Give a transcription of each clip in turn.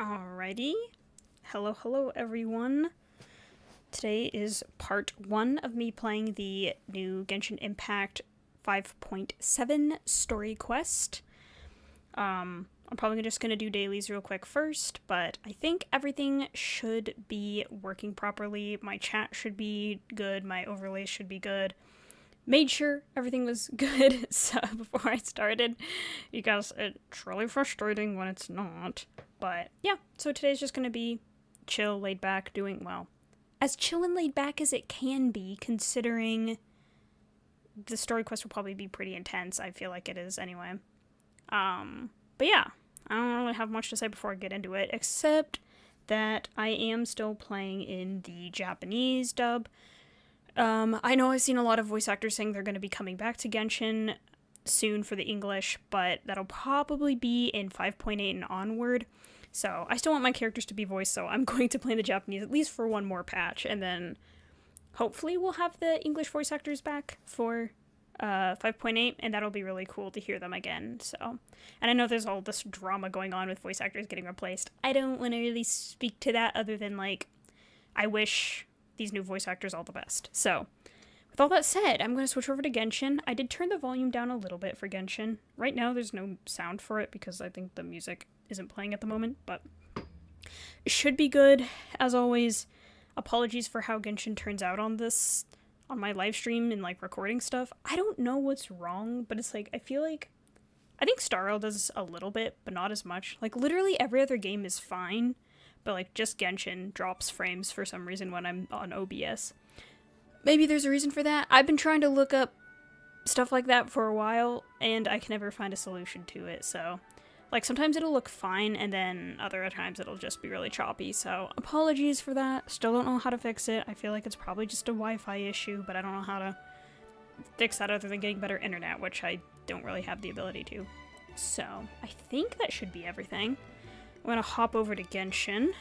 Alrighty. Hello everyone. Today is part 1 of me playing the new Genshin Impact 5.7 story quest. I'm probably just going to do dailies real quick first, but I think everything should be working properly. My chat should be good, my overlays should be good. Made sure everything was good so before I started, because it's really frustrating when it's not. But yeah, so today's just going to be chill, laid back, doing well. As chill and laid back as it can be, considering the story quest will probably be pretty intense. I feel like it is anyway. But yeah, I don't really have much to say before I get into it, except that I am still playing in the Japanese dub. I know I've seen a lot of voice actors saying they're going to be coming back to Genshin soon for the English, but that'll probably be in 5.8 and onward. So I still want my characters to be voiced, so I'm going to play the Japanese at least for one more patch, and then hopefully we'll have the English voice actors back for 5.8, and that'll be really cool to hear them again. So, and I know there's all this drama going on with voice actors getting replaced. I don't want to really speak to that other than, like, I wish these new voice actors all the best. So, with all that said, I'm going to switch over to Genshin. I did turn the volume down a little bit for Genshin. Right now there's no sound for it because I think the music isn't playing at the moment, but it should be good. As always, apologies for how Genshin turns out on my live stream and, like, recording stuff. I don't know what's wrong, but it's like, I think Star Rail does a little bit, but not as much. Like, literally every other game is fine, but, like, just Genshin drops frames for some reason when I'm on OBS. Maybe there's a reason for that. I've been trying to look up stuff like that for a while, and I can never find a solution to it, so, like, sometimes it'll look fine, and then other times it'll just be really choppy, so apologies for that. Still don't know how to fix it. I feel like it's probably just a Wi-Fi issue, but I don't know how to fix that other than getting better internet, which I don't really have the ability to. So, I think that should be everything. I'm gonna hop over to Genshin.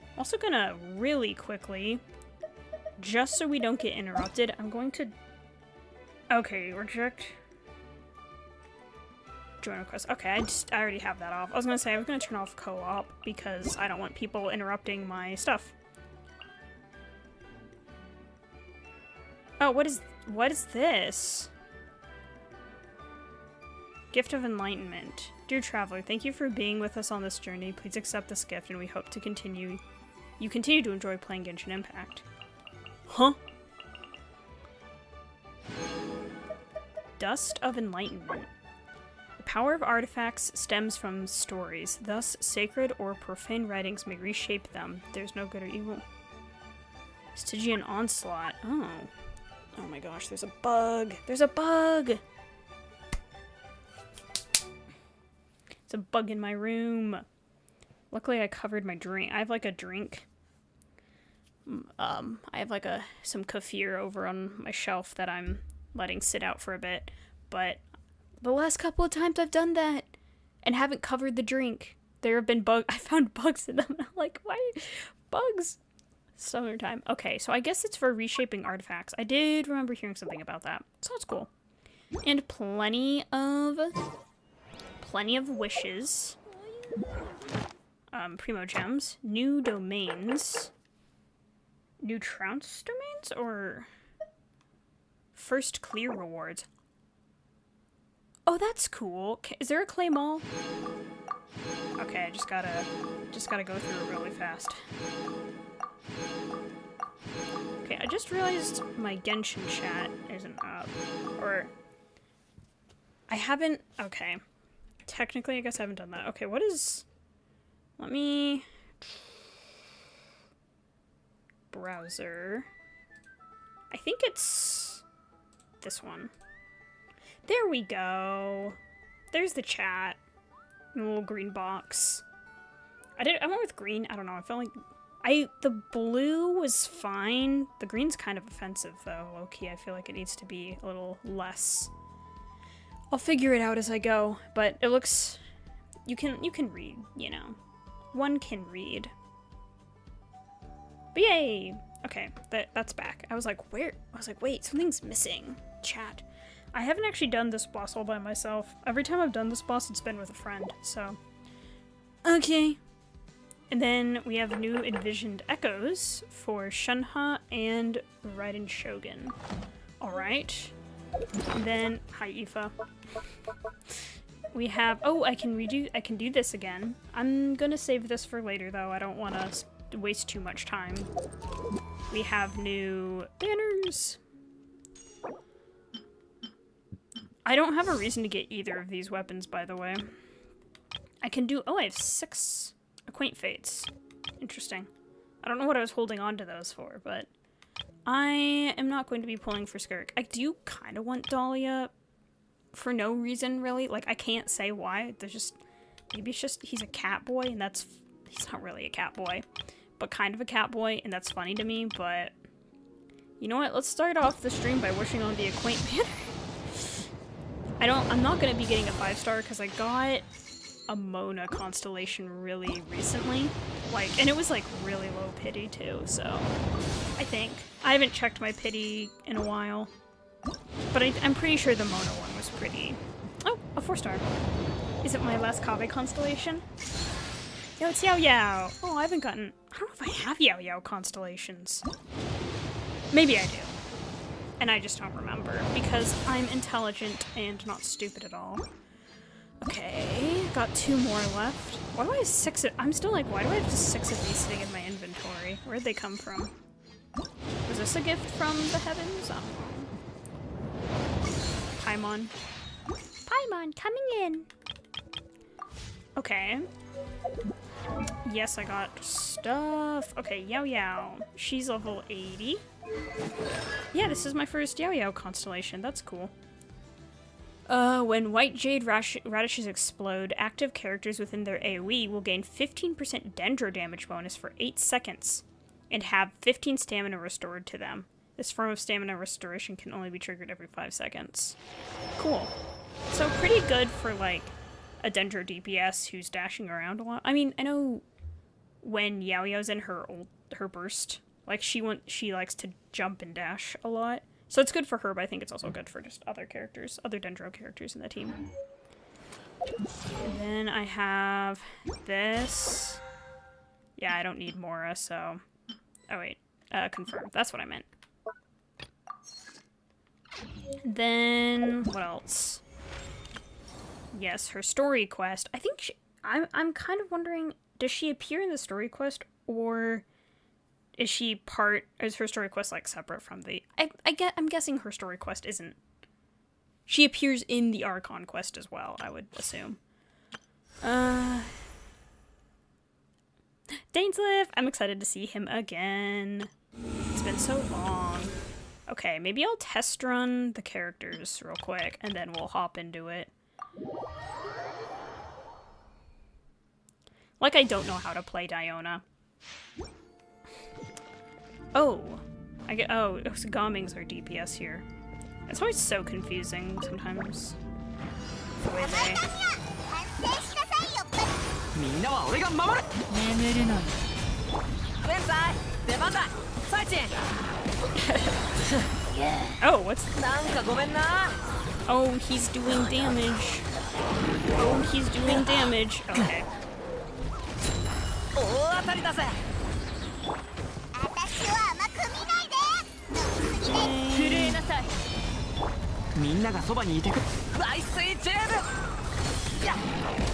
I'm also gonna really quickly, just so we don't get interrupted, I'm going to... Okay, reject... Join request. Okay, I already have that off. I was gonna say I was gonna turn off co-op because I don't want people interrupting my stuff. Oh, what is this? Gift of Enlightenment. Dear Traveler, thank you for being with us on this journey. Please accept this gift, and we hope to continue to enjoy playing Genshin Impact. Huh? Dust of Enlightenment. The power of artifacts stems from stories. Thus, sacred or profane writings may reshape them. There's no good or evil. Stygian Onslaught. Oh. Oh my gosh, there's a bug. There's a bug! It's a bug in my room. Luckily, I covered my drink. I have, like, a drink. I have, like, some kefir over on my shelf that I'm letting sit out for a bit. But the last couple of times I've done that and haven't covered the drink, there have been bugs. I found bugs in them. And I'm like, why? Bugs? Summertime. Okay, so I guess it's for reshaping artifacts. I did remember hearing something about that. So that's cool. And plenty of wishes. Primo gems. New domains. New trounce domains? Or first clear rewards? Oh, that's cool. Is there a clay mall? Okay, I just gotta go through it really fast. Okay, I just realized my Genshin chat isn't up. Or I haven't... Okay. Technically, I guess I haven't done that. Okay, what is... Let me... Browser. I think it's this one. There we go. There's the chat. The little green box. I went with green. I don't know. I felt like... The blue was fine. The green's kind of offensive, though, low-key. I feel like it needs to be a little less... I'll figure it out as I go, but it looks... You can read, you know. One can read. But yay! Okay, that's back. I was like, where? I was like, wait, something's missing. Chat. I haven't actually done this boss all by myself. Every time I've done this boss, it's been with a friend, so... Okay. And then we have new envisioned echoes for Shunha and Raiden Shogun. Alright. And then, hi Aoife. We have, oh, I can do this again. I'm gonna save this for later though. I don't want to waste too much time. We have new banners. I don't have a reason to get either of these weapons, by the way. I can do, oh, I have 6 Acquaint Fates. Interesting. I don't know what I was holding on to those for, but I am not going to be pulling for Skirk. I do kind of want Dahlia for no reason, really. Like, I can't say why. There's just, maybe it's just he's a cat boy, and that's, he's not really a cat boy, but kind of a cat boy, and that's funny to me, but you know what? Let's start off the stream by wishing on the Acquaint banner. I'm not gonna be getting a 5-star because I got a Mona constellation really recently. Like, and it was like really low pity too, so I think. I haven't checked my pity in a while, but I'm pretty sure the Mona one was pretty. Oh, a 4-star. Is it my last Kave constellation? Yo, it's Yao Yao. Oh, I don't know if I have Yao Yao constellations. Maybe I do. And I just don't remember, because I'm intelligent and not stupid at all. Okay, got 2 more left. Why do I have 6 I'm still like, why do I have just 6 of these sitting in my inventory? Where'd they come from? Was this a gift from the heavens? Paimon. Paimon, coming in! Okay. Yes, I got stuff. Okay, Yao Yao. She's level 80. Yeah, this is my first Yao Yao constellation. That's cool. When white jade radishes explode, active characters within their AoE will gain 15% dendro damage bonus for 8 seconds and have 15 stamina restored to them. This form of stamina restoration can only be triggered every 5 seconds. Cool. So pretty good for like a dendro DPS who's dashing around a lot. I mean, I know when Yao Yao's in her burst, like she likes to jump and dash a lot. So it's good for her, but I think it's also good for just other characters, other dendro characters in the team. And then I have this. Yeah, I don't need Mora, so... Oh wait, confirm. That's what I meant. Then, what else? Yes, her story quest. I think I'm kind of wondering, does she appear in the story quest, or is her story quest like separate from the... I'm guessing her story quest isn't. She appears in the Archon quest as well, I would assume. Dainsliff! I'm excited to see him again. It's been so long. Okay, maybe I'll test run the characters real quick, and then we'll hop into it. Like I don't know how to play Diona. Oh, Gamings are DPS here. It's always so confusing sometimes. The way they... Oh, what's... Oh, he's doing damage. Oh, he's doing damage. Okay.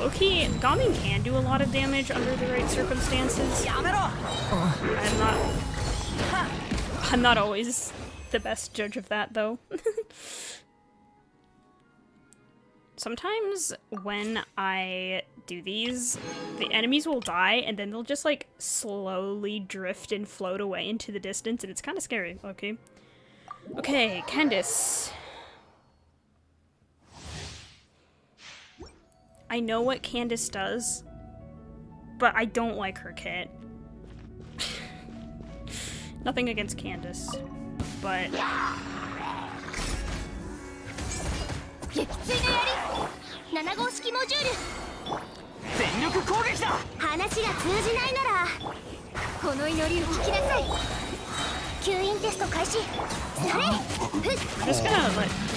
Okay, Gaming can do a lot of damage under the right circumstances. I'm not always the best judge of that, though. Sometimes when I do these, the enemies will die, and then they'll just, like, slowly drift and float away into the distance, and it's kind of scary, okay? Okay, Candice. I know what Candice does, but I don't like her kit. Nothing against Candice, but... we're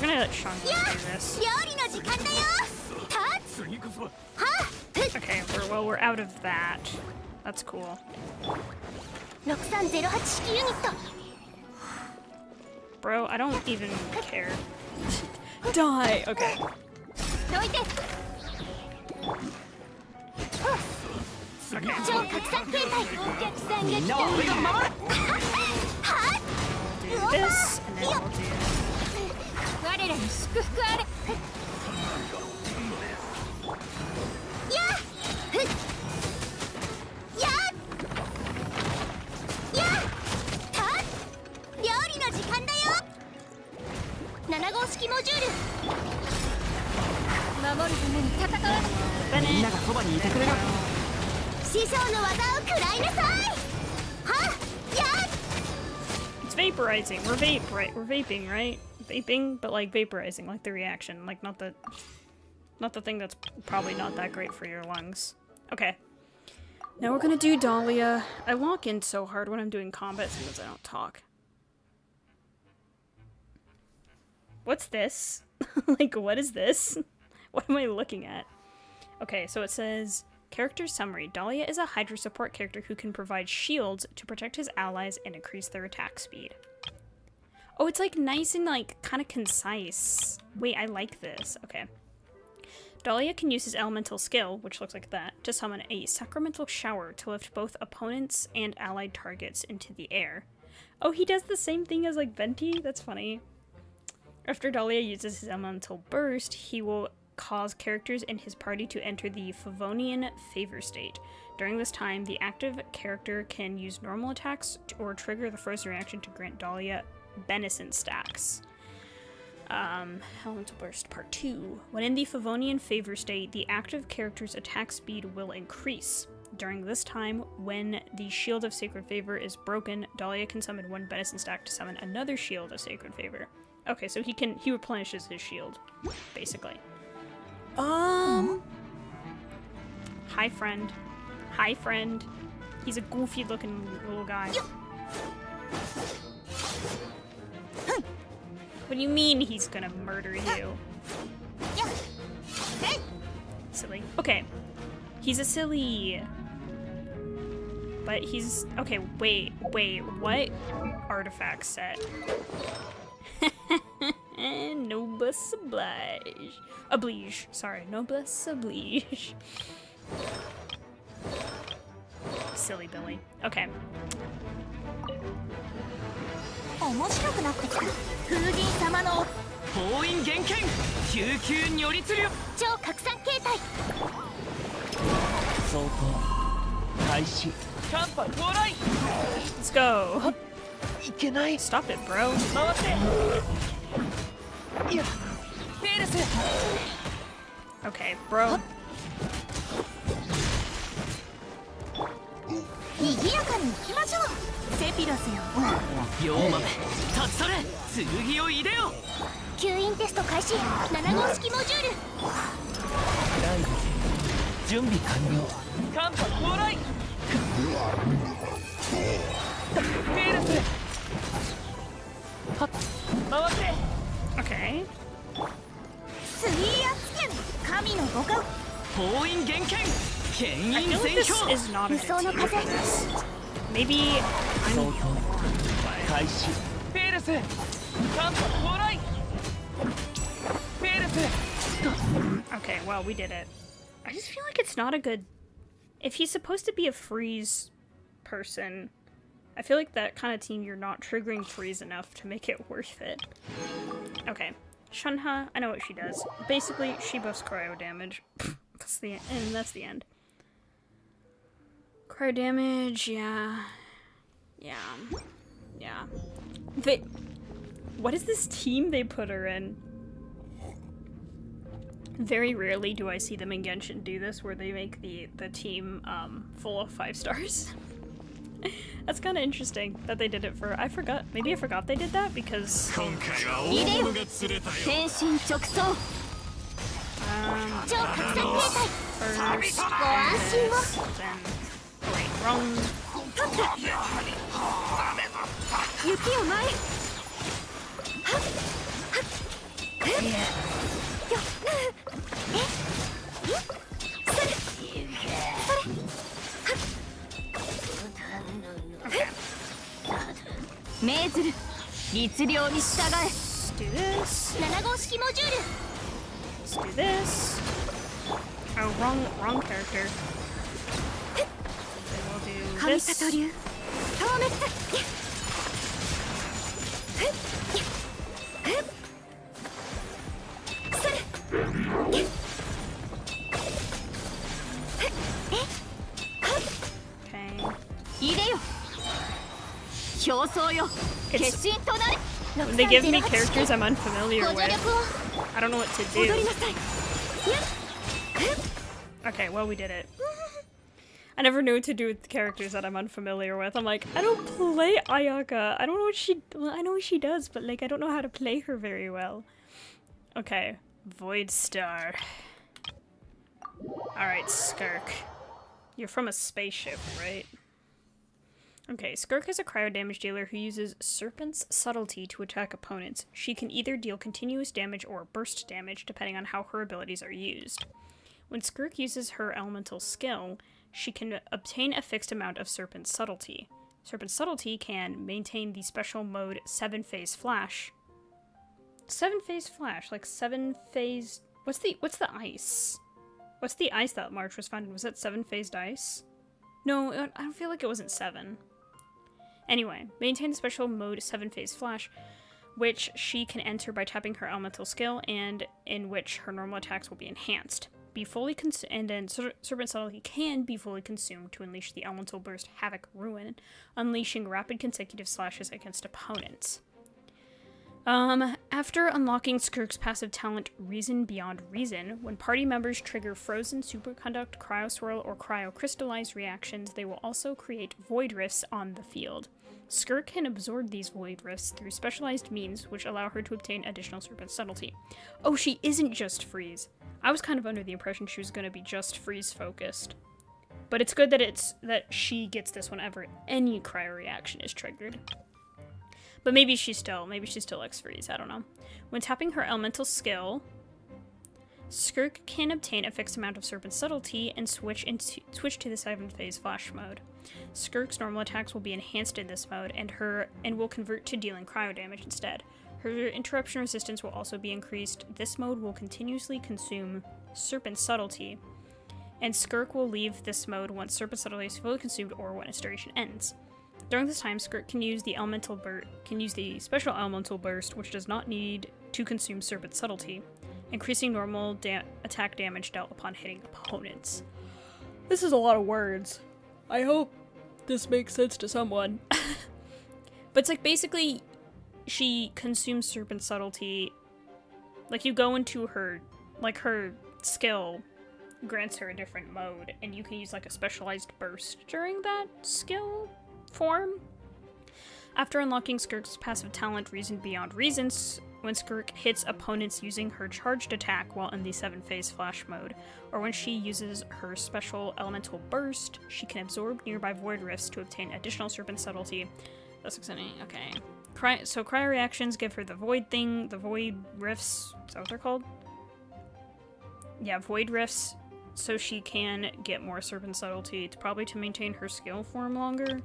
gonna let Sean do this. Okay, we're out of that. That's cool. 6308式ユニット Bro, I don't even care. Die! Okay. どいて Okay. 超拡散形態お客さんが来たはっ Do this, and then we'll do... 我らに祝福あれやっふっやっやった料理の時間だよ7号式モジュール守るために戦わなみんながそばにいてくれる師匠の技を食らいなさいはっやっ It's vaporizing. We're vaping, right? Vaping, but like vaporizing, like the reaction, like not the thing that's probably not that great for your lungs. Okay. Now we're gonna do Dahlia. I lock in so hard when I'm doing combat because I don't talk. What's this? Like, what is this? What am I looking at? Okay, so it says, character summary. Dahlia is a Hydra support character who can provide shields to protect his allies and increase their attack speed. Oh, it's like nice and like kind of concise. Wait, I like this. Okay. Dahlia can use his elemental skill, which looks like that, to summon a sacramental shower to lift both opponents and allied targets into the air. Oh, he does the same thing as like Venti? That's funny. After Dahlia uses his elemental burst, he will cause characters in his party to enter the Favonian favor state. During this time, the active character can use normal attacks or trigger the frozen reaction to grant Dahlia Benison stacks. Elemental Burst Part 2. When in the Favonian favor state, the active character's attack speed will increase. During this time, when the Shield of Sacred Favor is broken, Dahlia can summon one Benison stack to summon another Shield of Sacred Favor. Okay, so he replenishes his shield, basically. Hi, friend. Hi, friend. He's a goofy-looking little guy. What do you mean he's gonna murder you? Silly. Okay. He's a silly. But he's... Okay, wait. What artifact set? Noblesse oblige. Oblige. Sorry, noblesse oblige. Silly Billy. Okay. 面白くなってきた風神様の封印厳剣救急如律流超拡散形態相当開始寒波到来 Let's go. いけない Stop it, bro. 回っていやペールス Okay, bro. 賑やかに行きましょうセピロスよ両豆立ち去れ剣を入れよ吸引テスト開始7号式モジュールライブ準備完了寒波到来ペールスはっ回って Okay. スイーアツケン神の五感封印厳剣牽 I 引 feel like 戦 this 表 is not a 理 good 想の team 風 for this. Maybe 相 I'm... 当開始ペールス寒波到来ペールス Okay, well, we did it. I just feel like it's not a good... If he's supposed to be a freeze person, I feel like that kind of team, you're not triggering freeze enough to make it worth it. Okay. Shunha, I know what she does. Basically, she buffs cryo damage. That's the end. Cryo damage, yeah. What is this team they put her in? Very rarely do I see them in Genshin do this, where they make the team full of 5 stars. That's kind of interesting that they did it for... Maybe I forgot they did that because... 入れよ天心直送超拡散形態 First, ご安心を then... Wait, wrong... 雪を前へはっはっよっそれそれはっ律令に従え。 Let's do this. 7号式モジュール。 Let's do this. Oh, wrong character. Then we'll do 神 this. 里流消滅。Okay. 入れよ。競争よ。決心となれ。 When they give me characters I'm unfamiliar ご助 with, 力を I don't know what to 戻 do. りなさい。 Okay, well, we did it. I never know what to do with the characters that I'm unfamiliar with. I'm like, I don't play Ayaka. I don't know what I know what she does, but like, I don't know how to play her very well. Okay, Void Star. Alright, Skirk. You're from a spaceship, right? Okay, Skirk is a cryo damage dealer who uses Serpent's Subtlety to attack opponents. She can either deal continuous damage or burst damage, depending on how her abilities are used. When Skirk uses her elemental skill, she can obtain a fixed amount of Serpent's Subtlety. Serpent's Subtlety can maintain the special mode 7-phase flash. 7-phase flash, like 7-phase... What's the ice? What's the ice that March was finding? Was that 7-phased ice? No, I don't feel like it wasn't 7. Anyway, maintain the special mode 7-phase flash, which she can enter by tapping her elemental skill, and in which her normal attacks will be enhanced. And then Serpent Subtlety can be fully consumed to unleash the Elemental Burst Havoc Ruin, unleashing rapid consecutive slashes against opponents. After unlocking Skirk's passive talent Reason Beyond Reason, when party members trigger Frozen Superconduct, Cryoswirl, or Cryocrystallize reactions, they will also create Void Rifts on the field. Skirk can absorb these Void Rifts through specialized means, which allow her to obtain additional Serpent Subtlety. Oh, she isn't just freeze. I was kind of under the impression she was going to be just freeze focused. But it's good that she gets this whenever any cryo reaction is triggered. But maybe she still likes freeze, I don't know. When tapping her elemental skill, Skirk can obtain a fixed amount of Serpent Subtlety and switch to the 7-phase flash mode. Skirk's normal attacks will be enhanced in this mode and will convert to dealing cryo damage instead. Her interruption resistance will also be increased. This mode will continuously consume Serpent Subtlety, and Skirk will leave this mode once Serpent Subtlety is fully consumed or when its duration ends. During this time, Skirk can use the special Elemental Burst, which does not need to consume Serpent Subtlety, increasing normal attack damage dealt upon hitting opponents. This is a lot of words. I hope this makes sense to someone. But it's like basically she consumes Serpent Subtlety. Like you go into her skill grants her a different mode, and you can use like a specialized burst during that skill form. After unlocking Skirk's passive talent Reason Beyond Reasons, when Skirk hits opponents using her charged attack while in the 7-phase flash mode, or when she uses her special elemental burst, she can absorb nearby void rifts to obtain additional Serpent Subtlety. That's exciting. Okay. So cryo reactions give her the void thing, the void rifts. Is that what they're called? Yeah, void rifts, so she can get more Serpent Subtlety. It's probably to maintain her skill form longer.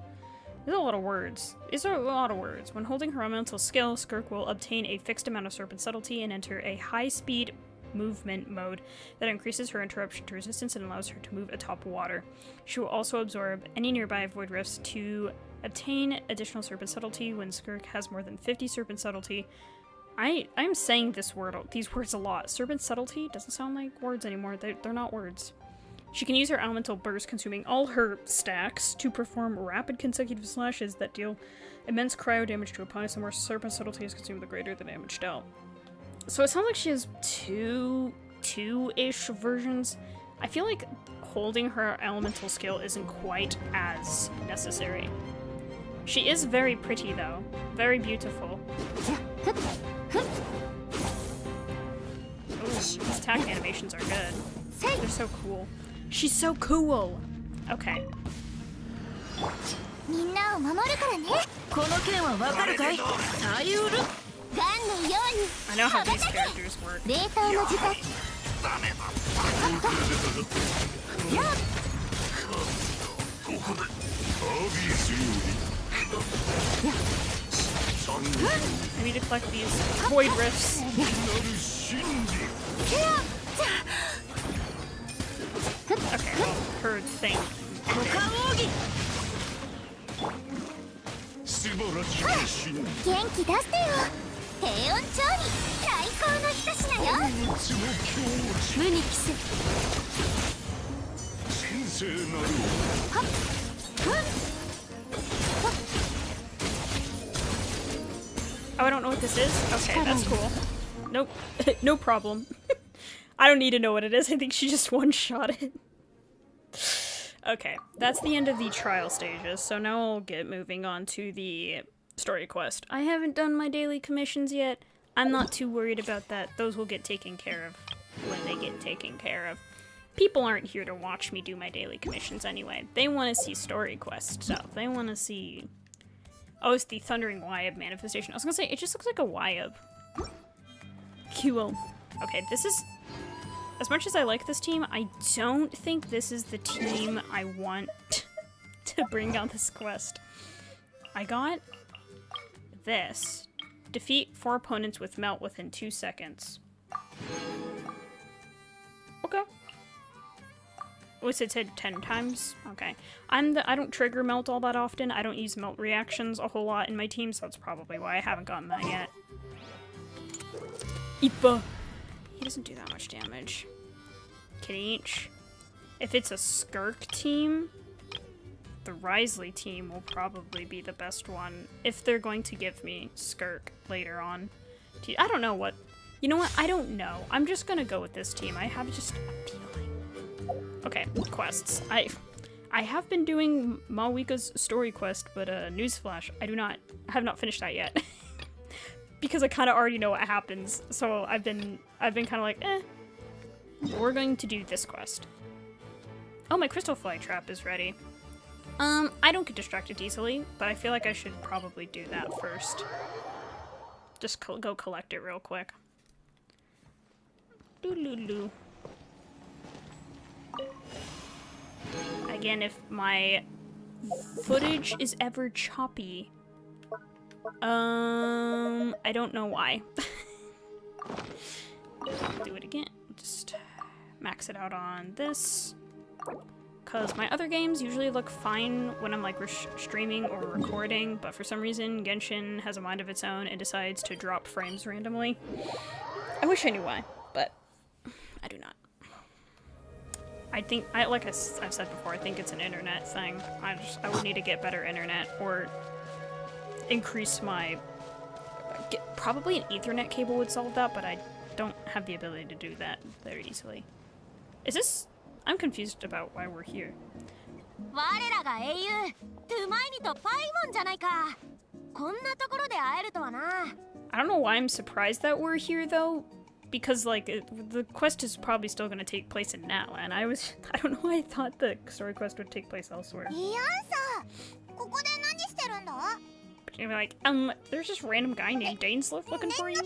There's a lot of words. These are a lot of words. When holding her elemental skill, Skirk will obtain a fixed amount of Serpent Subtlety and enter a high-speed movement mode that increases her interruption to resistance and allows her to move atop water. She will also absorb any nearby void rifts to obtain additional Serpent Subtlety. When Skirk has more than 50 Serpent Subtlety, I'm saying these words a lot. Serpent Subtlety doesn't sound like words anymore. They're not words. She can use her elemental burst, consuming all her stacks, to perform rapid consecutive slashes that deal immense cryo damage to opponents. The more Serpent Subtlety is consumed, the greater the damage dealt. So it sounds like she has two-ish versions. I feel like holding her elemental skill isn't quite as necessary. She is very pretty, though. Very beautiful. Ooh, these attack animations are good. They're so cool. She's so cool! Okay. I know how these characters work. I need to collect these void rifts. Okay, well, her thing. 元気出してよ。低温調理最高の一品よ。無にキス。はっ。Oh, I don't know what this is? Okay, that's cool. Nope. No problem. I don't need to know what it is. I think she just one-shot it. Okay, that's the end of the trial stages, so now I'll get moving on to the story quest. I haven't done my daily commissions yet. I'm not too worried about that. Those will get taken care of when they get taken care of. People aren't here to watch me do my daily commissions anyway. They want to see story quest stuff. They want to see... Oh, it's the Thundering Wyab manifestation. I was gonna say, it just looks like a Wyab. Cool. Okay, this is... As much as I like this team, I don't think this is the team I want to bring on this quest. I got this. Defeat 4 opponents with melt within 2 seconds. Okay. What's it said 10 times? Okay. I don't trigger melt all that often. I don't use melt reactions a whole lot in my team, so that's probably why I haven't gotten that yet. Ipa. He doesn't do that much damage. Kinich. If it's a Skirk team, the Risley team will probably be the best one. If they're going to give me Skirk later on. I don't know what... You know what? I don't know. I'm just gonna go with this team. I have just a feeling. Okay, quests. I have been doing Mawika's story quest, but newsflash, I have not finished that yet. Because I kind of already know what happens, so I've been kind of like, eh. We're going to do this quest. Oh, my crystal fly trap is ready. I don't get distracted easily, but I feel like I should probably do that first. Just go collect it real quick. Doo-doo-doo. Again, if my footage is ever choppy, I don't know why. Do it again. Just max it out on this. Because my other games usually look fine when I'm like streaming or recording, but for some reason Genshin has a mind of its own and decides to drop frames randomly. I wish I knew why, but I do not. I think, like I've said before, I think it's an internet thing. I would need to get better internet or increase my... Probably an Ethernet cable would solve that, but I don't have the ability to do that very easily. Is this... I'm confused about why we're here. I don't know why I'm surprised that we're here, though. Because, like, the quest is probably still going to take place in Nala, and I don't know why I thought the story quest would take place elsewhere. But you're like, there's this random guy named Dainsliff looking for you?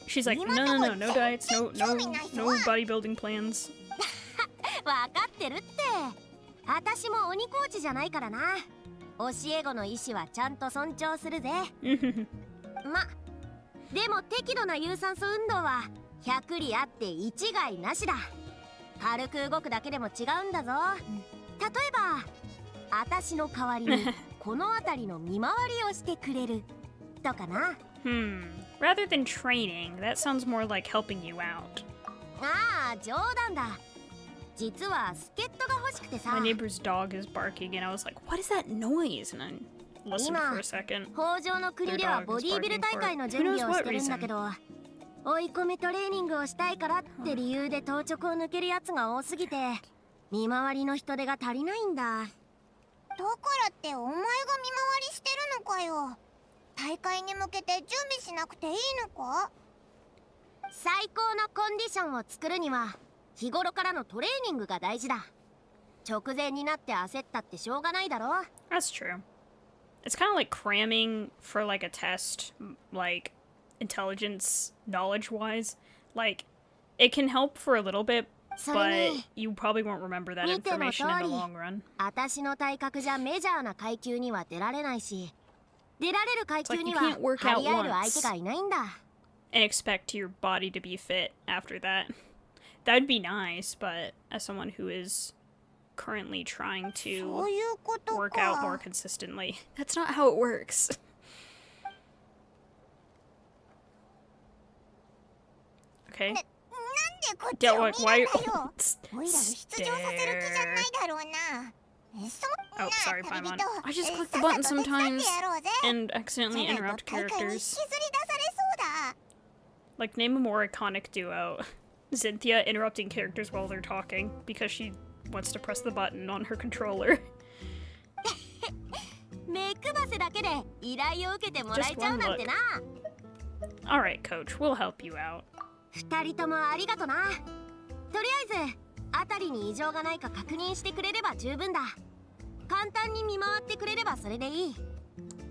She's like, no diets, no bodybuilding plans. 教え子の意思はちゃんと尊重するぜ。ま、でも適度な有酸素運動は100里あって一概なしだ。軽く動くだけでも違うんだぞ。例えば、私の代わりにこの辺りの見回りをしてくれるとかな。Rather than training, that sounds more like helping you out. ああ、冗談だ。 実は助っ人が欲しくてさ。 My neighbor's dog is barking and I was like, what is that noise? And I listened for a second. 北条の国ではボディビル大会の準備をしてるんだけど、追い込みトレーニングをしたいからって理由で当直を抜けるやつが多すぎて、見回りの人手が足りないんだ。だからってお前が見回りしてるのかよ。大会に向けて準備しなくていいのか？最高のコンディションを作るには。 日頃からのトレーニングが大事だ。直前になって焦ったってしょうがないだろ。That's true. It's kind of like cramming for like a test, like intelligence knowledge wise. Like it can help for a little bit, but you probably won't remember that information in the long run. 私の体格じゃメジャーな階級には出られないし、出られる階級には It's like you can't work out 張り合える相手がいないんだ。And expect your body to be fit after that. That'd be nice, but as someone who is currently trying to work out more consistently, that's not how it works. Okay. Why? Oh, sorry, Paimon. I just click the button sometimes and accidentally interrupt characters. Like, name a more iconic duo. Xynthia interrupting characters while they're talking because she wants to press the button on her controller. Just one look. Alright, coach, we'll help you out. 2人ともありがとな。とりあえず、あたりに異常がないか確認してくれれば十分だ。簡単に見回ってくれればそれでいい。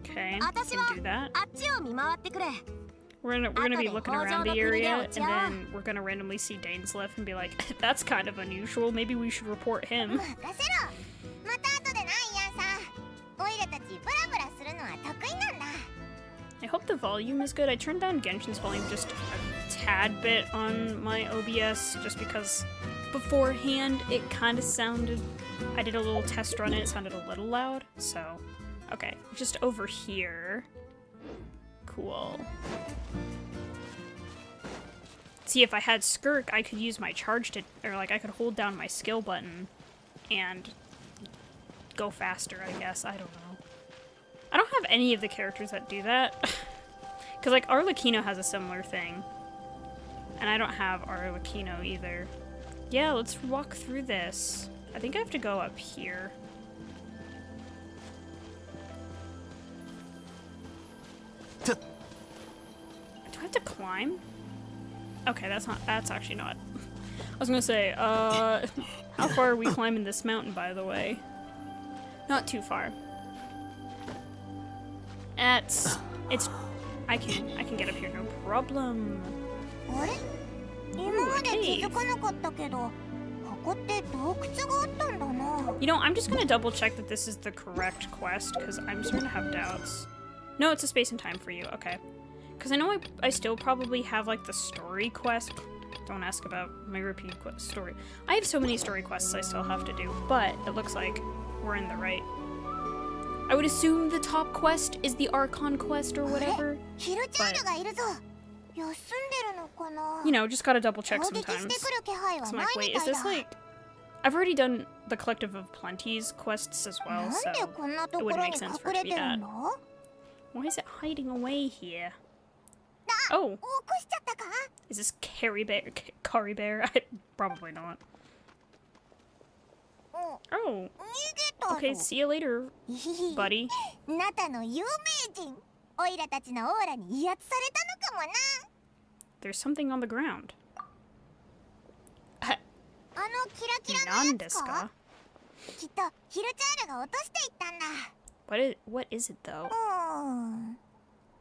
Okay, 私 can は do that. あっちを見回ってくれ。We're gonna be looking around the area, and then we're gonna randomly see Dainsleif and be like, that's kind of unusual, maybe we should report him. I hope the volume is good. I turned down Genshin's volume just a tad bit on my OBS, just because beforehand it kind of sounded... I did a little test run and it sounded a little loud, so... Okay, just over here. Cool. See, if I had Skirk, I could use my charge to... Or, like, I could hold down my skill button and go faster, I guess. I don't know. I don't have any of the characters that do that. Because, like, Arlecchino has a similar thing. And I don't have Arlecchino either. Yeah, let's walk through this. I think I have to go up here. Do I have to climb? Okay, that's actually not. I was gonna say, how far are we climbing this mountain, by the way? Not too far. I can get up here, no problem. Ooh, a cave. You know, I'm just gonna double check that this is the correct quest, because I'm starting to have doubts. No, it's a space and time for you, okay. Because I know I still probably have, like, the story quest. Don't ask about my repeat story. I have so many story quests I still have to do, but it looks like we're in the right. I would assume the top quest is the Archon quest or whatever, but, you know, just gotta double check sometimes. So I'm like, wait, is this like... I've already done the Collective of Plenty's quests as well, so it wouldn't make sense for it to be that. Why is it hiding away here? Oh! Is this Carrie Bear? Probably not. Oh! Okay, see you later, buddy. There's something on the ground. Nandeska? What is it though?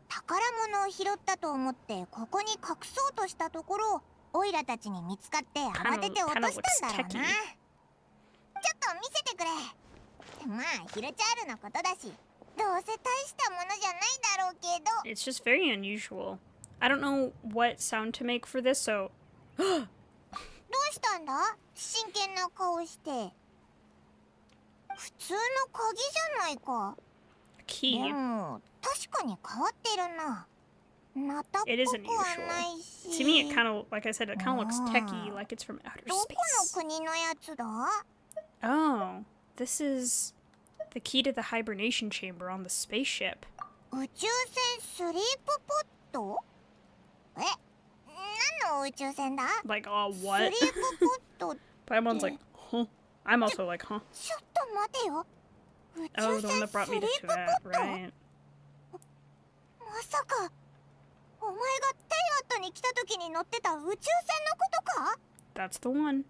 宝物を拾ったと思ってここに隠そうとしたところオイラたちに見つかって慌てて落としたんだろうな。ちょっと見せてくれ。まあヒルチャールのことだしどうせ大したものじゃないだろうけど。 It's just very unusual. I don't know what sound to make for this, so... どうしたんだ？真剣な顔して。普通の鍵じゃないか。 Key. でも確かに変わってるな。It is unusual. To me, it kind of, like I said, it kind of looks techie, like it's from outer space. Oh, this is the key to the hibernation chamber on the spaceship. Like, what? Paimon's like, huh? I'm also like, huh? Oh, the one that brought me to that, right? That's the one.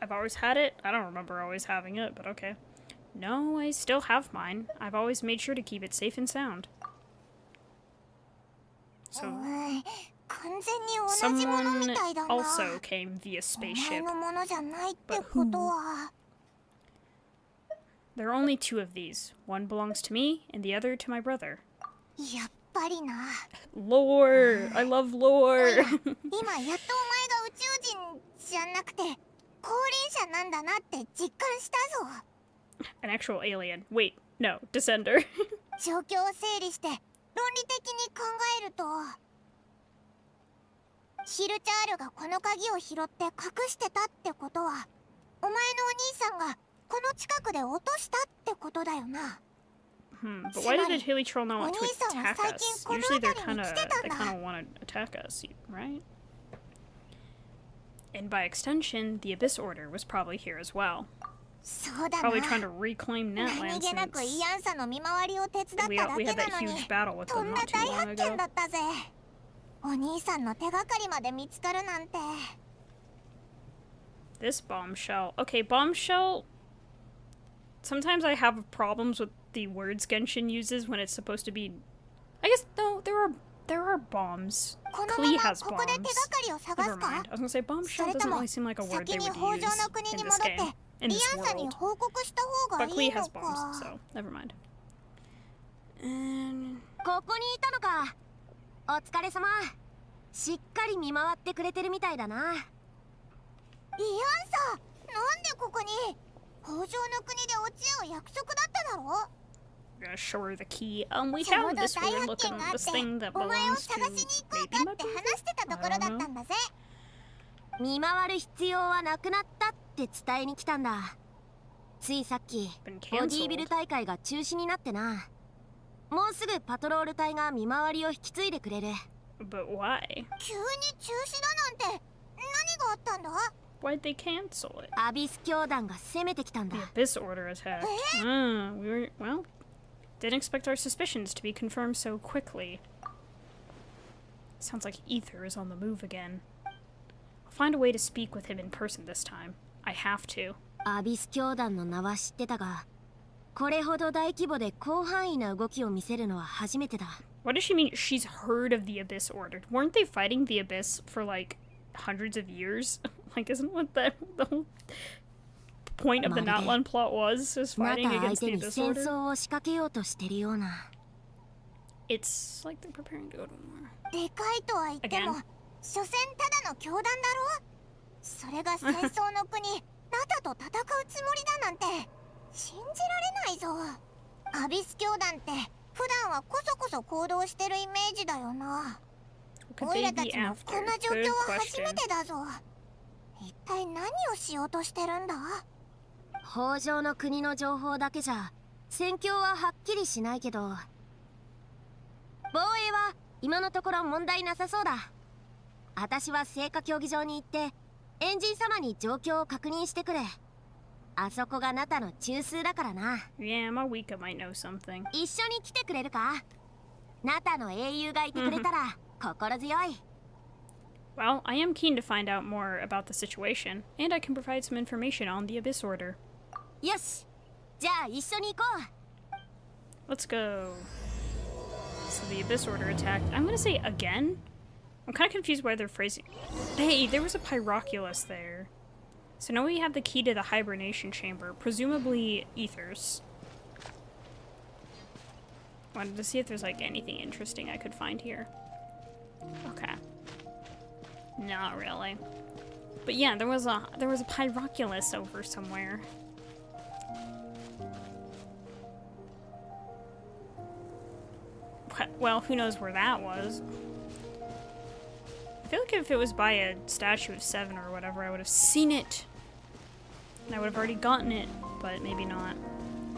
I've always had it. I don't remember always having it, but okay. No, I still have mine. I've always made sure to keep it safe and sound. So someone also came via spaceship. But who? There are only 2 of these. One belongs to me, and the other to my brother. Lore! I love lore! An actual alien. Wait, no, Descender. 状況を整理して論理的に考えるとヒルチャールがこの鍵を拾って隠してたってことはお前のお兄さんがこの近くで落としたってことだよな。But why did the Hilly Troll not want to attack us? Usually they kind of want to attack us, right? And by extension, the Abyss Order was probably here as well. Probably trying to reclaim Natlan since we had that huge battle with them not too long ago. お兄さんの手がかりまで見つかるなんて。This bombshell. Okay, bombshell. Sometimes I have problems with the words Genshin uses when it's supposed to be. I guess no, there are bombs. Klee has bombs. Never mind. I was gonna say bombshell doesn't really seem like a word they would use in this game, in this world. But Klee has bombs, so never mind. And ここにいたのか。お疲れ様。しっかり見回ってくれてるみたいだな。イアンサ、なんでここに？北条の国で落ち合う約束だっただろ？ We're gonna show her the key. We found this weird looking this thing that belongs to maybe my brother? 見回る必要はなくなったって伝えに来たんだ。ついさっきボディービル大会が中止になってな。もうすぐパトロール隊が見回りを引き継いでくれる。But why? 急に中止だなんて何があったんだ？ Why'd they cancel it? アビス教団が攻めてきたんだ。 The Abyss Order attacked. We were, well, didn't expect our suspicions to be confirmed so quickly. Sounds like Ether is on the move again. I'll find a way to speak with him in person this time. I have to. アビス教団の名は知ってたが、これほど大規模で広範囲な動きを見せるのは初めてだ。What does she mean? She's heard of the Abyss Order. Weren't they fighting the Abyss for like hundreds of years? Like, isn't what the whole point of the Natlan plot was fighting against the Abyss Order? 戦争を仕掛けようとしてるような。It's like they're preparing to go to war. でかいとは言っても、所詮ただの教団だろ？それが戦争の国ナタと戦うつもりだなんて信じられないぞ。アビス教団って普段はこそこそ行動してるイメージだよな。オイラたちもこんな状況は初めてだぞ。一体何をしようとしてるんだ？北条の国の情報だけじゃ戦況ははっきりしないけど、防衛は今のところ問題なさそうだ。私は聖火競技場に行ってエンジン様に状況を確認してくれ。あそこがナタの中枢だからな。Yeah, Mawika might know something. 一緒に来てくれるか？ナタの英雄がいてくれたら心強い。Well, I am keen to find out more about the situation, and I can provide some information on the Abyss Order. よし、じゃあ一緒に行こう。Let's go. So the Abyss Order attacked. I'm gonna say again? I'm kind of confused why they're phrasing. Hey, there was a Pyroculus there. So now we have the key to the hibernation chamber, presumably ethers. Wanted to see if there's like anything interesting I could find here. Okay. Not really. But yeah, there was a Pyroculus over somewhere. Well, who knows where that was? I feel like if it was by a statue of 7 or whatever, I would have seen it. And I would have already gotten it, but maybe not.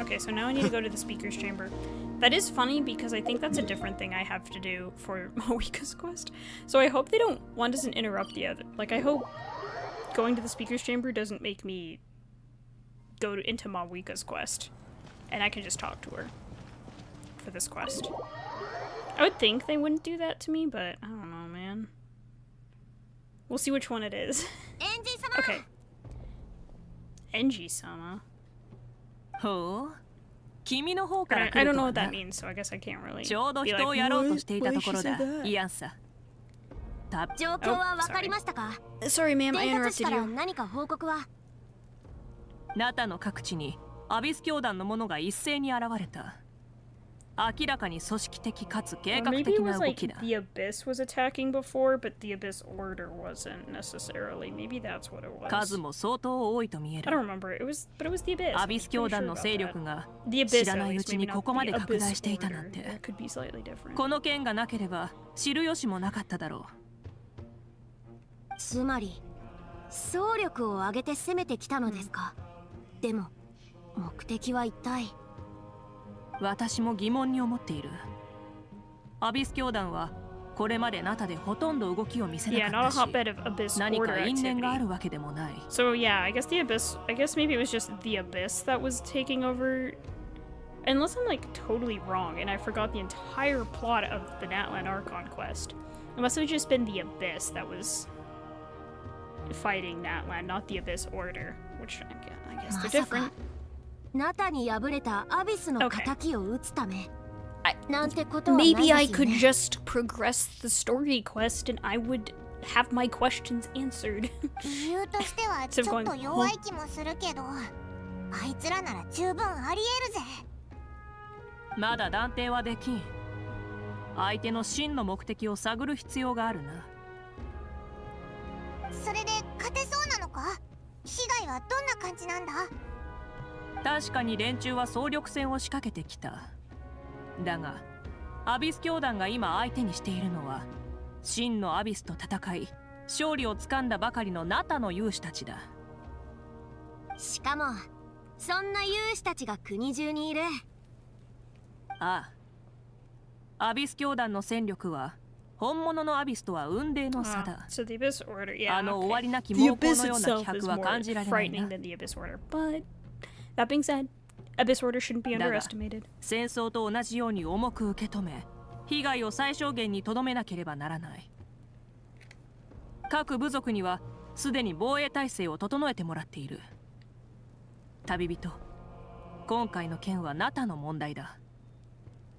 Okay, so now I need to go to the speaker's chamber. That is funny because I think that's a different thing I have to do for Mawika's quest. So I hope one doesn't interrupt the other. Like, I hope going to the speaker's chamber doesn't make me go into Mawika's quest. And I can just talk to her for this quest. I would think they wouldn't do that to me, but I don't know, man. We'll see which one it is. Okay. Enji-sama. Oh? 君の方か I ら来 don't る know とは what that な。 means, so I guess I can't really ちょうど be 人を like, やろうと "What? していた Why と did こ she ろ say だ。 that?" イアンさ。状況は分かりましたか？ Sorry, ma'am, I 伝達し interrupted たら you. 何か報告は？ナタの各地にアビス教団の者が一斉に現れた。明らかに組織的かつ計 Or 画 maybe 的 it な was 動 like きだ。 the Abyss was attacking before, but the Abyss Order wasn't necessarily. Maybe that's what it 数 was. も相当多いと見え I don't る。 remember. But it was the Abyss. ア I ビ was ス教 pretty 団 sure の about 勢 that. 力が The 知 Abyss, ら at ないう least, ちに maybe こ not こまで the 拡大 Abyss していたなん Order. て。 That could be slightly different. この件がなければ知る由もなかっただろつまり総力を挙げて攻めてきたのですか？でも目的は一体？う。私も疑問に思っている。アビス教団はこれまでナタでほとんど動きを見せ Yeah, なか not っ a たし、 hotbed of Abyss 何 Order か因縁があ activity. るわけでもない。 So yeah, I guess the Abyss. I guess maybe it was just the Abyss that was taking over. Unless I'm like totally wrong and I forgot the entire plot of the Natlan Archon quest. It must have just been the Abyss that was fighting Natlan, not the Abyss Order. Which I guess they're まさ different. かナタに敗れたアビスの仇を討つため、なんてことはないです Maybe よ I ね。 could just progress the story quest and I would have my questions answered. 理由としてはちょっと弱い気もするけど、あいつらなら十分あり得るぜ。まだ断定はできん。相手の真の目的を探る必要があるな。それで勝てそうなのか？被害はどんな感じなんだ？確かに連中は総力戦を仕掛けてきた。だがアビス教団が今相手にしているのは真のアビスと戦い勝利をつかんだばかりのナタの勇士たちだ。しかもそんな勇士たちが国中にいる。ああ、アビス教団の戦力は本物のアビスとは雲泥の差だ。 So the Abyss Order, yeah. あの終わりなき The 猛攻 Abyss のような itself 気 is 迫は more 感じられない frightening な。 than the Abyss Order, but that being said, Abyss Order shouldn't be だが underestimated. 戦争と同じように重く受け止め被害を最小限にとどめなければならない。各部族にはすでに防衛体制を整えてもらっている。旅人、今回の件はナタの問題だ。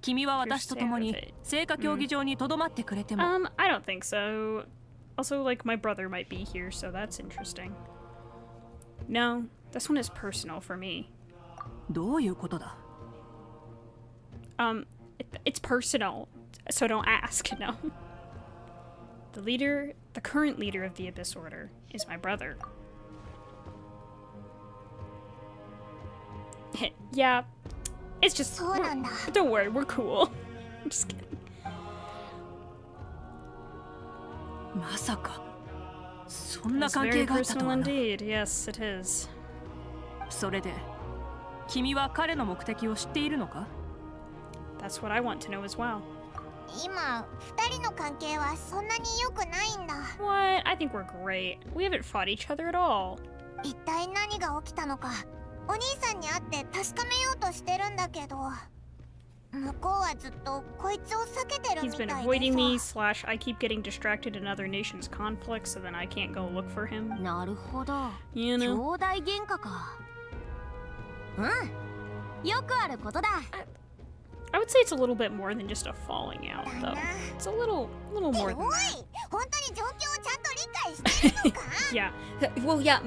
君は私と共に聖火競技場にとどまってくれても。I don't think so. Also, like, my brother might be here, so that's interesting. No, this one is personal for me. どういうことだ？ It's personal, so don't ask, no. The current leader of the Abyss Order is my brother. Yeah, it's just... そうなんだ。 Don't worry, we're cool. I'm just kidding. まさかそんな It's 関 very 係があったと personal はな。 indeed. Yes, it is. それで君は彼の目的を知っているのか？ That's what I want to know as well. 今、二人の関係はそんなに良くないんだ。 What? I think we're great. We haven't fought each other at all. 一体何が起きたのか、お兄さんに会って確かめようとしてるんだけど、向こうはずっとこいつを避けてるみ He's た been い avoiding で me, さ。 / I keep getting distracted in other nations' conflicts, so then I can't go look for him. なるほど。 You 兄 know? 弟喧嘩か。うん。よくあることだ。 I would say it's a little bit more than just a falling out, though. It's a little お more い、 than 本 that. 当に状況をちゃんと理解してるのか？ Yeah. Well, yeah,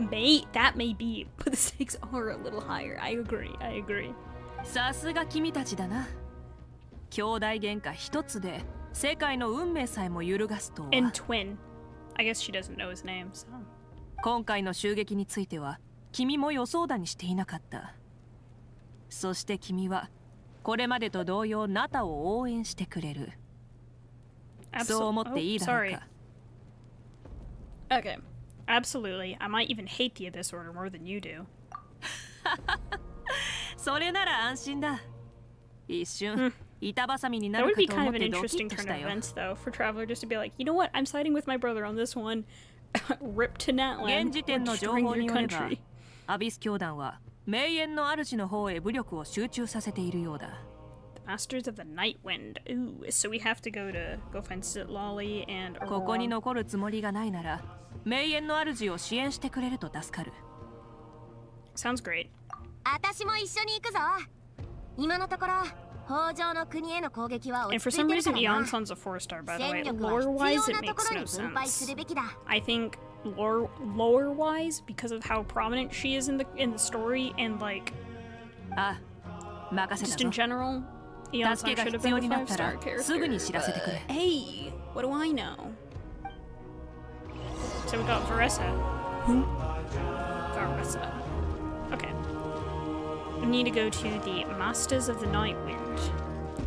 that may be, but the stakes are a little higher. I agree. さすが君たちだな。兄弟喧嘩一つで世界の運命さえも揺るがすとは。 And twin. I guess she doesn't know his name, so. 今回の襲撃については君も予想だにしていなかった。そして君はこれまでと同様ナタを応援してくれる。そう思っていいだろう sorry. か。 Okay. Absolutely. I might even hate the Abyss Order more than you do. それなら安心だ。一瞬、板挟みにな That る would か be と思 kind っ of an てドキッ interesting とし turn た of よ。 events, though, for Traveler just to be like, you know what? I'm siding with my brother on this one. Rip to 現 Natlan. 時 We're 点の情 destroying 報に your よれば country. アビス教団は名園の主の方へ武力を集中させているようだ。 Masters of the Night Wind. Ooh, so we have to go find Sitlolly and ここに Aurora. 残るつもりがないなら名園の主を支援してくれると助かる。 Sounds great. 私も一緒に行くぞ。今のところ北条の国への攻撃は And 落 for ち着い some てるか reason, らな。 Eonson's a 4-star, by the way. 戦力は必 Lore-wise, 要 it なと makes ころ no に分配す sense. るべきだ。 I think lore-wise, because of how prominent she is in the story, and like あ、任せ just た in ぞ。 general, Eonson 助けが should have 必要 been に a なったら 5-star すぐに知らせて character. くれ。 Hey, what do I know? So we got Varessa. Varessa. Okay. We need to go to the Masters of the Night Wind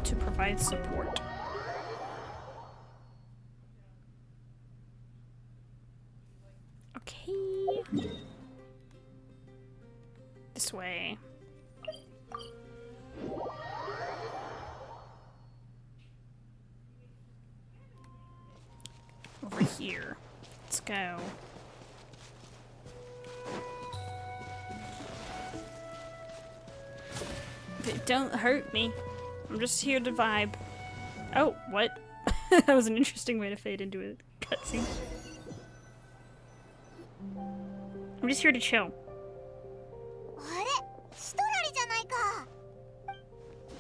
to provide support. Okay. This way. Over here. Let's go. Don't hurt me. I'm just here to vibe. Oh, what? That was an interesting way to fade into a cutscene. I'm just here to chill. あれ、シトラリじゃないか。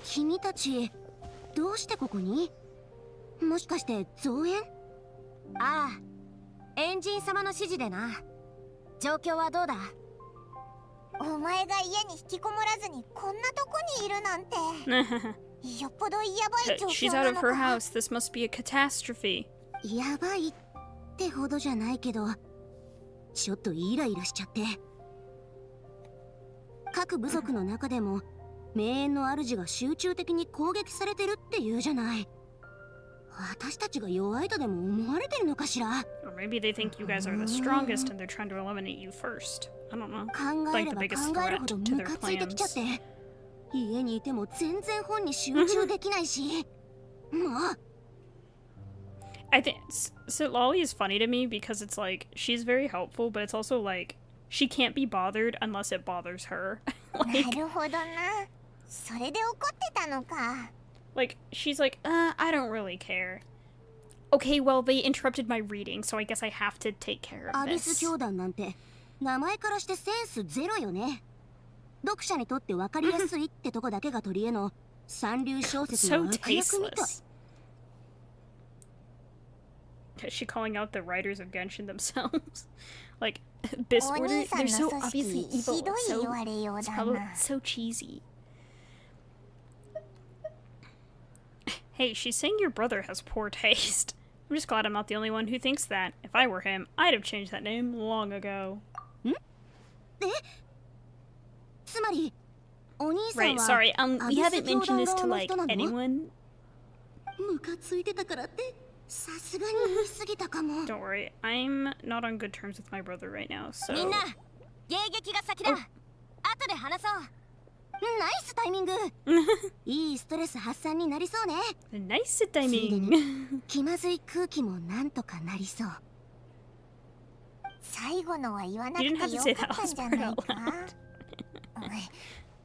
君たちどうしてここに？もしかして増援？ああ、エンジン様の指示でな。状況はどうだ？お前が家に引きこもらずにこんなとこにいるなんて。よっぽどやばい状 She's 況 out な of の her か。 house. This must be a catastrophe. やばいってほどじゃないけど、ちょっとイライラしちゃって。各部族の中でも名園の主が集中的に攻撃されてるって言うじゃない。私たちが弱いとでも思われてるのかしら。 Or maybe they think you guys are the strongest and they're trying to eliminate you first. I don't know. 考え Like れ the ば biggest 考える threat ほど to ム their カついてきちゃって plans. 家にいても全然本に集中できないしもう I think Lolly is funny to me because it's like she's very helpful, but it's also like she can't be bothered unless it bothers her. なるほどな。それで怒ってたのか。Like she's like, I don't really care. Okay, well they interrupted my reading, so I guess I have to take care ア of ビス this. 教団なんて名前からしてセンスゼロよね。読者にとって分かりやすいってとこだけが取り柄の三流小説 So の悪役みたい。 tasteless. Is she calling out the writers of Genshin themselves? Like, this お order, 兄さん they're の so 組 obviously 織 evil, ひどい so, 言われようだな。 so cheesy. Hey, she's saying your brother has poor taste. I'm just glad I'm not the only one who thinks that. If I were him, I'd have changed that name long ago. つまりお兄さん Right, は sorry, we アビ haven't ス教 mentioned 団 this 側 to の like 人なの？ anyone. ムカついてたからってさすがに言い過ぎたかも。 Don't worry, I'm not on good terms with my brother right now, so... みんな迎撃が先だ。後で話そう。ナイスタイミング。いいストレス発散になりそうね。 Nice ついで timing. に気まずい空気もなんとかなりそう。最後のは言わなくて You よ didn't have to say か that ったん last じゃ part ない out か。 loud.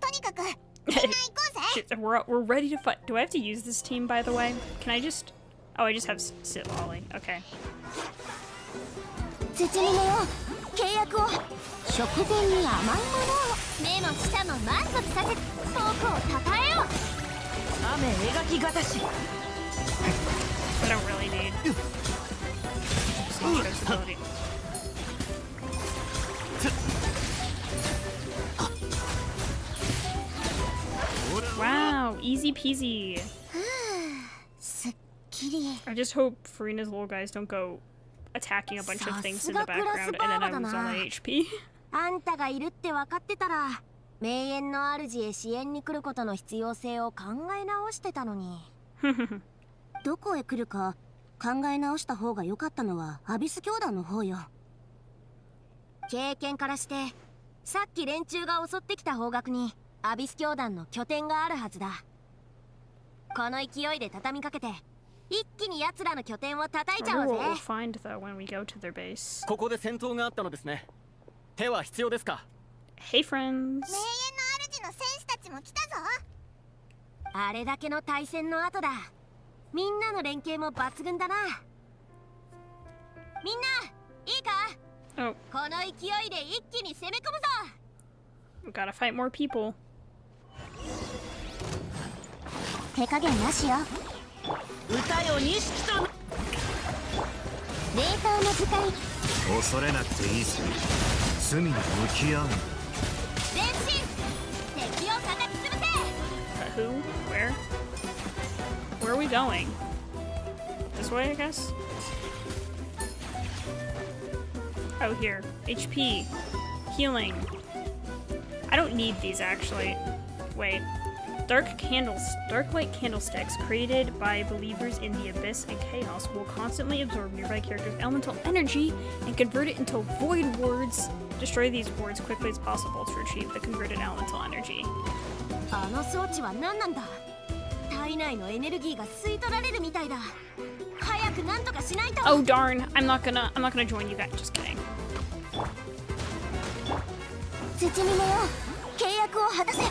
とにかくみんな行こうぜ。 Shit, we're ready to fight. Do I have to use this team, by the way? Can I just... Oh, I just have Sit Lolly. Okay. 絶妙よ。契約を食前に甘いものを目も舌も満足させ僕をたたえよ。雨描きがたし。 I don't really need... some traceability. Wow, easy peasy. すっきり。 I just hope Farina's little guys don't go attacking a bunch of things in the background and then I lose all my HP. あんたがいるって分かってたら名園の主へ支援に来ることの必要性を考え直してたのに。どこへ来るか考え直した方が良かったのはアビス教団の方よ。経験からしてさっき連中が襲ってきた方角にアビス教団の拠点があるはずだ。この勢いで畳みかけて一気に奴らの拠点を叩いちゃ I お wonder うぜ。 what we'll find though when we go to their base. ここで戦闘があったのですね。手は必要ですか？ Hey friends. 名園の主の戦士たちも来たぞ。あれだけの対戦の後だ。みんなの連携も抜群だな。みんないいか？ Oh, この勢いで一気に攻め込むぞ。 we gotta fight more people. 手加減なしよ。歌よ錦と冷凍の使い。恐れなくていいさ。罪に向き合う。前進。敵を叩き潰せ。Who? Where? Where are we going? This way, I guess? Oh, here. HP. Healing. I don't need these, actually. Wait. Dark light candlesticks created by believers in the abyss and chaos will constantly absorb nearby characters' elemental energy and convert it into void wards. Destroy these wards quickly as possible to retrieve the converted elemental energy. あの装置は何なんだ。体内のエネルギーが吸い取られるみたいだ。早くなんとかしないと。 Oh darn! I'm not gonna join you guys. Just kidding. 土見めよ、契約を果たせ。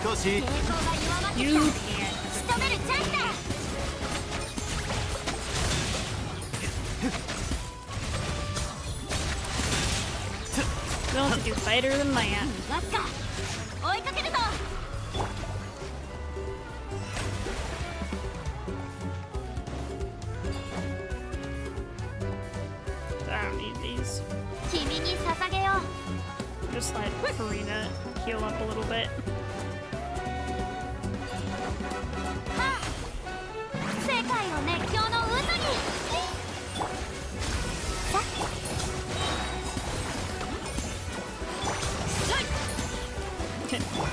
少し。抵抗が弱まってきた。 You can't. 仕留めるチャンスだ。You'll have to do better than that. ガスか。追いかけるぞ。I don't need these. 君に捧げよう。 Just let Farina heal up a little bit. 世界を熱狂の渦に。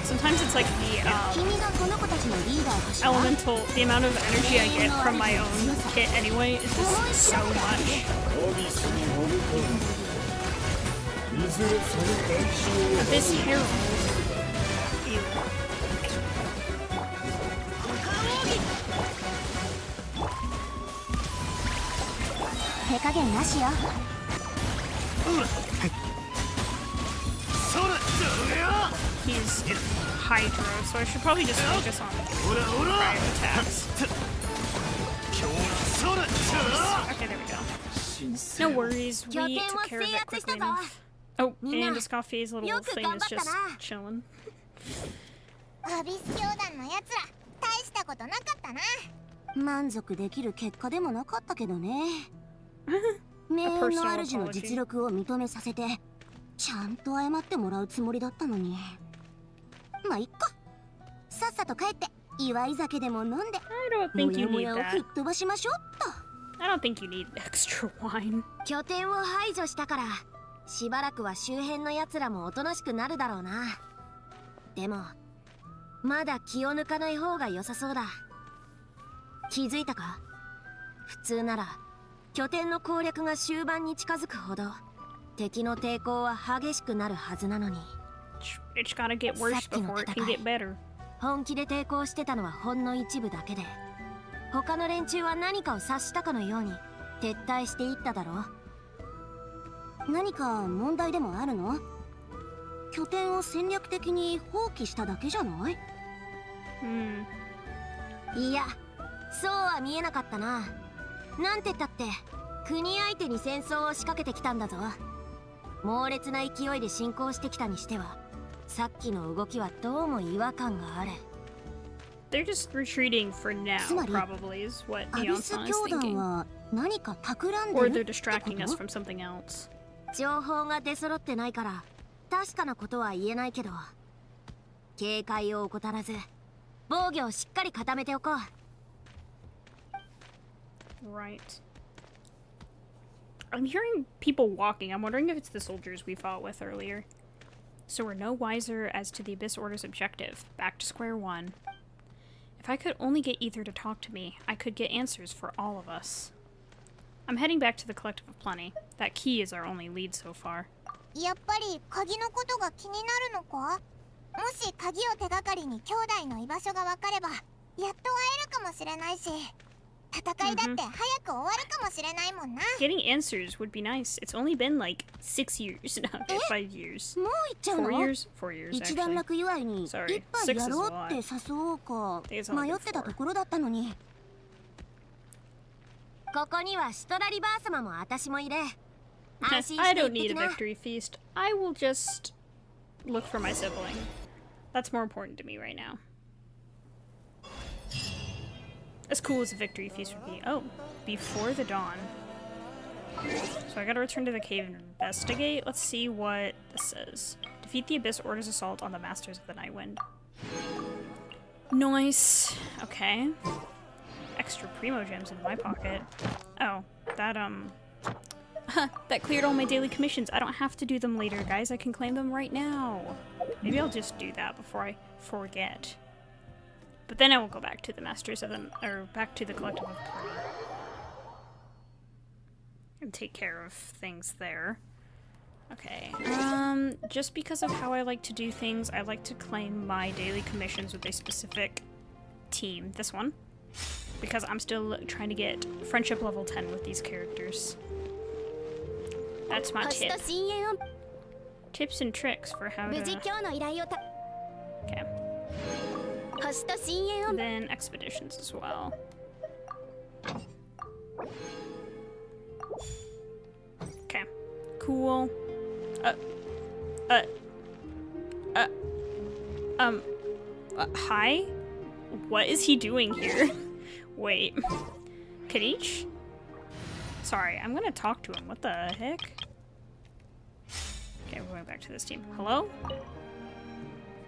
Sometimes it's like the 君がこの子たちのリーダーとしては。 elemental, the amount of energy I get from my own kit anyway is just so much. This Herald. Ew. 手加減なしよ。 He's Hydro, so I should probably just focus on prior attacks. Okay, there we go. No worries, we took care of it quickly enough. Oh, and Escoffie's little thing is just chilling. アビス教団のやつら大したことなかったな。満足できる結果でもなかったけどね。名誉の主の実力を認めさせてちゃんと謝ってもらうつもりだったのに。まあいっか。さっさと帰って祝い酒でも飲んで I don't も think や you も need やを that. 吹っ飛ばしましょうっと。 I don't think you need extra wine. 拠点を排除したからしばらくは周辺のやつらもおとなしくなるだろうな。でもまだ気を抜かない方が良さそうだ。気づいたか？普通なら拠点の攻略が終盤に近づくほど敵の抵抗は激しくなるはずなのに。 It's gotta get worse before it can get better. 本気で抵抗してたのはほんの一部だけで、他の連中は何かを察したかのように撤退していっただろう。何か問題でもあるの？拠点を戦略的に放棄しただけじゃない？いや、そうは見えなかったな。なんて言ったって国相手に戦争を仕掛けてきたんだぞ。猛烈な勢いで進行してきたにしてはさっきの動きはどうも違和感がある。 They're just retreating for now, probably, is what アビス Eon-san is 教団 thinking. は何か企んで Or る they're って distracting こ us と？ from something else. 情報が出揃ってないから確かなことは言えないけど、警戒を怠らず防御をしっかり固めておこう。 Right. I'm hearing people walking. I'm wondering if it's the soldiers we fought with earlier. So we're no wiser as to the Abyss Order's objective. Back to square one. If I could only get Ether to talk to me, I could get answers for all of us. I'm heading back to the Collective of Plenty. That key is our only lead so far. やっぱり鍵のことが気になるのか？もし鍵を手がかりに兄弟の居場所が分かればやっと会えるかもしれないし、戦いだって早く終わるかもしれないもんな。 Getting answers would be nice. It's only been like 6 years now. 5 years. もう行っちゃう 4 の？ years? 4 years 一段 actually. 落祝いに一 Sorry, 杯やろうって誘おうか It's only 迷ってた been ところだったのに。ここにはシトラリバー様も私もいる。I don't need a victory feast. I will just look for my sibling. That's more important to me right now. As cool as a victory feast would be. Oh, before the dawn. So I gotta return to the cave and investigate. Let's see what this says. Defeat the Abyss Order's assault on the Masters of the Nightwind. Nice. Okay. Extra Primo Gems in my pocket. Oh, that, that cleared all my daily commissions. I don't have to do them later, guys. I can claim them right now. Maybe I'll just do that before I forget. But then I will go back to the Masters of the... or back to the Collective of Party. And take care of things there. Okay. Just because of how I like to do things, I like to claim my daily commissions with a specific team. This one. Because I'm still trying to get friendship level 10 with these characters. That's my tip. Tips and tricks for how to... Okay. And then expeditions as well. Okay. Cool. Hi? What is he doing here? Wait. Kadich? Sorry, I'm gonna talk to him. What the heck? Okay, we're going back to this team. Hello?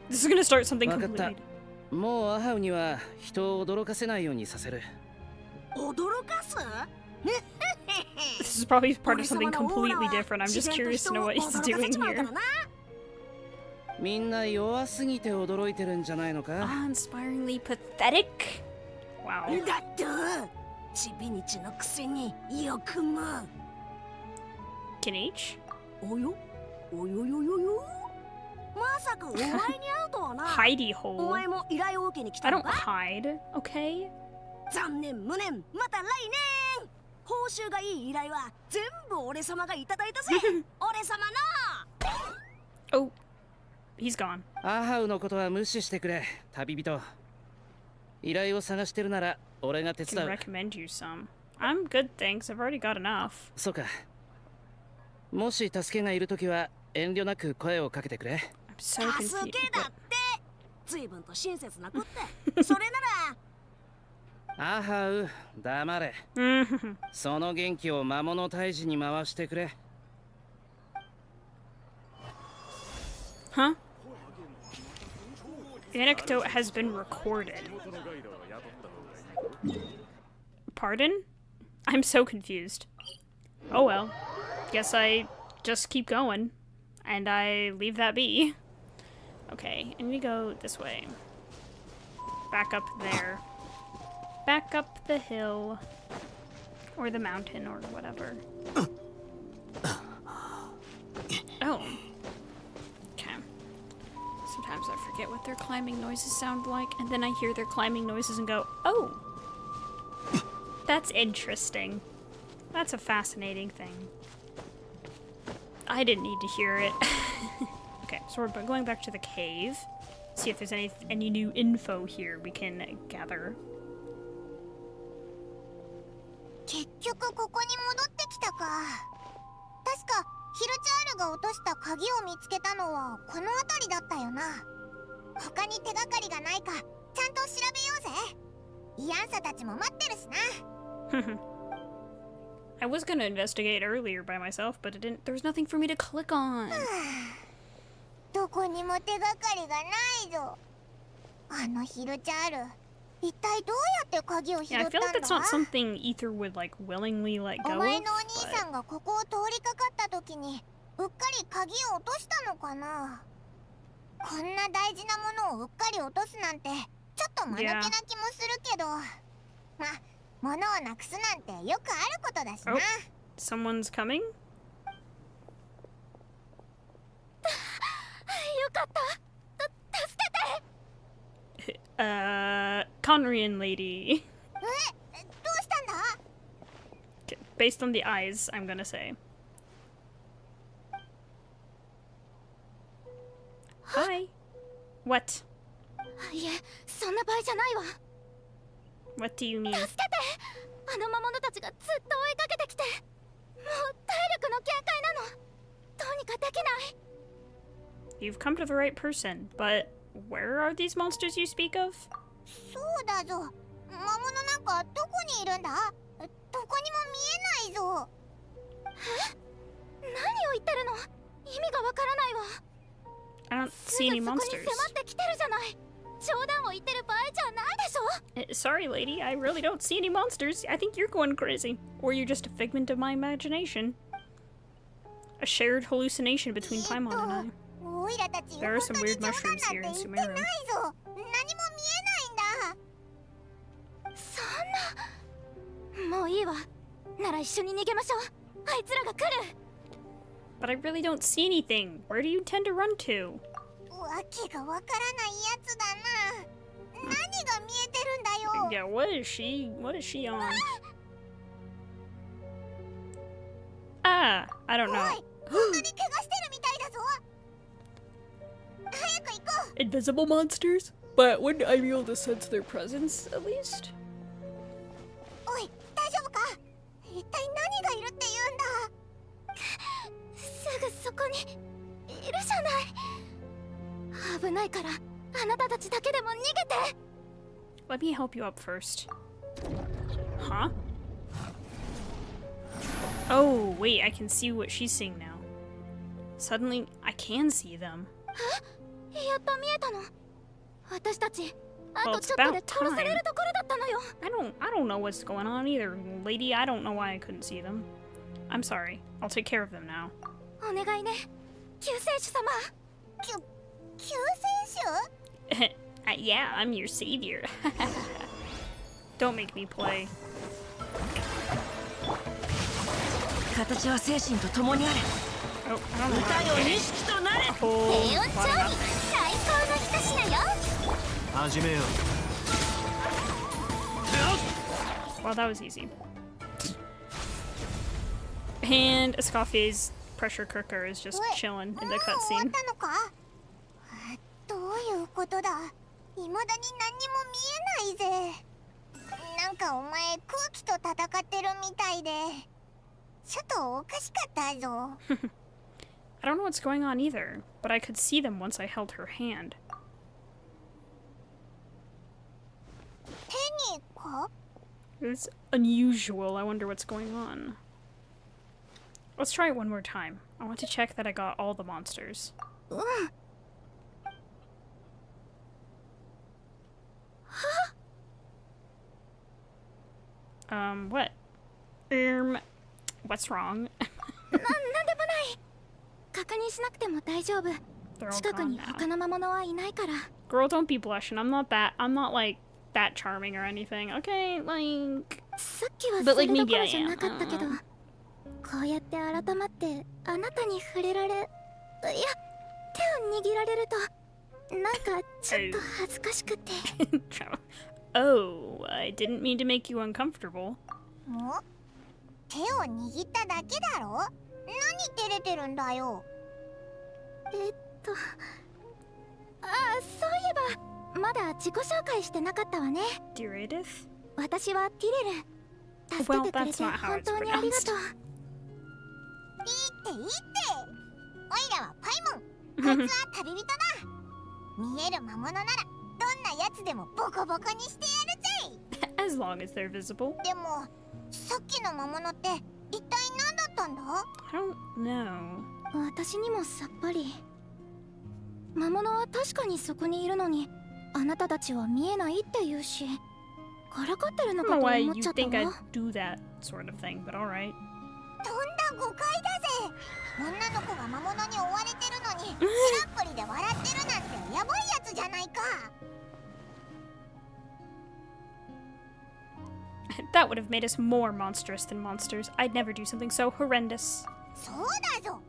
This is gonna start something completely... もうアハウには人を驚かせないようにさせる。驚かす? This is probably part of something completely different. I'm just curious to know what he's doing here. みんな弱すぎて驚いてるんじゃないのか? Uninspiringly pathetic? Wow. だってちびにちのくせによくも Kanich? およおよよよよまさかお前に会うとはな Hidey お hole. 前も依頼を受けに来 I た don't のか hide, okay? 残念無念また来年報酬がいい依頼は全部俺様がいただいたぜ俺様の Oh, he's gone. アハウのことは無視してくれ、旅人。依頼を探してるなら俺が手 I 伝 can う。 recommend you some. I'm good, thanks. I've already got enough. そうか。もし助けがいるときは遠慮なく声をかけてくれ。I'm so 助 confused. けだって随分と親切な子ってそれならアハウ、黙れ。その元気を魔物退治に回してくれ。Huh? The anecdote has been recorded. Pardon? I'm so confused. Oh well. Guess I just keep going. And I leave that be. Okay, and we go this way. Back up there. Back up the hill. Or the mountain, or whatever. Oh. Okay. Sometimes I forget what their climbing noises sound like, and then I hear their climbing noises and go, oh! That's interesting. That's a fascinating thing. I didn't need to hear it. Okay, so we're going back to the cave. See if there's any new info here we can gather. 結局ここに戻ってきたか。確かヒルチャールが落とした鍵を見つけたのはこの辺りだったよな。他に手がかりがないかちゃんと調べようぜ。イアンサたちも待ってるしな。I was gonna investigate earlier by myself, but it didn't. There was nothing for me to click on. どこにも手がかりがないぞ。あのヒルチャール、一体どうやって鍵を拾 Yeah, っ I た feel ん like だ that's not something Ether would like willingly let お go 前 of. のお兄さんがここを通りかかった時にうっかり鍵を落としたのかな。こんな大事なものをうっかり落とすなんてちょっと間抜けな気もするけど、ま、物をなくすなんてよくあることだしな。Oh, someone's coming? よかった助けて Conrian lady. どうしたんだ Based on the eyes, I'm gonna say. Hi. What? いえそんな場合じゃないわ What do you mean? 助けてあの魔物たちがずっと追いかけてきてもう体力の限界かできない。 You've come to the right person, but where are these monsters you speak of? そうだぞ。魔物なんかどこにいるんだ？どこにも見えないぞ。何を言ってるの？意味がわからないわ。 I don't す see ぐ any そこに迫 monsters. ってきてるじゃない。冗談を言ってる場合じゃないでしょ。 Sorry, lady, I really don't see any monsters. I think you're going crazy. Or you're just a figment of my imagination. A shared hallucination between Paimon and I. オイラたち There 本 are 当 some に weird 冗談 mushrooms なん here て in 言って Sumeru. ないぞ。何も見えないんだ。そんな。もういいわ。なら一緒に逃げましょう。あいつらが来る。 But I really don't see anything. Where do you intend to run to? わけがわからないやつだな。何が見えてるんだよ。 Yeah, what is she on? Ah, I don't お know. い、本当に怪我してるみたいだぞ。早く行こう。 Invisible monsters? But wouldn't I be able to sense their presence, at least? おい、大丈夫か？一体何がいるって言うんだ。すぐそこにいるじゃない。危ないからあなたたちだけでも逃げて。 Let me help you up first. Huh? Oh, wait, I can see what she's seeing now. Suddenly, I can see them. やっと見えたの。私たちあ Well, と it's ちょっとで about 殺され time. るところだったのよ。 I don't know what's going on either, lady. I don't know why I couldn't see them. I'm sorry. I'll take care of them now. お願いね、救世主様。救世主？ Yeah, I'm your savior. Don't make me play. 形は精神と共にあれ。 Oh, I don't know. 歌よ錦となれ。 Oh, 低温調理 lot of 最高の一品よ。始めよう。 Well, that was easy. And Escoffier's pressure cooker is just chilling in the もう終わ cutscene. ったのか？どういうことだ？未だに何にも見えないぜ。なんかお前空気と戦ってるみたいで、ちょっとおかしかったぞ。I don't know what's going on either, but I could see them once I held her hand. 手にか？ It's unusual. I wonder what's going on. Let's try it one more time. I want to check that I got all the monsters. うん。 What? What's wrong? なんでもない。確認しなくても大丈夫。 They're all 近く gone に now. 他の魔物はいないから。 Girl, don't be blushing. I'm not like that charming or anything. Okay, like さっきは But それ like ど maybe ころ I じゃ am. なかったけど、こうやって改まってあなたに触れられ、いや、手を握られるとなんかちょっと恥ずかしくて。Oh, I didn't mean to make you uncomfortable. も？手を握っただけだろ？何照れてるんだよ。あ、そういえばまだ自己紹介してなかったわね。 Dear Edith? 私はティレル。助けてくれて Well, that's not how 本 it's 当にありがとう。いいって。おいらはパイモン。こいつは旅人だ。見える魔物ならどんなやつでもボコボコにしてやるぜ。 As long as they're visible. でもさっきの魔物って一体何だったんだ？ I don't know. 私にもさっぱり。魔物は確かにそこにいるのに、あなたたちは見えないって言うし、からかってる I の don't か know と why 思っ you ちゃった think I'd わ。 do that sort of thing, but alright. とんだ誤解だぜ。女の子が魔物に追われてるのにしらっぷりで笑ってるなんてやばいやつじゃないか。That would have made us more monstrous than monsters. I'd never do something so horrendous. そうだぞ。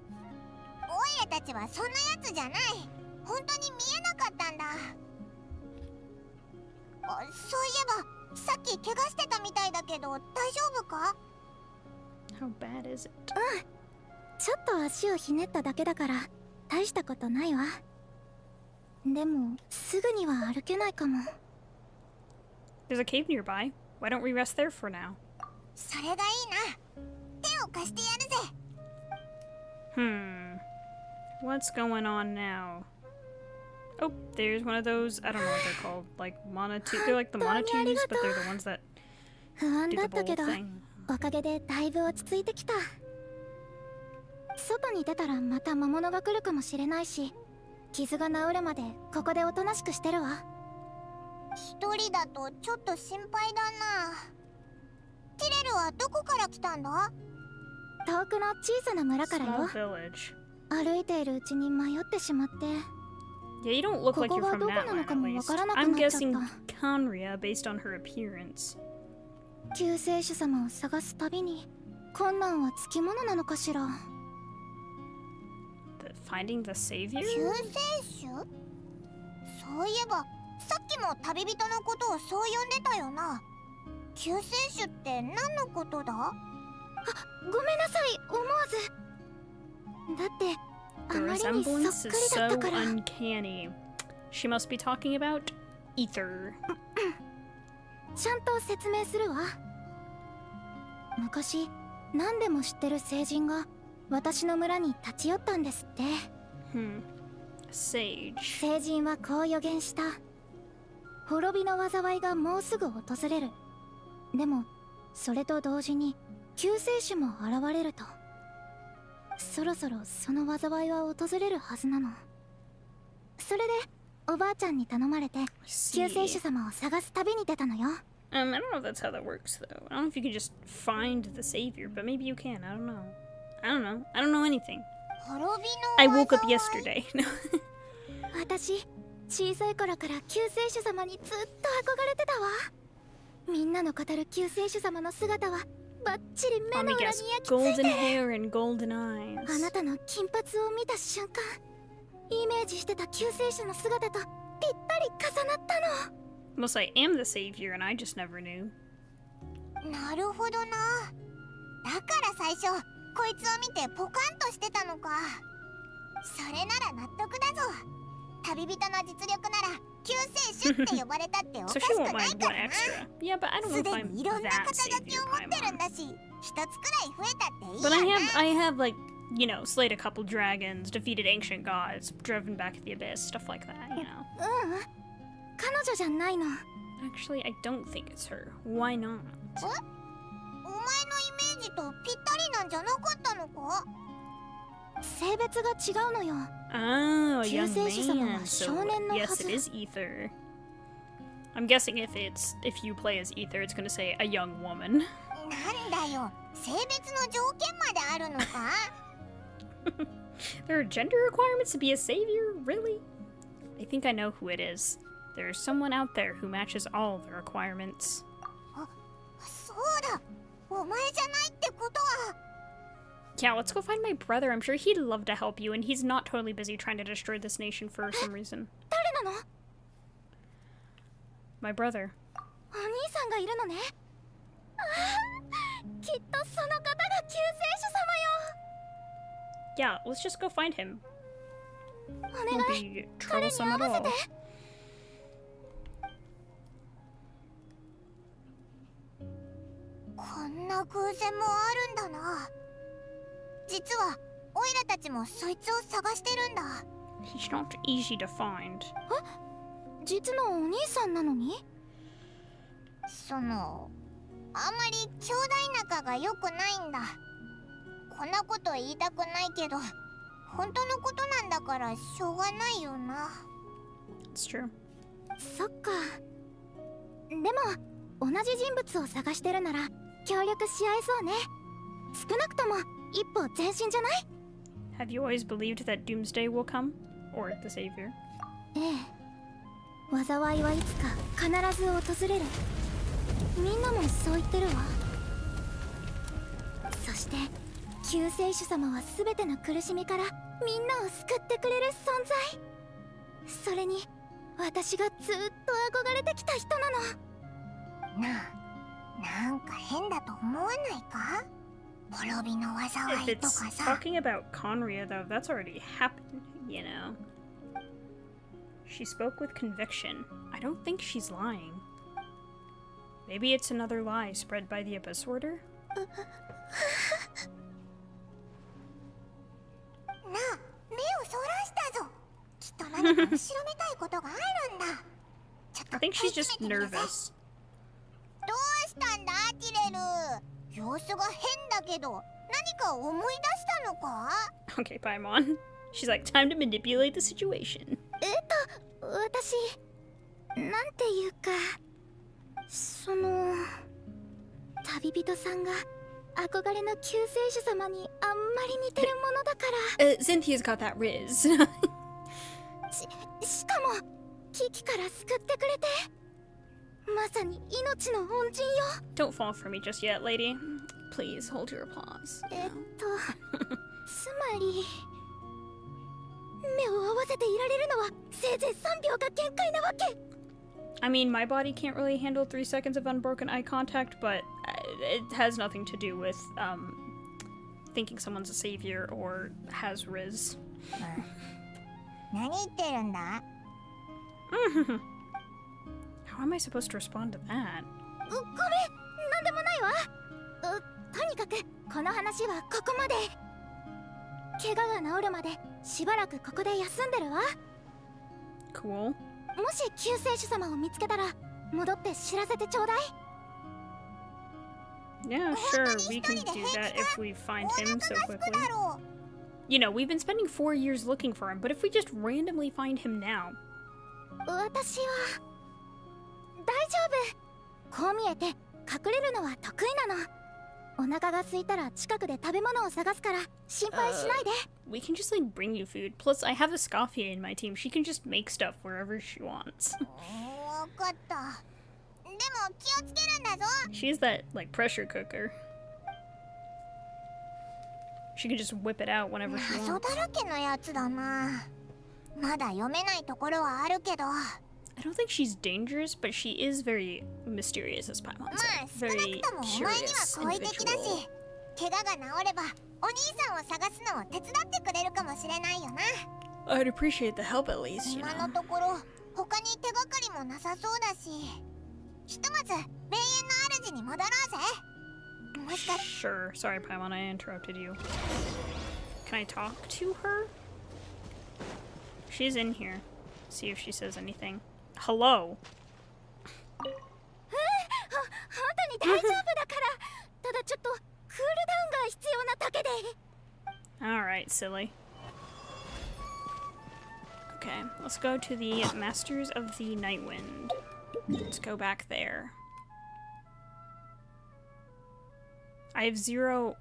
オイラたちはそんなやつじゃない。本当に見えなかったんだ。そういえばさっき怪我してたみたいだけど大丈夫か？ How bad is it? ちょっと足をひねっただけだから大したことないわ。でもすぐには歩けないかも。 There's a cave nearby. Why don't we rest there for now? それがいいな。手を貸してやるぜ。What's going on now? Oh, there's one of those, I don't know what they're called, like monotubes. They're like the monotubes, but they're the ones that 不安 do だ the った bowl けど thing. おかげでだいぶ落ち着いてきた。外に出たらまた魔物が来るかもしれないし、傷が治るまでここでおとなしくしてるわ。一人だとちょっと心配だな。ティレルはどこから来たんだ？遠くの小さな村から Small よ。 village. 歩いているうちに迷ってしまって。 Yeah, you don't look like you're from ここがどこなの Natlan, か at もわ least. からなく I'm なっちゃっ guessing た。 Conria based on her appearance. 救世主様を探すたびに困難はつきものなのかしら。 Finding the savior? 救世主？そういえばさっきも旅人のことをそう呼んでたよな。救世主って何のことだ？あ、ごめんなさい、思わず。だって The あまりにそっ resemblance く is りだった so から。 uncanny. She must be talking about ether. ちゃんと説明するわ。昔何でも知ってる聖人が私の村に立ち寄ったんですって。Sage. 聖人はこう予言した。滅びの災いがもうすぐ訪れる。でもそれと同時に救世主も現れると。そろそろその災いは訪れるはずなの。それでおばあちゃんに頼まれて救世主様を探す旅に出たのよ。I don't know if that's how that works, though. I don't know if you can just find the savior, but maybe you can. I don't know. I don't know anything. 滅びの災い。 I woke up yesterday. 私小さい頃から救世主様にずっと憧れてたわ。みんなの語る救世主様の姿はバッチリ目 Let の me 裏に guess. 焼き付い Golden て、 hair and golden あ eyes. なたの金髪を見た瞬間イメージしてた救世主の姿とぴったり重なったの。 Unless I am the savior and I just never knew. なるほどな。だから最初こいつを見てポカンとしてたのか。それなら納得だぞ。旅人の実力なら救世主って呼ばれたっておか So し she く won't ない mind か one らな。 extra. Yeah, but I don't know す if で I'm にいろんな that 肩書き savior を持ってるん Paimon. だし、一つくらい増えたっていい But や I な。 have like, you know, slayed a couple dragons, defeated ancient gods, driven back the abyss, stuff like that, you know. うん、彼女じゃないの。 Actually, I don't think it's her. Why not? お前のイメージとぴったりなんじゃなかったのか？性別が違うのよ。 Oh, a young 救世主様は man. 少 So 年のは yes, ず。 it is Ether. I'm guessing if you play as Ether, it's gonna say a young woman. なんだよ、性別の条件まであるのか？ There are gender requirements to be a savior? Really? I think I know who it is. There's someone out there who matches all the requirements. そうだ、お前じゃないってことは。Yeah, let's go find my brother. I'm sure he'd love to help you, and he's not totally busy trying to destroy this nation for some reason. 誰なの？ My brother. お兄さんがいるのね。あー、きっとその方が救世主 Yeah, let's just go find him. 様よ。お Won't 願い、 be 彼に troublesome 会 at わせ all. て。こんな偶然もあるんだな。実はオイラたちもそいつを探してるんだ。 He's not easy to find. 実のお兄さんなのに？あんまり兄弟仲が良くないんだ。こんなこと言いたくないけど、本当のことなんだからしょうがないよな。 It's true. そっか。でも同じ人物を探してるなら協力し合えそうね。少なくとも一歩前進じゃない？ Have you always believed that Doomsday will come? Or the Savior? ええ。災いはいつか必ず訪れる。みんなもそう言ってるわ。そして救世主様は全ての苦しみからみんなを救ってくれる存在。それに私がずっと憧れてきた人なの。なんか変だと思わないか？滅びの If 災いと it's かさ。 talking about Conria, though, that's already happened, you know. She spoke with conviction. I don't think she's lying. Maybe it's another lie spread by the Abyss Order? なあ、目をそと何か後ろめたいことがあるんだ。ちょっと I think she's just nervous. どうしたんだティレル。様子が変だけど、何か思い出したのか？ Okay, Paimon. She's like, time to manipulate the situation. 私なんていうか、旅人さんが憧れの救世主様にあんまり似てるものだから。Xynthia's got that riz. しかも危機から救ってくれて、まさに命の恩人よ。 Don't fall for me just yet, lady. Please hold your applause. つまり目を合わせていられるのはせいぜい3秒が限界なわけ。 I mean, my body can't really handle 3 seconds of unbroken eye contact, but it has nothing to do with thinking someone's a savior or has riz. 何言ってるんだ？ How am I supposed to respond to that? ごめん、なんでもないわ。とにかくこの話はここまで。怪我が治るまでしばらくここで休んでるわ。 Cool. もし救世主様を見つけたら戻って知らせてちょうだい。 Yeah, sure, we can do that if we find him so quickly. You know, we've been spending 4 years looking for him, but if we just randomly find him now... 私は大丈夫。こう見えて隠れるのは得意なの。お腹が空いたら近くで食べ物を探すから心配しないで。We can just, like, bring you food. Plus, I have a Scoffia in my team. She can just make stuff wherever she wants. わかった。でも気をつけるんだぞ。 She has that, like, pressure cooker. She can just whip it out whenever she 謎 wants. だらけのやつだな。まだ読めないところはあるけど。 I don't think she's dangerous, but she is very mysterious, as Paimon ま said. あ少な Very くともお前には curious 好意的だ individual. し、怪我が治ればお兄さんを探すのを手伝ってくれるかもしれないよな。 I'd appreciate the help at least, you 今 know. のところ他に手がかりもなさそうだし、ひとまず霊園の主に戻ろうぜ。もしか Sure. Sorry, Paimon, I interrupted you. Can I talk to her? She's in here. See if she says anything. Hello. 本当に大丈夫だから。ただちょっとクールダウンが必要なだけで。 Alright, silly. Okay, let's go to the Masters of the Night Wind. Let's go back there. I have 0...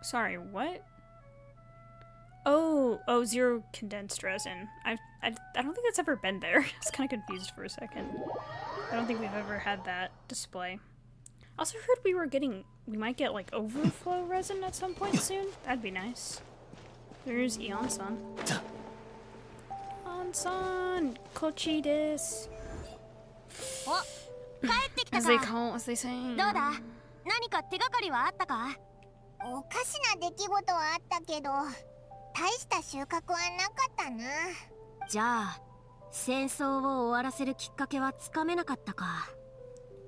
Sorry, what? Oh, 0 condensed resin. I don't think that's ever been there. I was kind of confused for a second. I don't think we've ever had that display. Also heard we might get like overflow resin at some point soon. That'd be nice. There's Eon-san. Eon-san, kochi desu. お、帰ってきた As か。 they call, as they say. どうだ？何か手がかりはあったか？おかしな出来事はあったけど、大した収穫はなかったな。じゃあ戦争を終わらせるきっかけはつかめなかったか。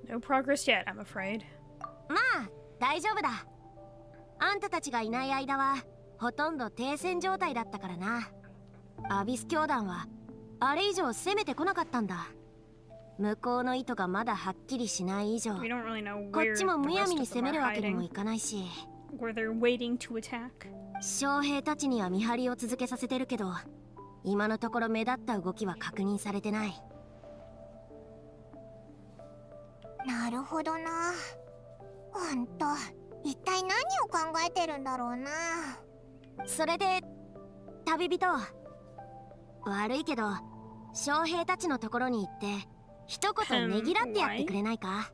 No progress yet, I'm afraid. まあ大丈夫だ。あんたたちがいない間はほとんど停戦状態だったからな。アビス教団はあれ以上攻めてこなかったんだ。向こうの意図がまだはっきりしない以上、 We don't really know こ where っ the ちもむや rest みに of 攻 them め are るわけにも hiding. いかないし、 Where they're waiting to attack. 将兵たちには見張りを続けさせてるけど、今のところ目立った動きは確認されてない。なるほどな。ほんと、一体何を考えてるんだろうな。それで旅人、悪いけど将兵たちのところに行って一言ねぎらってやってくれないか。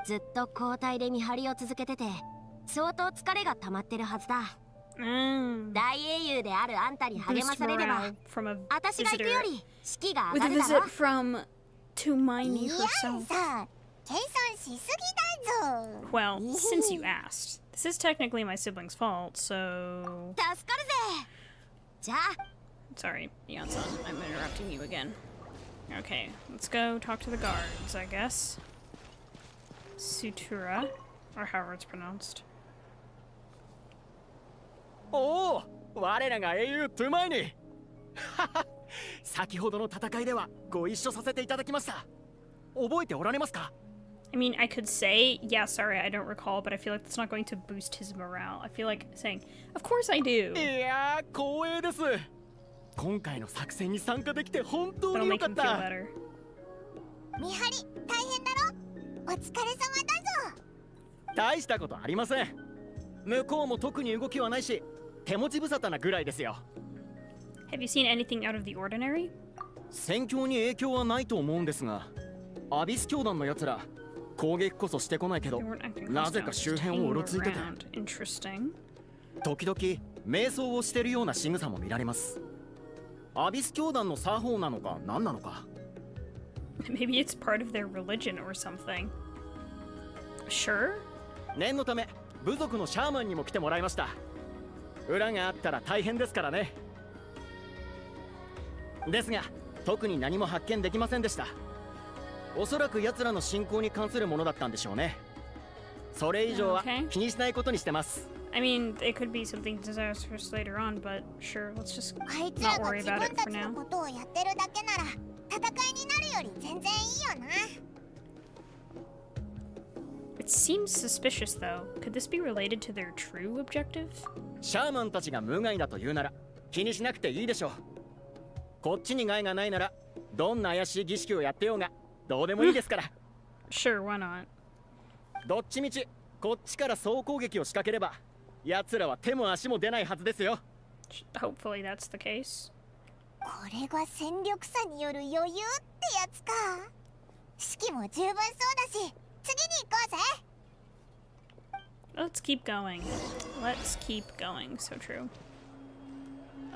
ずっと交代で見張りを続けてて相当疲れが溜まってるはずだ。大英雄であるあんたに励まされれば、 from a 私が行くよ visitor り士気が with 上が a るだろ。 visit from Tumaini いや herself. さ、計算しすぎだぞ。 Well, since you asked, this is technically my sibling's fault, so 助かるぜ。じゃあ sorry, Eon-san, I'm interrupting you again. Okay, let's go talk to the guards, I guess. Sutura, or however it's pronounced. おお、我らが英雄トゥマイに先ほどの戦いではご一緒させていただきました。覚えておられますか？ I mean, I could say, yeah, sorry, I don't recall, but I feel like that's not going to boost his morale. I feel like saying, of course I do. いやー、光栄です。今回の作戦に参加できて本当 That'll に良 make かっ him feel た。 better. 見張り大変だろ。お疲れ様だぞ。大したことありません。向こうも特に動きはないし、手持ち無沙汰なぐらいですよ。Have you seen anything out of the ordinary? 戦況に影響はないと思うんですが、アビス教団の奴ら攻撃こそしてこないけど、 They weren't acting なぜ hostile, か just 周辺を hanging うろついてて、 around. Interesting. 時々瞑想をしてるような仕草も見られます。アビス教団の作法なのか何なのか。Maybe it's part of their religion or something. Sure? 念のため部族のシャーマンにも来てもらいました。裏があったら大変ですからね。ですが特に何も発見できませんでした。おそらく奴らの信仰に関するものだったんでしょうね。それ以上は Okay. 気にしないことにしてます。I mean, it could be something disastrous later on, but sure, let's just あいつら not が worry 自 about 分 it た for ちの now. ことをやってるだけなら戦いになるより全然いいよな。It seems suspicious, though. Could this be related to their true objective? シャーマンたちが無害だと言うなら気にしなくていいでしょう。こっちに害がないならどんな怪しい儀式をやってようがどうでもいいですから。Sure, why not? どっちみちこっちから総攻撃を仕掛ければ奴らは手も足も出ないはずですよ。Hopefully that's the case. これが戦力差による余裕ってやつか。士気も十分そうだし次に行こうぜ。 Let's keep going. Let's keep going. So true.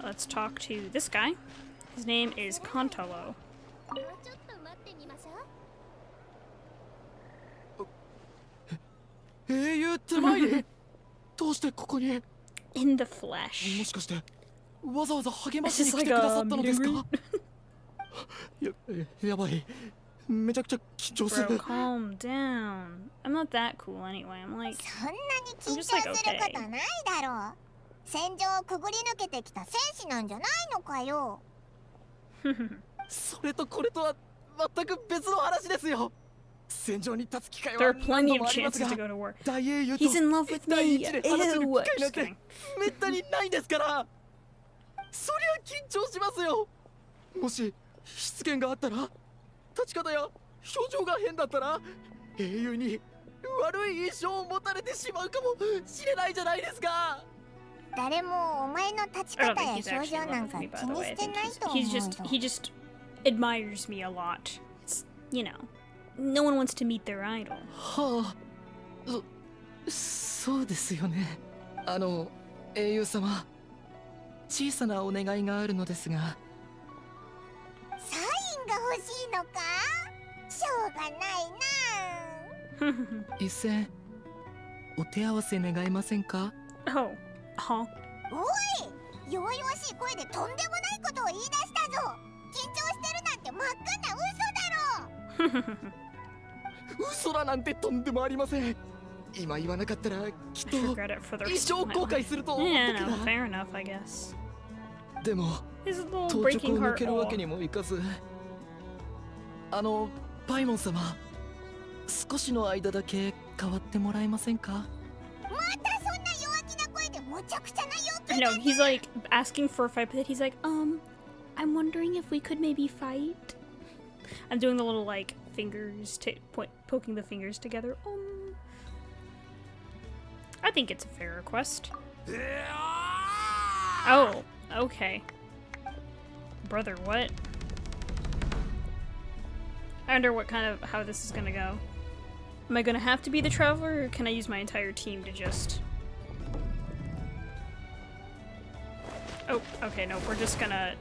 Let's talk to this guy. His name is Kontalo. もうちょっと待ってみましょう。英雄って前にどうしてここに？ In the も flesh. しかしてわざわざ励ま It's しに just 来て like くださ a ったの meet です and か？ greet. やばい。めちゃくちゃ緊張す Bro, る。 calm down. I'm not that cool anyway. I'm like, そんなに緊張することないだろう。戦場をくぐり抜けてきた戦士なんじゃないのかよ。それとこれとは全く別の話ですよ。戦場に立つ機会 there は are 何 plenty 度 of もあります chances が to go to war. 大英雄と He's in love with 一対 me. 一で話せる Ew. 機会なん Just て kidding. めったにないですから。そりゃ緊張しますよ。もし失言があったら、立ち方や表情が変だったら英雄に悪い印象を持たれてしまうかもしれないじゃないですか。誰もお前の立ち I don't 方 think や he's 表 actually 情 in な love ん with か me, 気 by the に way. し I て think ないと思 he's う just ぞ。 he just admires me a lot. It's, you know, no one wants to meet their idol. はあ、そうですよね。英雄様、小さなお願いがあるのですが。サインが欲しいのか？しょうがないな。一戦、お手合わせ願えませんか？ Oh, huh? おい、弱々しい声でとんでもないことを言い出したぞ。緊張してるなんて真っ赤な嘘だろ。嘘だなんてとんでもありません。今言わなかったらきっ I と regret it for the 一 rest 生 of my 後悔 life. すると思った Yeah, か no, ら。 fair enough, I guess. でも His little 当直 breaking を抜 heart. けるわけ Oh. にもいかず。パイモン様、少しの間だけ代わってもらえませんか？またそんな弱気な声でむちゃくちゃな要 I 求 know, he's like asking for a fight, but he's like, I'm wondering if we could maybe fight. I'm doing the little like fingers, poking the fingers together. I think it's a fair request. Oh, okay. Brother, what? I wonder how this is gonna go. Am I gonna have to be the traveler, or can I use my entire team to just... Oh, okay, no, we're just gonna...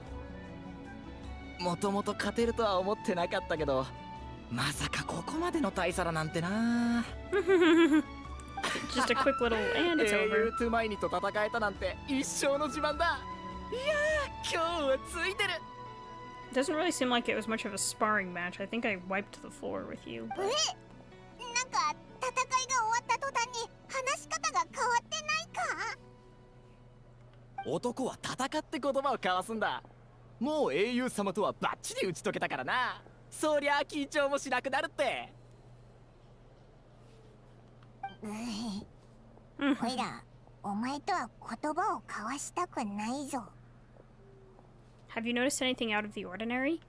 もともと勝てるとは思ってなかったけど、まさかここまでの大差なんてな。Just a quick little, and it's 英雄 over. トゥマイニと戦えたなんて一生の自慢だ。いやー、今日はついてる。Doesn't really seem like it was much of a sparring match. I think I wiped the floor with you. なんか戦いが終わった途端に話し方が変わってないか？男は戦って言葉を交わすんだ。もう英雄様とはバッチリ打ち解けたからな。そりゃあ緊張もしなくなるって。おいら、お前とは言葉を交わしたくないぞ。Have you noticed anything out of the ordinary?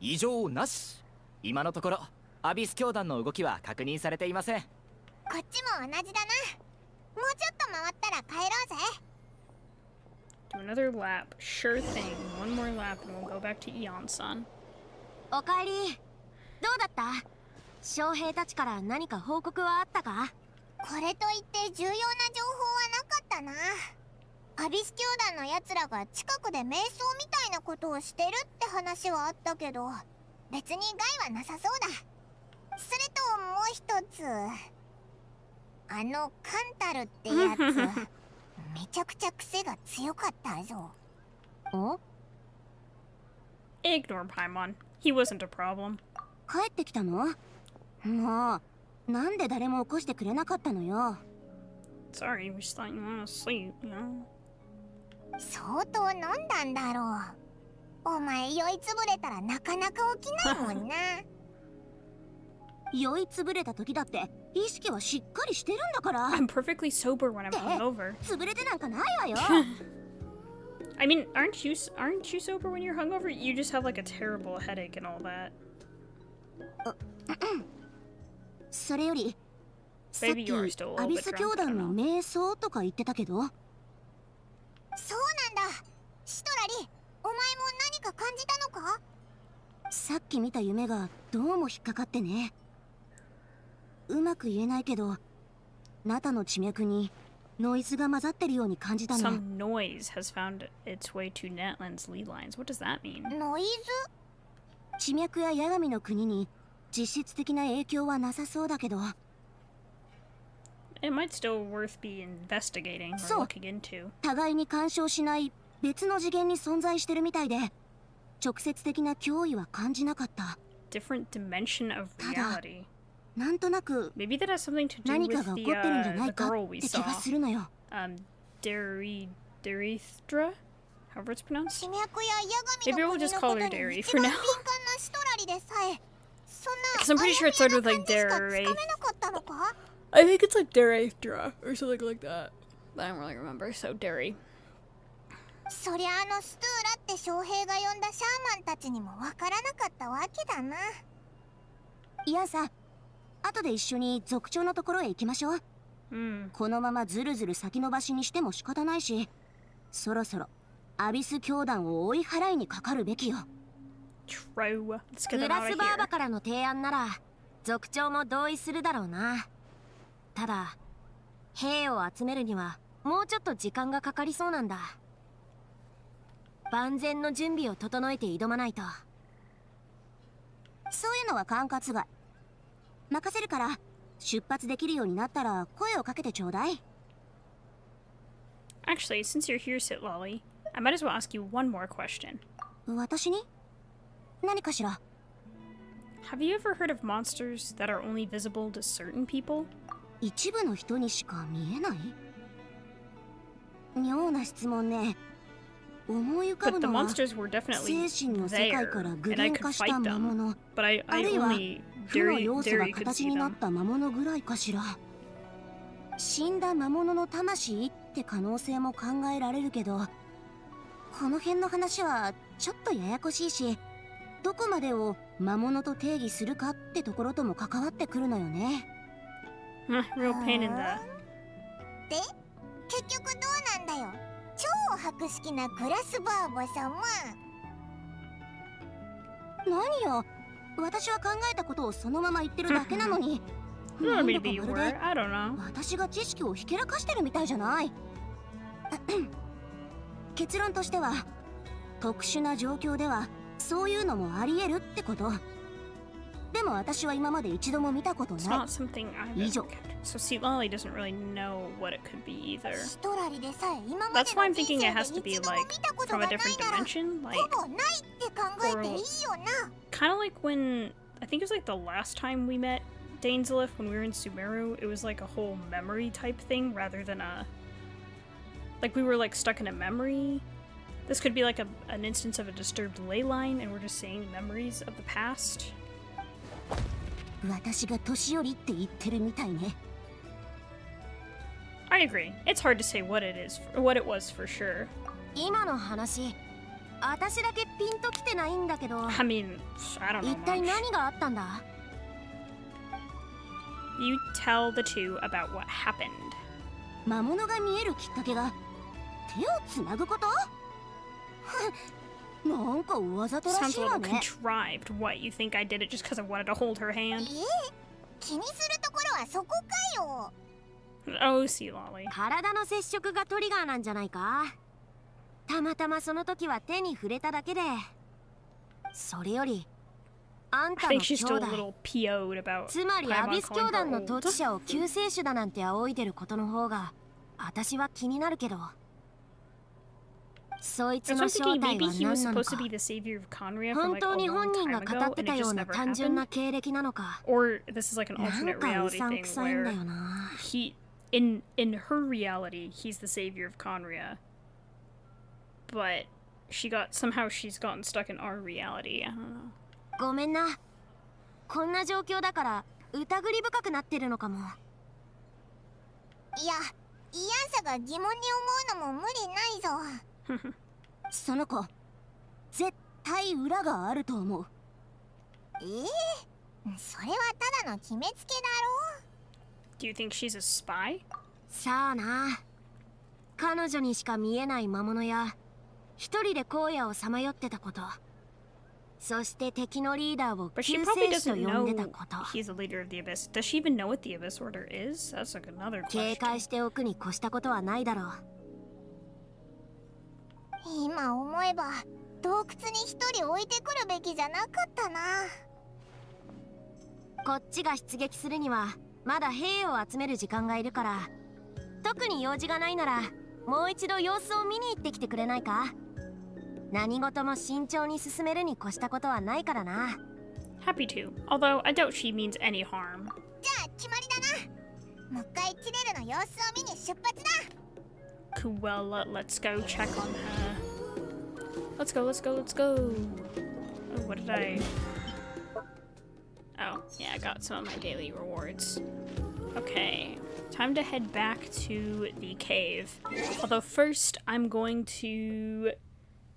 異常なし。今のところアビス教団の動きは確認されていません。こっちも同じだな。もうちょっと回ったら帰ろうぜ。Do another lap. Sure thing. One more lap and we'll go back to Eon-san. おかえり。どうだった？将兵たちから何か報告はあったか？これといって重要な情報はなかったな。アビス教団のやつらが近くで瞑想みたいなことをしてるって話はあったけど、別に害はなさそうだ。それともう一つ、あのカンタルってやつめちゃくちゃ癖が強かったぞ。お？ Ignore Paimon. He wasn't a problem. 帰ってきたの？もう、なんで誰も起こしてくれなかったのよ。Sorry, we just thought you wanted to sleep, you know? 相当飲んだんだろう。お前酔いつぶれたらなかなか起きないもんな。酔いつぶれた時だって意識はしっかりしてるんだから。I'm perfectly sober when I'm hungover. 潰れてなんかないわよ。I mean, aren't you sober when you're hungover? You just have like a terrible headache and all that. それより、さっ Maybe き you are still a little ア bit ビス drunk. 教 I 団 don't の know. 瞑想とか言ってたけど。そうなんだ。シトラリ、お前も何か感じたのか？さっき見た夢がどうも引っかかってね。うまく言えないけど、ナタの地脈にノイズが混ざってるように感じたの。 Some noise has found its way to Natlan's lead lines. What does that mean? ノイズ？地脈や八神の国に実質的な影響はなさそうだけど。It might still worth be investigating or So- looking into. 互いに干渉しない別の次元に存在してるみたいで、直接的な脅威は感じなかった。 Different dimension of Tada. reality. なんとなく Maybe that has something to do 何か with が the 起こってるんじゃな the いか girl っ we て気が saw. するのよ。Derithra? However it's pronounced? 地脈や八神 Maybe の we'll 国 just の call こ her とに Derry 一 for 番 now. 敏感なシトラリでさえ、そん Because I'm pretty sure it な started with 感 like じしかつかめ Derith. なかったのか？ I think it's like Derithra or something like that. I don't really remember. So Derry. そりゃあのストゥーラって将兵が呼んだシャーマンたちにもわからなかったわけだな。いやさ、後で一緒に族長のところへ行きましょう。Hmm. このままずるずる先延ばしにしても仕方ないし、そろそろアビス教団を追い払いにかかるべきよ。 True. Let's get グ them ラ out ス of バーバ here. からの提案なら族長も同意するだろうな。ただ兵を集めるにはもうちょっと時間がかかりそうなんだ。万全の準備を整えて挑まないと。そういうのは管轄外。任せるから出発できるようになったら声をかけてちょうだい。 Actually, since you're here, Sit Lolly, I might as well ask you one more question. 私に？何かしら？ Have you ever heard of monsters that are only visible to certain people? 一部の人にしか見えない？妙な質問ね。思い浮か But ぶ the のは monsters were definitely 精神の世界から there, 具 and I 現 could 化した fight 魔 them. 物、 But I あるいは only 負の Derry 要素が could 形 see になっ them. た魔物ぐらいかしら。死んだ魔物の魂って可能性も考えられるけど、この辺の話はちょっとややこしいし、どこまでを魔物と定義するかってところとも関わってくるのよね。Real pain in the. で、結局どうなんだよ。超博識なグラスバーバ様。何よ、私は考えたことをそのまま言ってるだけなのに。 You な want ん me だ to か be まる word? で I don't know. 私が知識をひけらかしてるみたいじゃない。結論としては特殊な状況ではそういうのもありえるってこと。でも私は今まで一度も見たこと It's ない。 not something I've Ijo. ever. So see, Lolly doesn't really know what it could be either. シトラリでさえ今まで That's why の I'm 人 thinking 生 it で has to be 一度も like 見たこと from が a ない different なら dimension, ほ like ぼないって考えていいよな。 kind of like when I think it was like the last time we met Dainzelif when we were in Sumeru. It was like a whole memory type thing rather than a Like we were like stuck in a memory. This could be like an instance of a disturbed ley line and we're just seeing memories of the past. 私が年寄りって言ってるみたいね。 I agree. It's hard to say what it is, what it was for sure. 今の話、私だけピンときてないんだけど。 I mean, I don't know 一体 much. 何があったんだ? You tell the two about what happened. 魔物が見えるきっかけが手をつなぐこと？なんかわざとら Sounds し a いわ little ね。 contrived. What, you think I did it just because I wanted to hold her hand? 気にするところはそこかよ。 Oh, see, Lolly. 体の接触がトリガーなんじゃないか？たまたまその時は手に触れただけで。それより、あん I たの think 兄 she's still a 弟、 little PO'd about つまりア Paimon ビス calling 教団 her の old. 統治者を救世主だなんて仰いでることの方が、私は気になるけど。そいつ So の I'm 正 thinking 体 maybe は he was 何なの supposed to か。 be the savior of Conria from 本 like a 当に long 本人 time が語 ago って and た it よ just うな never 単純 happened. な経歴なのか。 Or this is like an なん alternate かう reality さん thing くさいんだ where よな。 in her reality he's the savior of Conria, but somehow she's gotten stuck in our reality. I don't know. ごめんな。こんな状況だから疑り深くなってるのかも。いや、イアンサが疑問に思うのも無理ないぞ。その子、絶対裏があると思う。それはただの決めつけだろ。 Do you think she's a spy? さあな。彼女にしか見えない魔物や、一人で荒野をさまよってたこと。そして敵のリーダーを But she 救 probably 世主と doesn't 呼んで know たこと。 he's the leader of the Abyss. Does she even know what the Abyss Order is? That's like another 警 question. 戒しておくに越したことはないだろう。今思えば洞窟に一人置いてくるべきじゃなかったな。こっちが出撃するにはまだ兵を集める時間がいるから、特に用事がないならもう一度様子を見に行ってきてくれないか？何事も慎重に進めるに越したことはないからな。 Happy to. Although I doubt she means any harm. じゃあ決まりだな。もう一回キレルの様子を見に出発だ。Cool. Well, let's go check on her. Let's go. Oh, what did I... Oh, yeah, I got some of my daily rewards. Okay, time to head back to the cave. Although first, I'm going to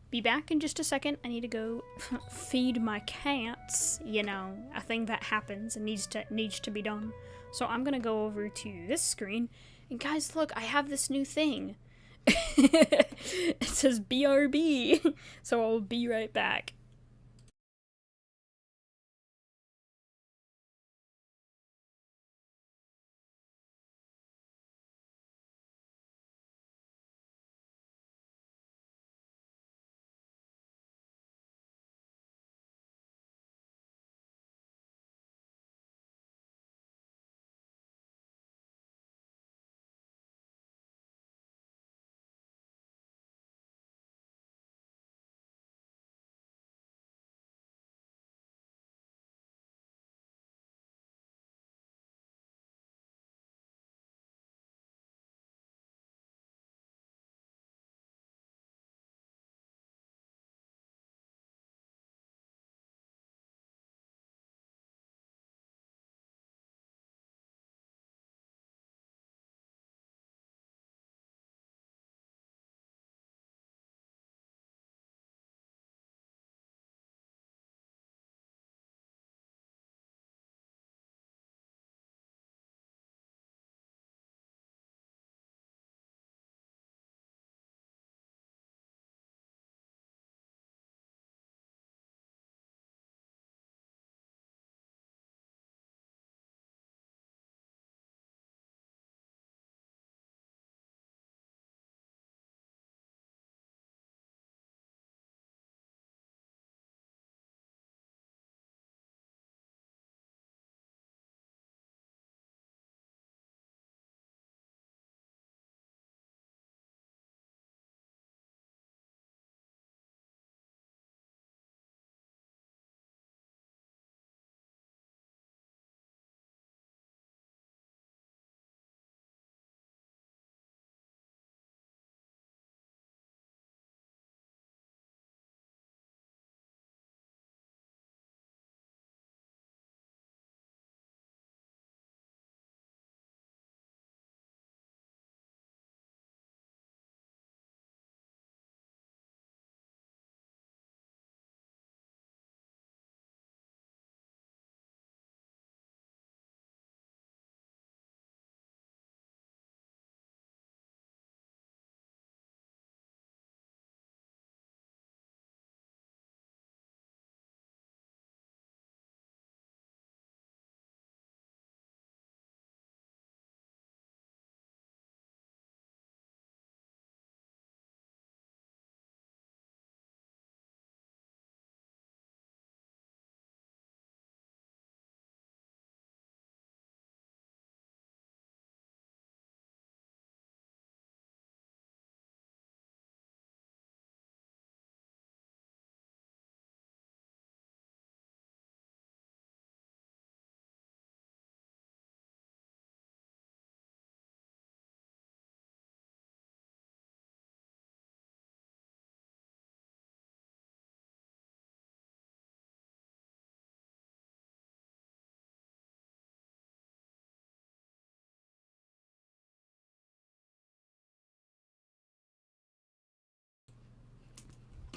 be back in just a second. I need to go feed my cats. You know, a thing that happens and needs to be done. So I'm gonna go over to this screen. And guys, look, I have this new thing. It says BRB. So I'll be right back.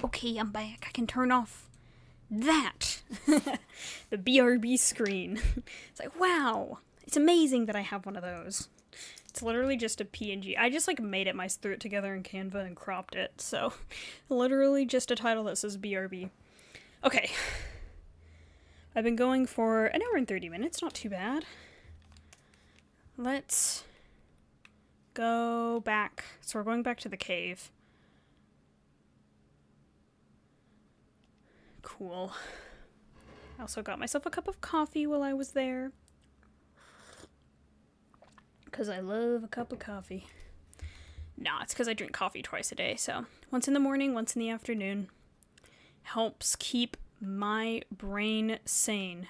Okay, I'm back. I can turn off that. The BRB screen. It's like, wow. It's amazing that I have one of those. It's literally just a PNG. I just like made it, threw it together in Canva and cropped it. So literally just a title that says BRB. Okay. I've been going for an hour and 30 minutes. Not too bad. Let's go back. So we're going back to the cave. Cool. I also got myself a cup of coffee while I was there. Because I love a cup of coffee. Nah, it's because I drink coffee twice a day. So once in the morning, once in the afternoon. Helps keep my brain sane.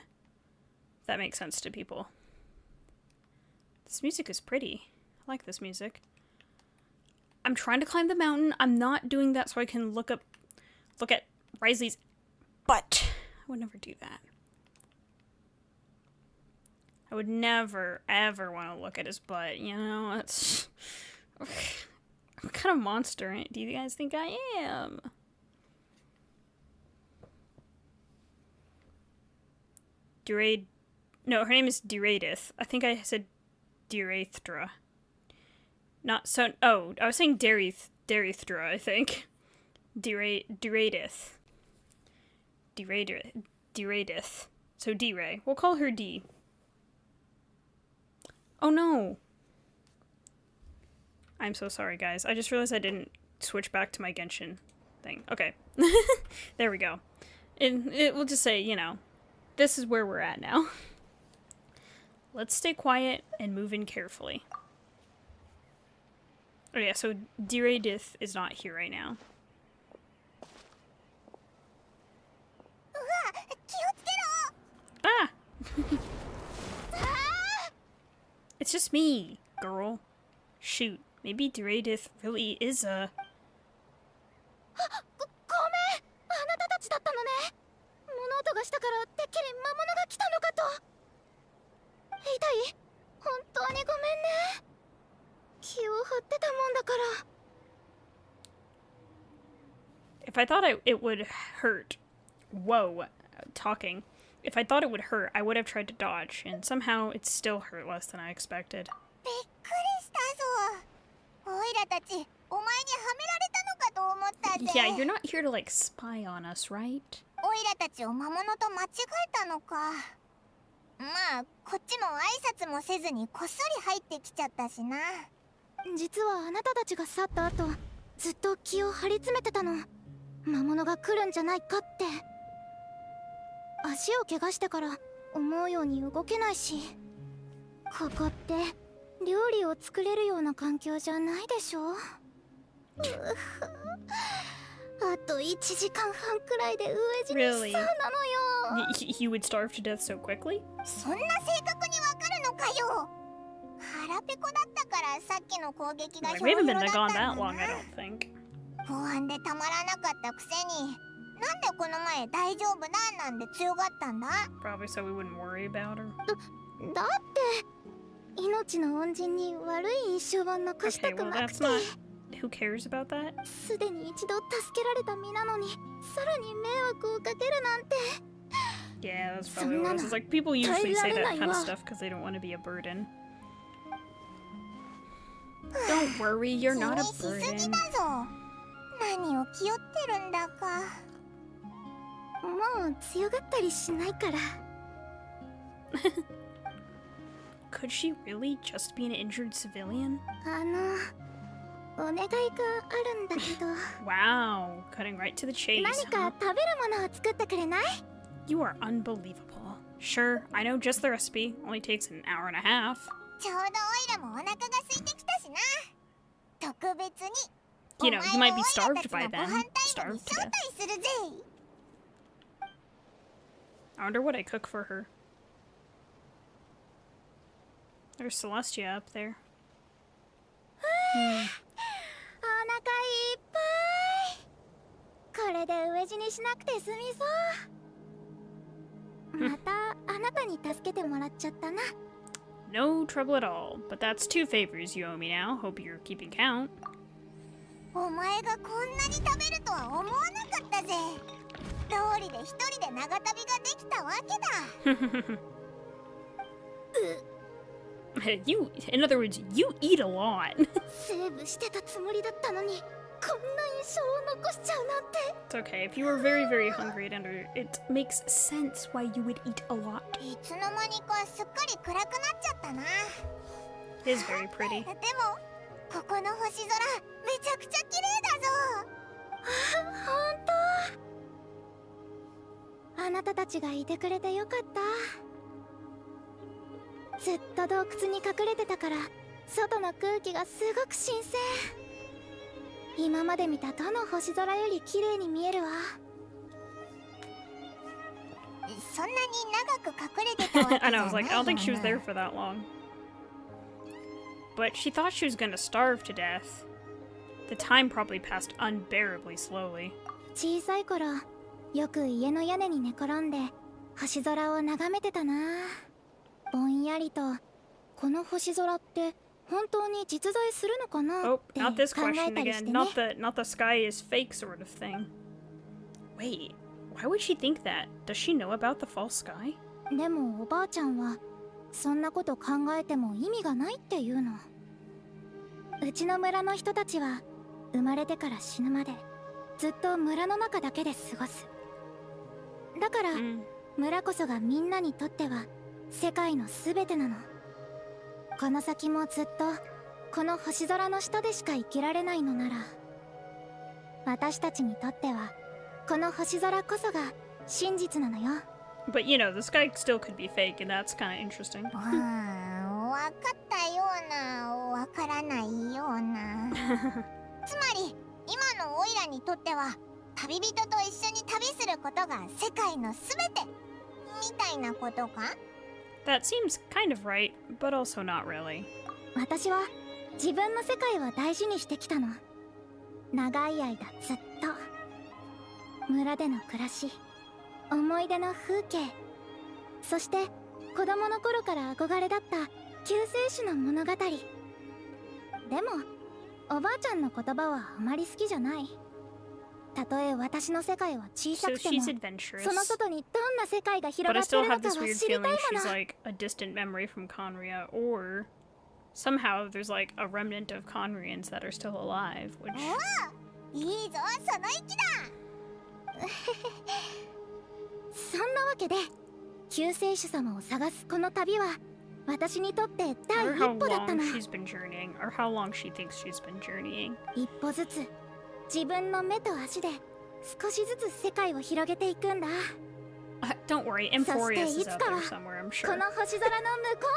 If that makes sense to people. This music is pretty. I like this music. I'm trying to climb the mountain. I'm not doing that so I can look at Risley's butt. I would never do that. I would never, ever want to look at his butt, you know? It's... I'm kind of monster, do you guys think I am? No, her name is Duradith. I think I said Durathra. Not so... Oh, I was saying Darithra, I think. Duradith. Duradith. So D-Ray. We'll call her D. Oh no! I'm so sorry, guys. I just realized I didn't switch back to my Genshin thing. Okay. There we go. It will just say, you know, this is where we're at now. Let's stay quiet and move in carefully. Oh yeah, so Diradith is not here right now. Ah! It's just me, girl. Shoot, maybe Diradith really is a... ごめん、あなたたちだったのね。物音がしたからてっきり魔物が来たのかと。痛い？本当にごめんね。気を張ってたもんだから。If I thought it would hurt... Whoa, talking. If I thought it would hurt, I would have tried to dodge, and somehow it still hurt less than I expected. びっくりしたぞ。オイラたち、お前にはめられたのかと思ったぜ。 Yeah, you're not here to like spy on us, right? オイラたちを魔物と間違えたのか。まあ、こっちも挨拶もせずにこっそり入ってきちゃったしな。実はあなたたちが去った後、ずっと気を張り詰めてたの。魔物が来るんじゃないかって。足を怪我してから思うように動けないし、ここって料理を作れるような環境じゃないでしょ。あと1時間半くらいで飢え死にしそうなのよ。You would starve to death so quickly? そんな正確にわかるのかよ。腹ペコだったからさっきの攻撃が We haven't been だった gone んだ that な。 long, I don't think. 不安でたまらなかったくせに、なんでこの前大丈夫だなんで強がったんだ？ Probably so we wouldn't worry about her. だって命の恩人に悪い印象を残した Okay, く well なく that's て。 not... Who cares about that? すでに一度助けられた身なのに、さらに迷惑をかけるなんて。 Yeah, that's probably what it was. It's like people usually say that kind of stuff because they don't want to be a burden. Don't worry, you're not a 気にしすぎ burden. だぞ。何を気負ってるんだか。もう強がったりしないから。Could she really just be an injured civilian? お願いがあるんだけど。Wow, cutting right to the chase. 何 Huh? か食べるものを作ってくれない？ You are unbelievable. Sure, I know just the recipe. Only takes an hour and a half. ちょうどオイラもお腹が空いてきたしな。特別に。 You know, you might be お starved 前 by をオイラたちのご then. 飯タイムに Starved to 招 death. 待するぜ。 I wonder what I cook for her. There's Celestia up there. お腹いっぱい。これで飢え死にしなくて済みそう。またあなたに助けてもらっちゃったな。 No trouble at all. But that's 2 favors you owe me now. Hope you're keeping count. お前がこんなに食べるとは思わなかったぜ。道理で一人で長旅ができたわけだ。in other words, you eat a lot. セーブしてたつもりだったのに、こんな印象を残しちゃうなんて。 It's okay. If you were very, very hungry at under, it makes sense why you would eat a lot. いつの間にかすっかり暗くなっちゃったな。 It is very pretty. でもここの星空めちゃくちゃ綺麗だぞ。本当。あなたたちがいてくれてよかった。ずっと洞窟に隠れてたから外の空気がすごく新鮮。今まで見たどの星空より綺麗に見えるわ。そんなに長く隠れてたわけじゃ I ない know, I was like, I don't think she was よな。 there for that long. But she thought she was gonna starve to death. The time probably passed unbearably slowly. 小さい頃よく家の屋根に寝転んで星空を眺めてたな。ぼんやりとこの星空って本当に実在するのかな Oh, って not this 考え question たりして again. ね。 Not the sky is fake sort of thing. Wait, why would she think that? Does she know about the false sky? でもおばあちゃんはそんなこと考えても意味がないって言うの。うちの村の人たちは生まれてから死ぬまでずっと村の中だけで過ごす。だから、村こそがみんなにとっては世界のすべてなの。この先もずっとこの星空の下でしか生きられないのなら、私たちにとってはこの星空こそが真実なのよ。 But you know, the sky still could be fake, and that's kind of interesting. わかったようなわからないような。つまり今のオイラにとっては旅人と一緒に旅することが世界のすべてみたいなことか？ That seems kind of right, but also not really. 私は自分の世界を大事にしてきたの。長い間ずっと。村での暮らし、思い出の風景、そして子供の頃から憧れだった救世主の物語。でもおばあちゃんの言葉はあまり好きじゃない。たとえ私の世界は小さ So くて she's も、 adventurous, その外にどんな世界が but 広 I がって still るの have か this は weird 知りたい feeling も she's の。 like a distant memory from Conria, or somehow there's like a remnant of Conrians that are still alive, which... いいぞその息だ。そんなわけで救世主様を探すこの旅は私にとって第 Or 一 how 歩だった long の。 she's been journeying, or how long she thinks she's been journeying. 一歩ずつ自分の目と足で少しずつ世界を広げていくんだ。 Don't worry, Emphorius is out there somewhere, I'm こ sure. の星空の向こ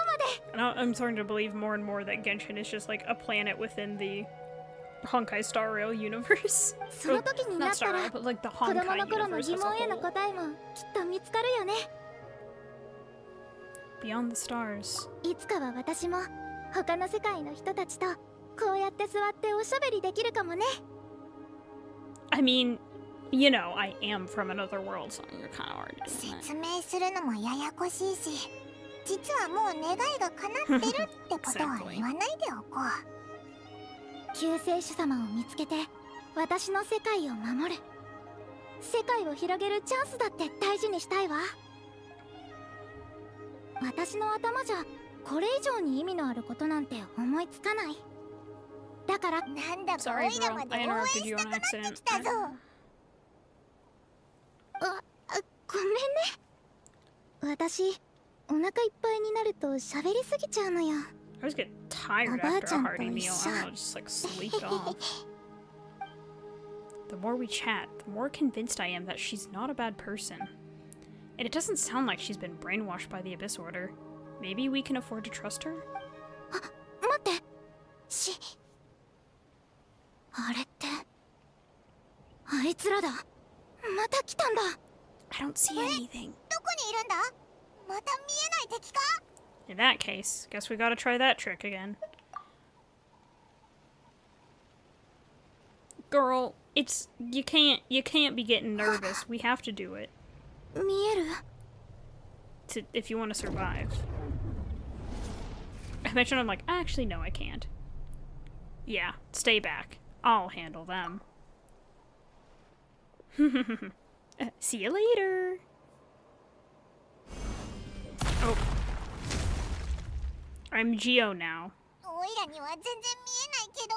うまで。 I'm starting to believe more and more that Genshin is just like a planet within the Honkai Star Rail universe. その時にな Not った Star ら Rail, but like the 子供 Honkai の頃の universe 疑 as a 問への whole. 答えもきっと見つかるよね。 Beyond the stars. いつかは私も他の世界の人たちとこうやって座っておしゃべりできるかもね。 I mean, you know, I am from another world, so you're kind of hard to 説明するのもややこしいし、実はもう願いが叶ってるってことは言わないでおこう。救世主様を見つけて私の世界を守る。世界を広げるチャンスだって大事にしたいわ。私の頭じゃこれ以上に意味のあることなんて思いつかない。だからなんだか Sorry, オイラ girl. まで I 応援 interrupted し you た on くなって accident. きたぞ。ごめんね。私お腹いっぱいになると喋りすぎちゃうのよ。 I just get tired after a hearty meal. I don't know, just like sleeped off. The more we chat, the more convinced I am that she's not a bad person. And it doesn't sound like she's been brainwashed by the Abyss Order. Maybe we can afford to trust her? 待って。あれってあいつらだ。また来たんだ。 I don't see anything. どこにいるんだ？また見えない敵か？ In that case, guess we gotta try that trick again. Girl, it's you can't be getting nervous. We have to do it 見える？ if you want to survive. I mentioned I'm like, actually no, I can't. Yeah, stay back. I'll handle them. See you later. Oh. I'm Geo now. おいらには全然見えないけど、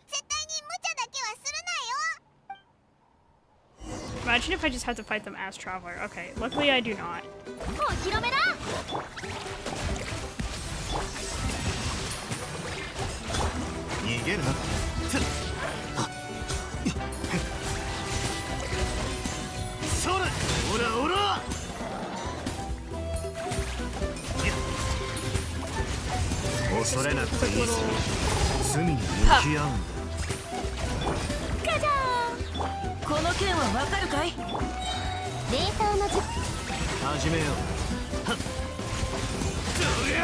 絶対に無茶だけはするなよ。 Imagine if I just had to fight them as Traveler. Okay, luckily I do not. お披露目だ。逃げるな。それ、オラオラ。恐れなくていいさ。罪に向き合うんだ。ガジャーン。この件はわかるかい？レーサーの術。始めよう。はっ。どりゃ。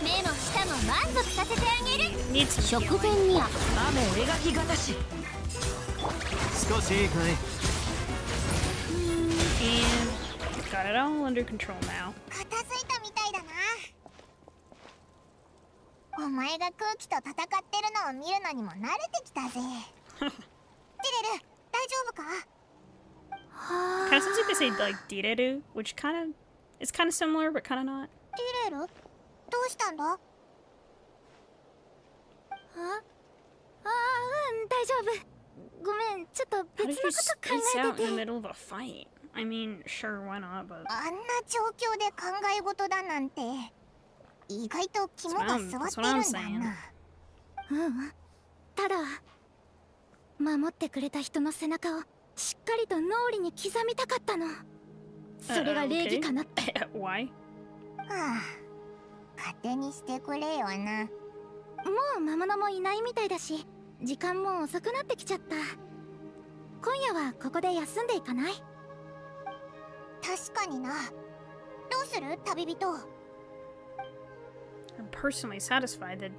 目も舌も満足させてあげる。 Needs 食 healing. 前には雨描きがたし。少しいいかい。 And got it all under control now. 片付いたみたいだな。お前が空気と戦ってるのを見るのにも慣れてきたぜ。ティレル、大丈夫か？ Kind of sounds like they say like direru, which it's kind of similar but kind of not. ティレル、どうしたんだ？大丈夫。ごめん、ちょっと How 別 did の you こと考 space え out て in the て。 middle of a fight? I mean, sure, why not? But あんな状況で考え事だなんて、意外と肝が据わってるんだな。ただ守ってくれた人の背中をしっかりと脳裏に刻みたかったの。それが礼儀かなって。 why? はあ、勝手にしてくれよな。もう魔物もいないみたいだし、時間も遅くなってきちゃった。今夜はここで休んでいかない？確かにな。どうする旅人？ I'm personally satisfied that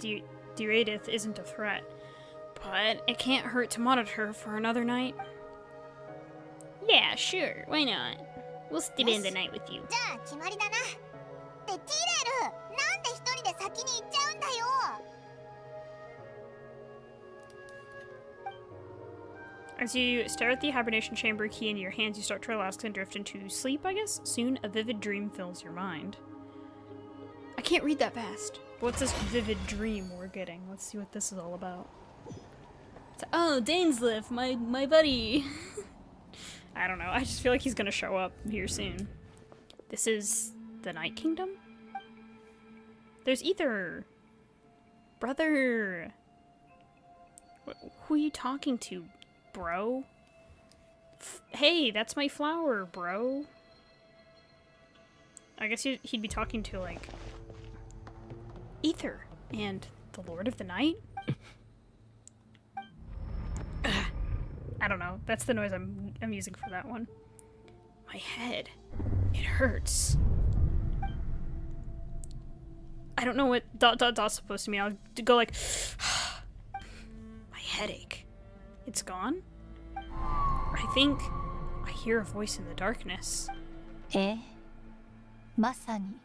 Deradith isn't a threat, but it can't hurt to monitor her for another night. Yeah, sure, why not? We'll spend the night with you. じゃあ決まりだな。ってティレル、なんで一人で先に行っちゃうんだよ。 As you stare at the hibernation chamber key in your hands, you start to relax and drift into sleep, I guess? Soon, a vivid dream fills your mind. I can't read that fast. What's this vivid dream we're getting? Let's see what this is all about. Oh, Dainsliff, my buddy! I don't know, I just feel like he's gonna show up here soon. This is the Night Kingdom? There's Ether! Brother! Who are you talking to? Bro? Hey, that's my flower, bro. I guess he'd be talking to, like, Ether and the Lord of the Night? I don't know. That's the noise I'm using for that one. My head. It hurts. I don't know what ... dot's supposed to mean. I'll go like... My headache. It's gone? I think I hear a voice in the darkness. まさに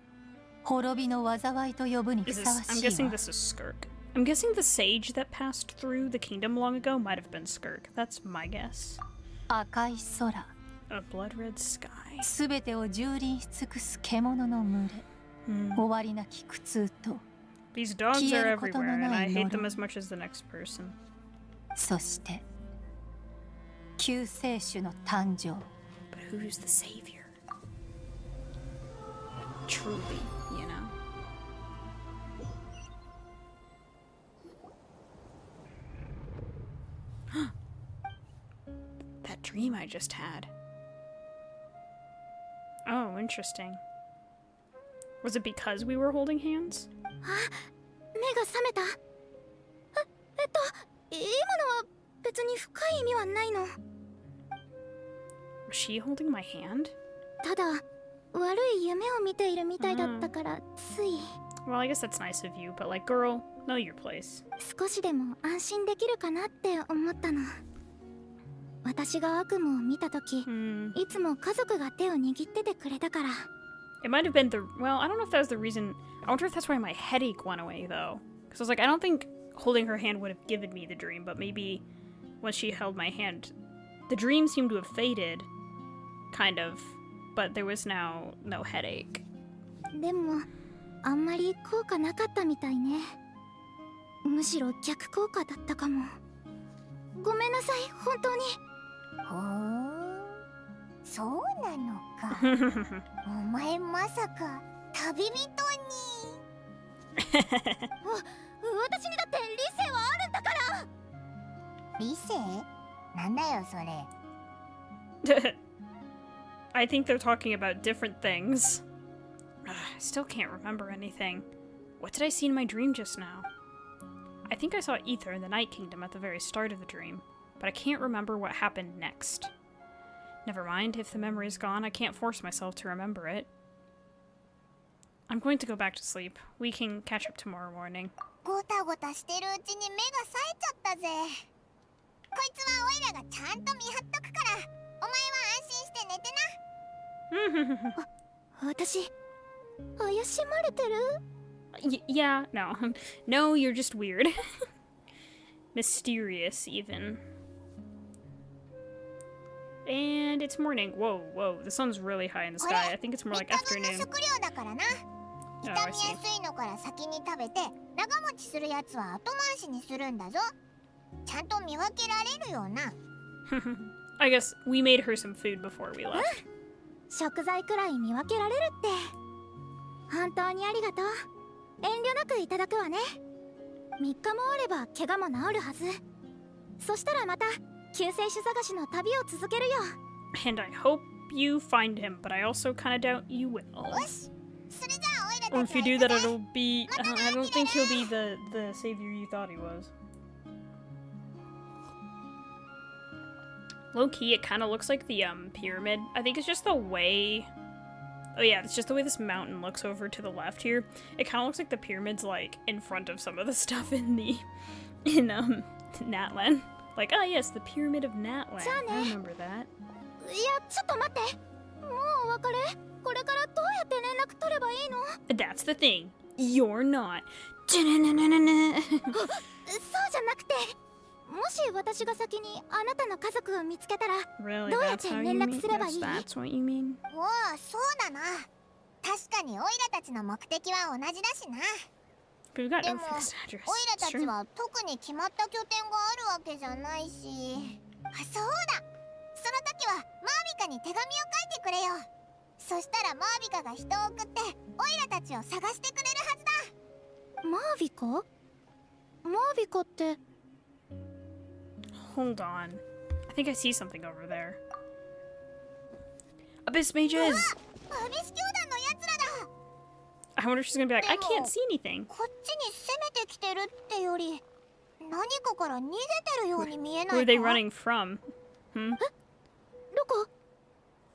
滅びの災いと呼ぶにふ Is さ this... わ I'm しい guessing わ。 this is Skirk. I'm guessing the sage that passed through the kingdom long ago might have been Skirk. That's my guess. 赤い空、 A blood red sky. すべてを蹂躙し尽くす獣の群れ、終わりなき苦痛と、 These dogs are everywhere, and I hate them as much as the next person. そして救世主の誕生。 But who's the savior? Truly, you know. That dream I just had. Oh, interesting. Was it because we were holding hands? 目が覚めた。今のは別に深い意味はないの。 Was she holding my hand? ただ悪い夢を見ているみたいだったからつい。 Well, I guess that's nice of you, but like, girl, know your place. 少しでも安心できるかなって思ったの。私が悪夢を見た時、いつも家族が手を握っててくれたから。 It might have been the, well, I don't know if that was the reason. I wonder if that's why my headache went away though. Because I was like, I don't think holding her hand would have given me the dream, but maybe when she held my hand, the dream seemed to have faded, kind of, but there was now no headache. でもあんまり効果なかったみたいね。むしろ逆効果だったかも。ごめんなさい、本当に。ほー、そうなのか。お前まさか旅人に。私にだって理性はあるんだから。理性？なんだよそれ。I think they're talking about different things. I still can't remember anything. What did I see in my dream just now? I think I saw Ether in the Night Kingdom at the very start of the dream, but I can't remember what happened next. Never mind, if the memory is gone, I can't force myself to remember it. I'm going to go back to sleep. We can catch up tomorrow morning. ごたごたしてるうちに目が冴えちゃったぜ。こいつはオイラがちゃんと見張っとくから、お前は安心して寝てな。私、怪しまれてる？ Yeah, no. No, you're just weird. Mysterious, even. And it's morning. Whoa, whoa. The sun's really high in the sky. I think it's more like afternoon. 3日分の食料だからな。傷みやすいのから先に食べて、長持ちするやつは後回しにするんだぞ。ちゃんと見分けられるよな。I guess we made her some food before we left. 食材くらい見分けられるって。本当にありがとう。遠慮なくいただくわね。3日もあれば怪我も治るはず。そしたらまた救世主探しの旅を続けるよ。And I hope you find him, but I also kind of doubt you will. よし。それじゃあオイラたちは Or if you do that, it'll be. I don't think he'll be the savior you thought he was. Low key, it kind of looks like the pyramid. I think it's just the way. Oh yeah, it's just the way this mountain looks over to the left here. It kind of looks like the pyramid's like in front of some of the stuff in Natlan. Like, oh yes, the pyramid of Natlan. I remember that. いや、ちょっと待って。もうお別れ？これからどうやって連絡取ればいいの？ That's the thing. You're not. そうじゃなくて、もし私が先にあなたの家族を見つけたら、 Really? どうやっ That's て how 連 you 絡 mean? すればいい？ That's what you mean? おお、そうだな。確かにオイラたちの目的は同じだしな。 But we've got で no も、 fixed address. オイラた It's ち true. は特に決まった拠点があるわけじゃないし。あ、そうだ。その時はマービカに手紙を書いてくれよ。そしたらマービカが人を送ってオイラたちを探してくれるはずだ。マービカ？マービカって。 Hold on. I think I see something over there. Abyss mages! アビス教団のやつらだ。 I wonder if she's gonna be like, I can't see anything. こっちに攻めてきてるってより何かから逃げてるように見えないか？ Where are they running from? どこ？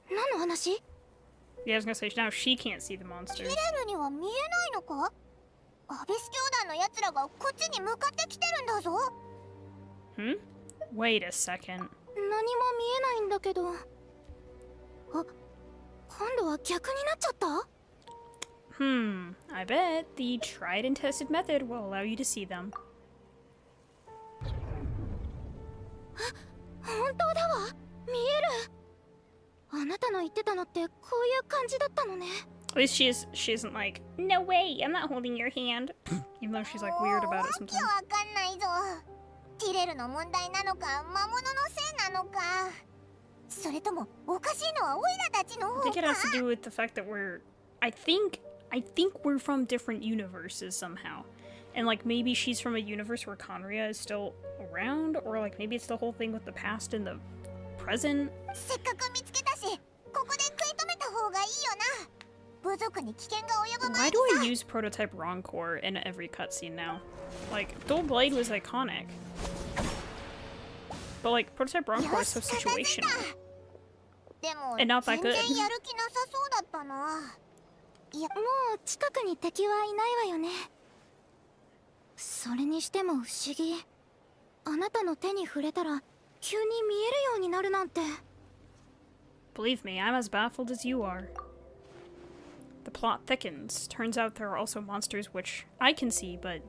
何の話？ Yeah, I was gonna say, now she can't see the キ monsters. レルには見えないのか？アビス教団のやつらがこっちに向かってきてるんだぞ。Hmm? Wait a second. 何も見えないんだけど。あ、今度は逆になっちゃった？ I bet the tried and tested method will allow you to see them. 本当だわ。見える。あなたの言ってたのってこういう感じだったのね。At least she isn't like, no way, I'm not holding your hand. Even though she's like weird about it わけわ sometimes. かんないぞ。ティレルの問題なのか魔物のせいなのか、それともおかしいのはオイラたちの I 方 think it か。 has to do with the fact that I think we're from different universes somehow. And like maybe she's from a universe where Conria is still around, or like maybe it's the whole thing with the past and the present. せっかく見つけたし、ここで食い止めた方がいいよな。部族に危険が及ぶ Why 前 do に I さ。 use prototype Roncore in every cutscene now? Like, Dual Blade was iconic. But like, prototype Roncore is so よし、片付い situational. た。でも And not 全 that 然 good. やる気なさそうだったな。いや、もう近くに敵はいないわよね。それにしても不思議。あなたの手に触れたら急に見えるようになるなんて。 Believe me, I'm as baffled as you are. The plot thickens. Turns out there are also monsters which I can see, but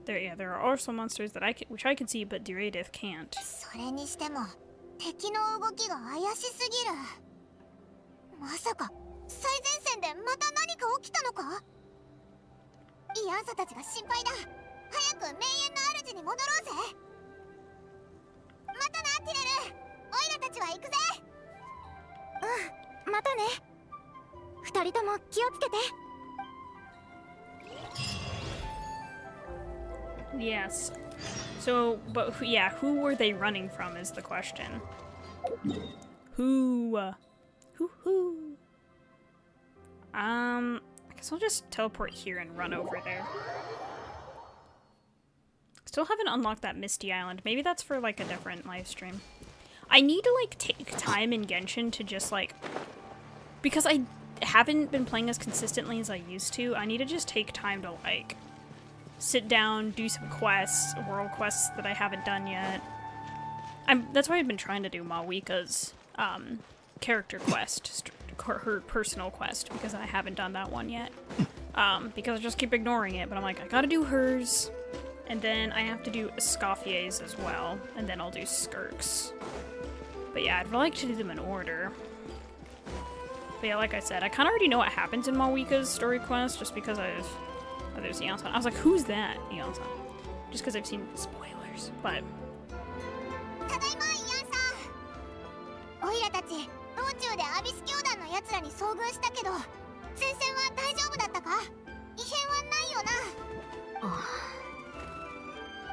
there are also monsters that which I can see, but Duradith can't. それにしても敵の動きが怪しすぎる。まさか最前線でまた何か起きたのか？イアンサたちが心配だ。早く名園の主に戻ろうぜ。またな、ティレル。オイラたちは行くぜ。うん、またね。二人とも気をつけて。 Yes. So, but yeah, who were they running from is the question. Who? I guess I'll just teleport here and run over there. Still haven't unlocked that Misty Island. Maybe that's for like a different live stream. I need to like take time in Genshin to just like, because I haven't been playing as consistently as I used to, I need to just take time to like sit down, do some quests, world quests that I haven't done yet. That's why I've been trying to do Mawika's character quest, her personal quest, because I haven't done that one yet. Because I just keep ignoring it, but I'm like, I gotta do hers, and then I have to do Escoffier's as well, and then I'll do Skirk's. But yeah, I'd like to do them in order. But yeah, like I said, I kind of already know what happens in Mawika's story quest, just because there's Eon-san. I was like, who's that? Eon-san. Just because I've seen spoilers, but... ただいま、イアンさん。オイラたち、道中でアビス教団の奴らに遭遇したけど、前線は大丈夫だったか？異変はないよな。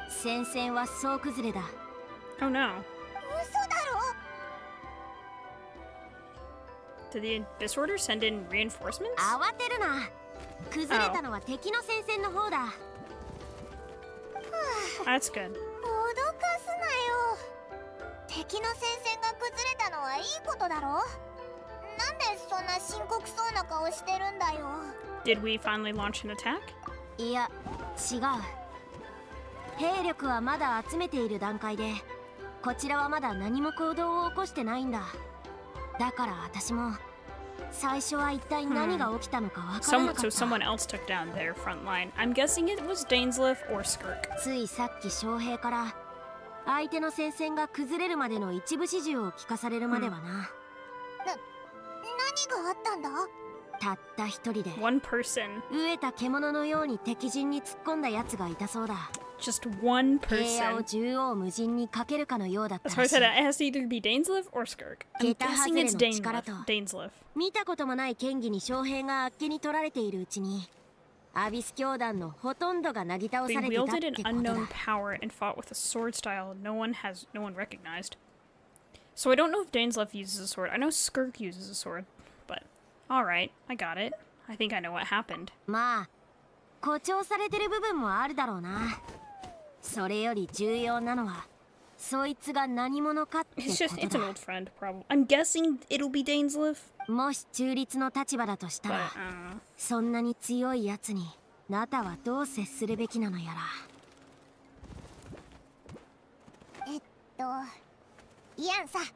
戦線は総崩れだ。Oh no. 嘘だろ？ Did the Abyss Order send in reinforcements? 慌てるな。崩れたのは敵の戦線の方だ。That's good. 脅かすなよ。敵の戦線が崩れたのはいいことだろ？なんでそんな深刻そうな顔してるんだよ。 Did we finally launch an attack? いや、違う。兵力はまだ集めている段階で、こちらはまだ何も行動を起こしてないんだ。だから私も最初は一体何が起きたのかわからなかった。 So someone else took down their front line. I'm guessing it was Dainsleif or Skirk. ついさっき将兵から相手の戦線が崩れるまでの一部始終を聞かされるまではな。何があったんだ？たった一人で One person. 飢えた獣のように敵陣に突っ込んだ奴がいたそうだ。 Just one 平野を person. 縦横無尽にかけるかのようだった That's ら why I しい。 said it has to either be Dainsleif or Skirk. I'm Kita guessing it's hazare no chikara to. Dainsleif. 見たこともない剣技に将兵があっけに取られているうちにアビス教団のほとんどがなぎ倒 They されてたって wielded こ an とだ。 unknown power and fought with a sword style no one recognized. So I don't know if Dainsleif uses a sword. I know Skirk uses a sword, but alright, I got it. I think I know what happened. まあ誇張されてる部分もあるだろうな。それより重要なのはそいつが何者かってこ It's と an だ。 old friend, probably. I'm guessing it'll be Dainsleif, もし中立の立場だとした but ら I そんなに強いやつにナタはどう接するべきなのやら。イアンさ、そんなに悩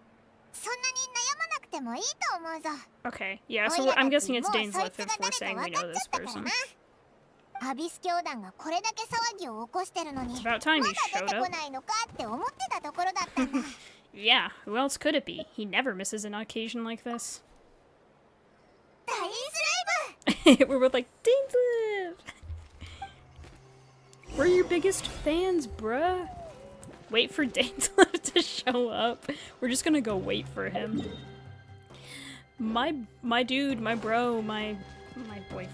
まなくてもいいと思うぞ。 don't know. Okay, yeah, so I'm guessing it's Dainsleif if we're saying we know this person. アビス教団がこれだけ騒ぎを起こしてるのに It's ま about time だ you 出 showed てこ up. ないのかって思ってたところだったんだ。 Yeah, who else could it be? He never misses an occasion like this. 大スレイブ We're both like, Dainsleif! We're your biggest fans, bruh. Wait for Dainsleif to show up. We're just gonna go wait for him. My dude, my bro, my boyfriend.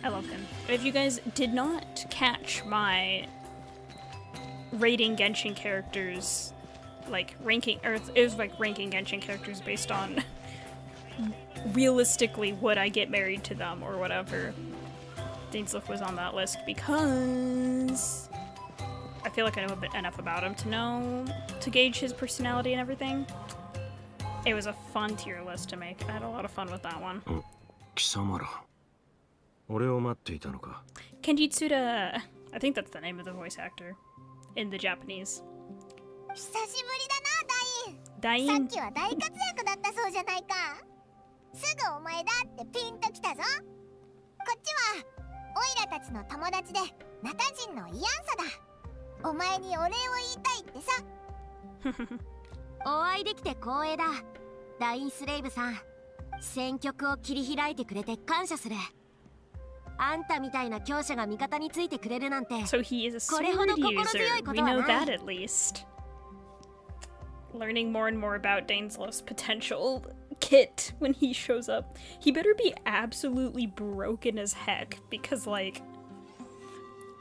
I love him. If you guys did not catch my rating Genshin characters, like ranking, or it was like ranking Genshin characters based on realistically would I get married to them or whatever, Dainsleif was on that list because I feel like I know a bit enough about him to gauge his personality and everything. It was a fun tier list to make. I had a lot of fun with that one. 貴様ら俺を待っていたのか Kenji Tsuda. I think that's the name of the voice actor in the Japanese. 久しぶりだな、Dying. きは大活躍だったそうじゃないか。すぐお前だってピンときたぞ。こっちはオイラたちの友達でナタ人のイアンサだ。お前にお礼を言いたいってさ。お会いできて光栄だ。ダインスレイブさん、戦局を切り開いてくれて感謝する。あんたみたいな強者が味方についてくれるなんて、 So he is a これほ sword ど心 user. 強いこ We とは know な that い。 at least. Learning more and more about Dainsleif's potential kit when he shows up. He better be absolutely broken as heck, because, like,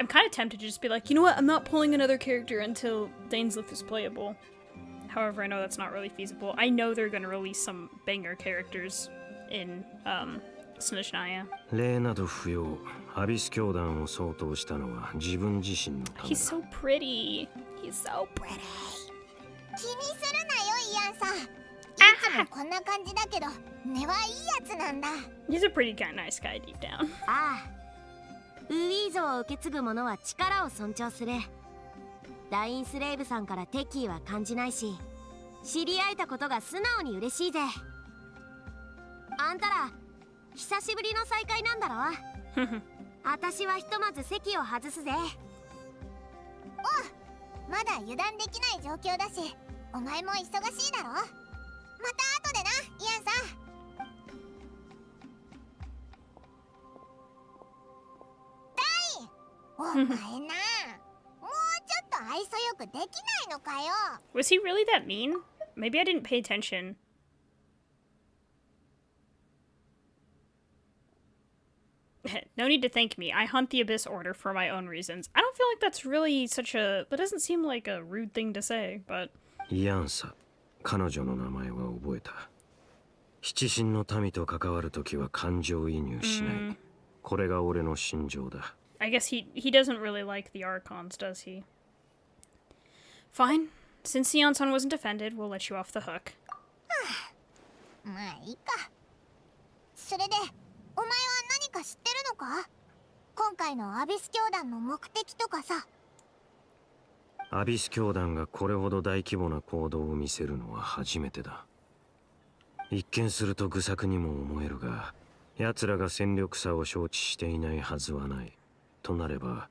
I'm kind of tempted to just be like, you know what, I'm not pulling another character until Dainsleif is playable. However, I know that's not really feasible. I know they're gonna release some banger characters in, Snishnia. 礼など不要。アビス教団を相当したのは自分自身のため He's so pretty. He's so pretty. 気にするなよイアンさん。いつもこんな感じだけど根はいいやつなんだ。 He's a pretty kind of nice guy deep down. ああ、ウィーゾを受け継ぐ者は力を尊重する。ダインスレイブさんから敵意は感じないし、知り合えたことが素直に嬉しいぜ。あんたら久しぶりの再会なんだろ。私はひとまず席を外すぜ。まだ油断できない状況だし、お前も忙しいだろ。また後でな、イアンさん。ダイン、お前な、もうちょっと愛想よくできないのかよ。Was he really that mean? Maybe I didn't pay attention. No need to thank me. I hunt the Abyss Order for my own reasons. I don't feel like that's really such a... That doesn't seem like a rude thing to say, but... イアンサ、彼女の名前は覚えた。七神の民と関わるときは感情移入しない。これが俺の心情だ。I guess he doesn't really like the Archons, does he? Fine. Since Sion-san wasn't offended, we'll let you off the hook. まあいいか。それで、お前は何か知ってるのか？今回のアビス教団の目的とかさ。アビス教団がこれほど大規模な行動を見せるのは初めてだ。一見すると愚策にも思えるが、奴らが戦力差を承知していないはずはない。となれば、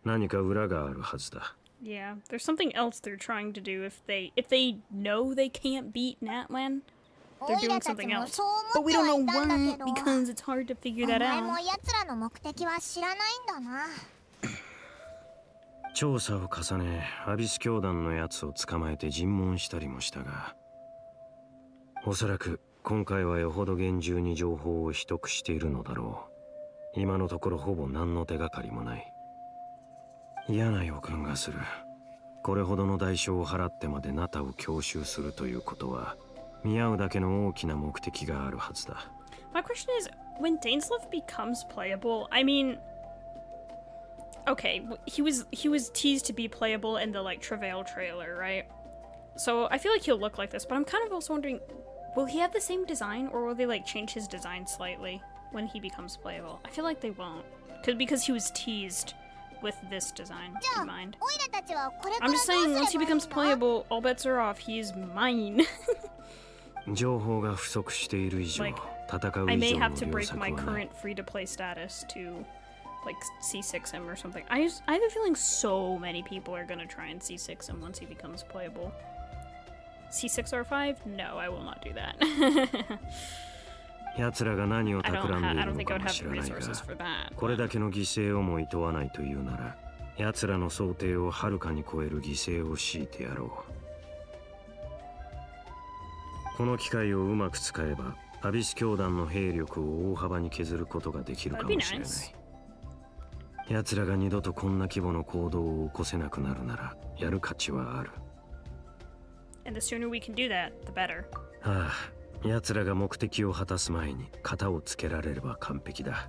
何か裏があるはずだ。Yeah, there's something else they're trying to do if they know they can't beat Natlan. They're doing something else. But we don't know what because it's hard to figure that お前も out. 奴らの目的は知らないんだな。調査を重ね、アビス教団のやつを捕まえて尋問したりもしたが、おそらく今回はよほど厳重に情報を秘匿しているのだろう。今のところほぼ何の手がかりもない。嫌な予感がする。これほどの代償を払ってまでナタを強襲するということは、見合うだけの大きな目的があるはずだ。My question is, when Dainsleif becomes playable, I mean, okay, he was teased to be playable in the like Travail trailer, right? So I feel like he'll look like this, but I'm kind of also wondering, will he have the same design, or will they like change his design slightly when he becomes playable? I feel like they won't, because he was teased with this design in mind. オイラたちはこれか I'm ら just どう saying, す once he ればいい becomes の？ playable, all bets are off. He's mine. 情報が不足している以上、 Like, 戦う I 以 may 上 have の to 良 break 策 my はない。 current free-to-play status to, like, C6 him or something. I have a feeling so many people are gonna try and C6 him once he becomes playable. C6R5? No, I will not do that. 奴らが何を I 企んでい don't るの think か I would も have 知 the らないが、 resources for that. これだけの犠牲をも厭わないというなら、奴らの想定をはるかに超える犠牲を強いてやろう。この機会をうまく使えば、アビス教団の兵力を大幅に削ることができるかもしれない。奴らが二度とこんな規模の行動を起こせなくなるなら、やる価値はある。And the sooner we can do that, the better. ああ、奴らが目的を果たす前に型をつけられれば完璧だ。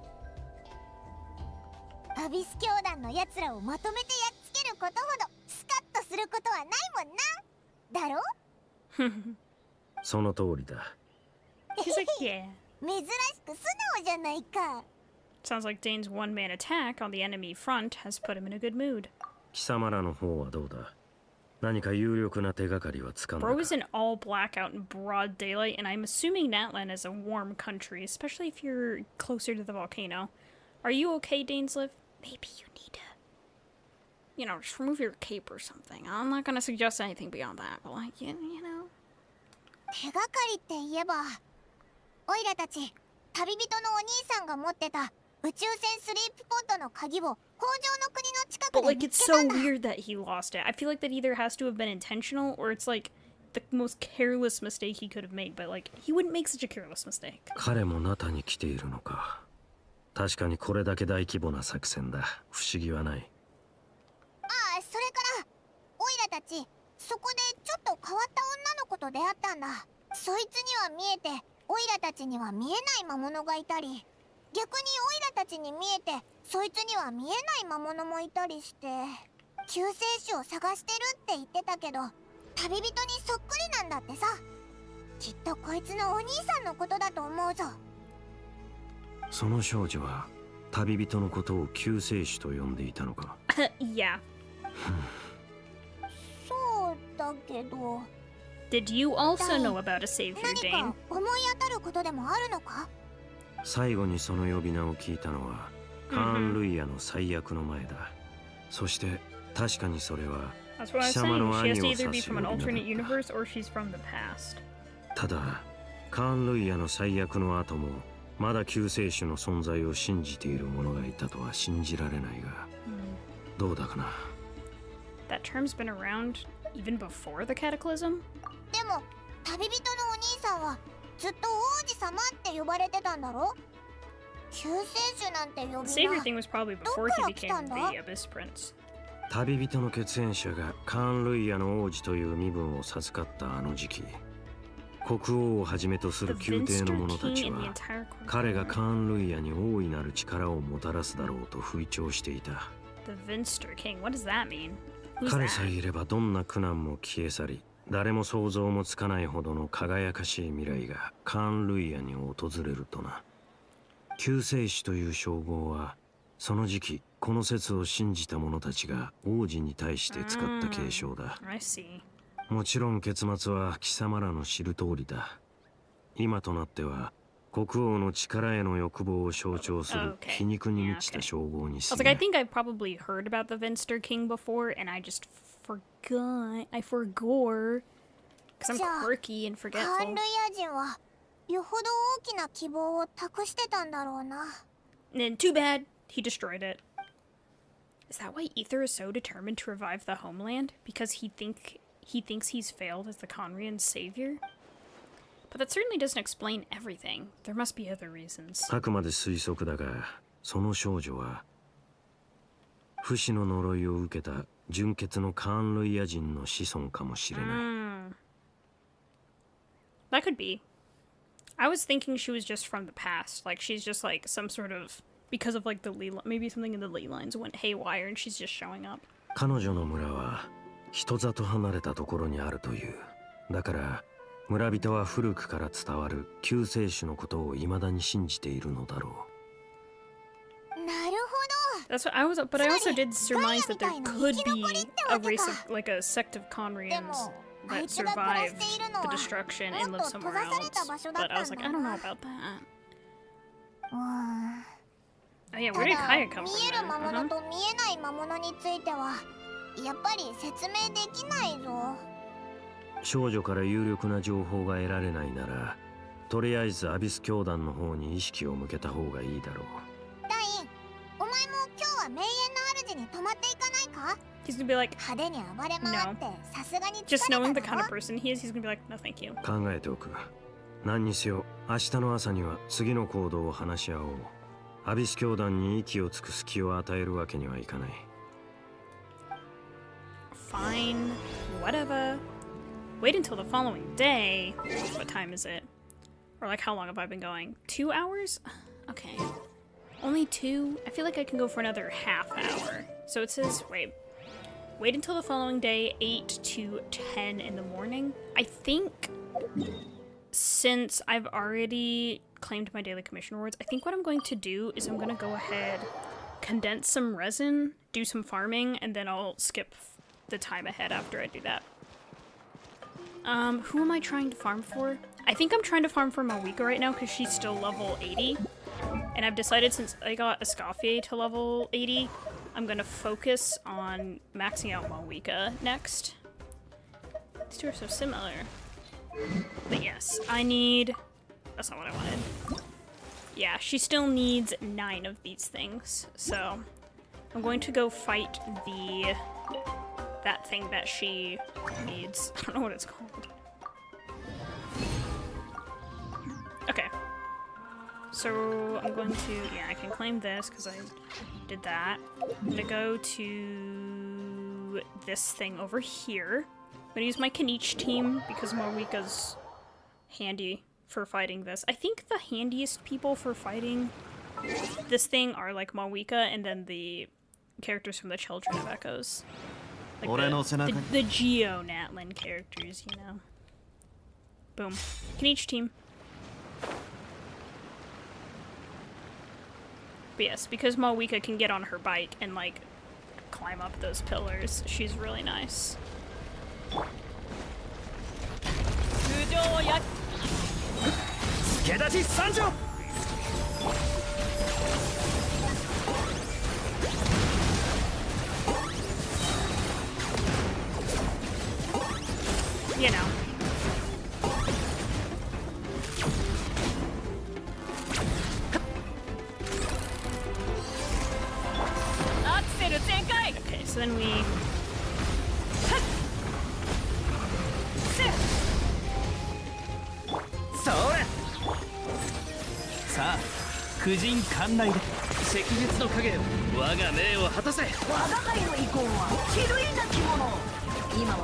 アビス教団の奴らをまとめてやっつけることほどスカッとすることはないもんな。だろ？その通りだ。He's like, yeah. 珍しく素直じゃないか。 Sounds like Dane's one-man attack on the enemy front has put him in a good mood. 貴様らの方はどうだ？何か有力な手がかりはつかんだか。 Bro is in all black out in broad daylight, and I'm assuming Natlan is a warm country, especially if you're closer to the volcano. Are you okay, Dainsliv? Maybe you need to, you know, just remove your cape or something. I'm not gonna suggest anything beyond that, but like, you know. 手がかりって言えば、オイラたち旅人のお兄さんが持ってた宇宙船スリープポッドの鍵を北条の国の近く But で like, 見 it's つけ so たんだ。 weird that he lost it. I feel like that either has to have been intentional, or it's like the most careless mistake he could have made. But like, he wouldn't make such a careless mistake. 彼もナタに来ているのか。確かにこれだけ大規模な作戦だ。不思議はない。ああ、それからオイラたちそこでちょっと変わった女の子と出会ったんだ。そいつには見えてオイラたちには見えない魔物がいたり、逆にオイラたちに見えてそいつには見えない魔物もいたりして、救世主を探してるって言ってたけど旅人にそっくりなんだってさ。きっとこいつのお兄さんのことだと思うぞ。その少女は旅人のことを救世主と呼んでいたのか。Yeah. そうだけど。 Did you also know about a savior, 何 Dane? か思い当たることでもあるのか？最後にその呼び名を聞いたのはカーン・ルイヤの最悪の前だ。そして確かにそれは That's what I was 貴様 saying. の She 兄 has を to 指 either be す from 呼 an び alternate 名だっ universe or she's from the past. た。ただカーン・ルイヤの最悪の後もまだ救世主の存在を信じている者がいたとは信じられないが、どうだかな。 That term's been around even before the cataclysm? でも旅人のお兄さんはずっと王子様って呼ばれてたんだろ？救世主なんて呼び The savior 名。 thing was probably before he became the Abyss Prince. 旅人の血縁者がカーン・ルイヤの王子という身分を授かったあの時期、国王をはじめとす The る宮廷の Vinster 者た King ち and the は entire 彼がカーン・ルイヤに大いなる力をもたらすだろうと吹聴していた。 The Vinster King. What does that mean? Who's 彼さえ that? いればどんな苦難も消え去り、誰も想像もつかないほどの輝かしい未来がカーン・ルイヤに訪れるとな。救世主という称号はその時期この説を信じた者たちが王子に対して使った継承だ。 I see. もちろん結末は貴様らの知る通りだ。今となっては国王の力への欲望を象徴する Okay. 皮肉に Yeah, 満ちた okay. 称号に I 過 was ぎ like, I ない。 think I've probably heard about the Vinster King before, and I just forgot. I forgore. Because I'm じゃあ quirky and カーン forgetful. ルイヤ人はよほど大きな希望を託してたんだろうな。 And then, too bad, he destroyed it. Is that why Ether is so determined to revive the homeland? Because he thinks he's failed as the Conrian savior? But that certainly doesn't explain everything. There must be other reasons. あくまで推測だが、その少女は不死の呪いを受けた純血のカーン・ルイヤ人の子孫かもしれない。 That could be. I was thinking she was just from the past. Like, she's just like some sort of... Because of like the ley... Maybe something in the ley lines went haywire and she's just showing up. 彼女の村は人里離れたところにあるという。だから村人は古くから伝わる救世主のことを未だに信じているのだろう。なるほど。 That's what I was... But I also did surmise that there could be a race of... Like a sect of Conrians that survived the destruction and lived somewhere else. But I was like, I don't know about that. Oh yeah, た where did だ Kaya come 見 from える then? 魔物と見えない魔物についてはやっぱり説明できないぞ。少女から有力な情報が得られないなら、とりあえずアビス教団の方に意識を向けた方がいいだろう。ダイン、お前も今日は名園の主に泊まっていかないか？ He's gonna be like, 派手に暴れ回ってさすがに疲 just れ knowing the た kind だ of ろ。 person he is, he's gonna be like, no thank you. 考えておく。何にせよ明日の朝には次の行動を話し合おう。アビス教団に息をつく隙を与えるわけにはいかない。 Fine, whatever. Wait until the following day. What time is it? Or like, how long have I been going? 2 hours? Okay. Only 2? I feel like I can go for another half hour. So it says, wait until the following day, 8 to 10 in the morning. I think since I've already claimed my daily commission rewards, I think what I'm going to do is I'm going to go ahead, condense some resin, do some farming, and then I'll skip the time ahead after I do that. Who am I trying to farm for? I think I'm trying to farm for Mawika right now because she's still level 80. And I've decided since I got Escoffier to level 80, I'm gonna focus on maxing out Mawika next. These two are so similar. But yes, I need... That's not what I wanted. Yeah, she still needs 9 of these things, so I'm going to go fight that thing that she needs. I don't know what it's called. Okay. So I'm going to, yeah, I can claim this because I did that. I'm gonna go to this thing over here. I'm gonna use my Kaniche team because Mawika's handy for fighting this. I think the handiest people for fighting this thing are like Mawika and then the characters from the Children of Echoes. Like the Geo-Natlin characters, you know. Boom. Kaniche team. But yes, because Mawika can get on her bike and like climb up those pillars, she's really nice. You know. Okay, so then we...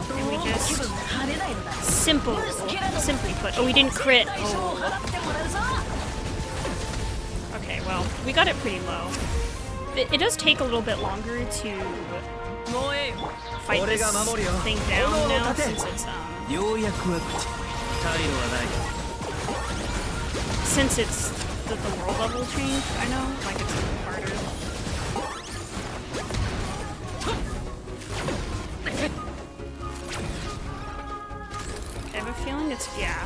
And we just simply put. Oh, we didn't crit. Oh. Okay, well, we got it pretty low. It does take a little bit longer to fight this thing down now since it's the world level change. I know, like it's a little harder. I have a feeling it's, yeah.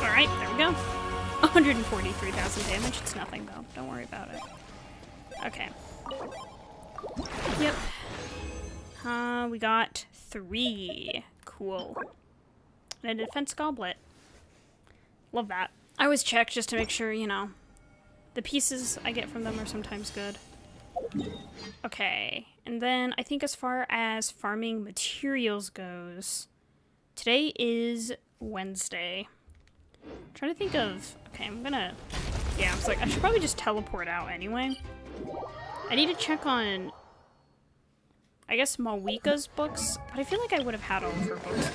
Alright, there we go. 143,000 damage. It's nothing though. Don't worry about it. Okay. Yep. We got 3. Cool. And a defense goblet. Love that. I always check just to make sure, you know, the pieces I get from them are sometimes good. Okay, and then I think as far as farming materials goes, today is Wednesday. I'm trying to think of, okay, yeah, I was like, I should probably just teleport out anyway. I need to check on, I guess, Mawika's books, but I feel like I would have had all of her books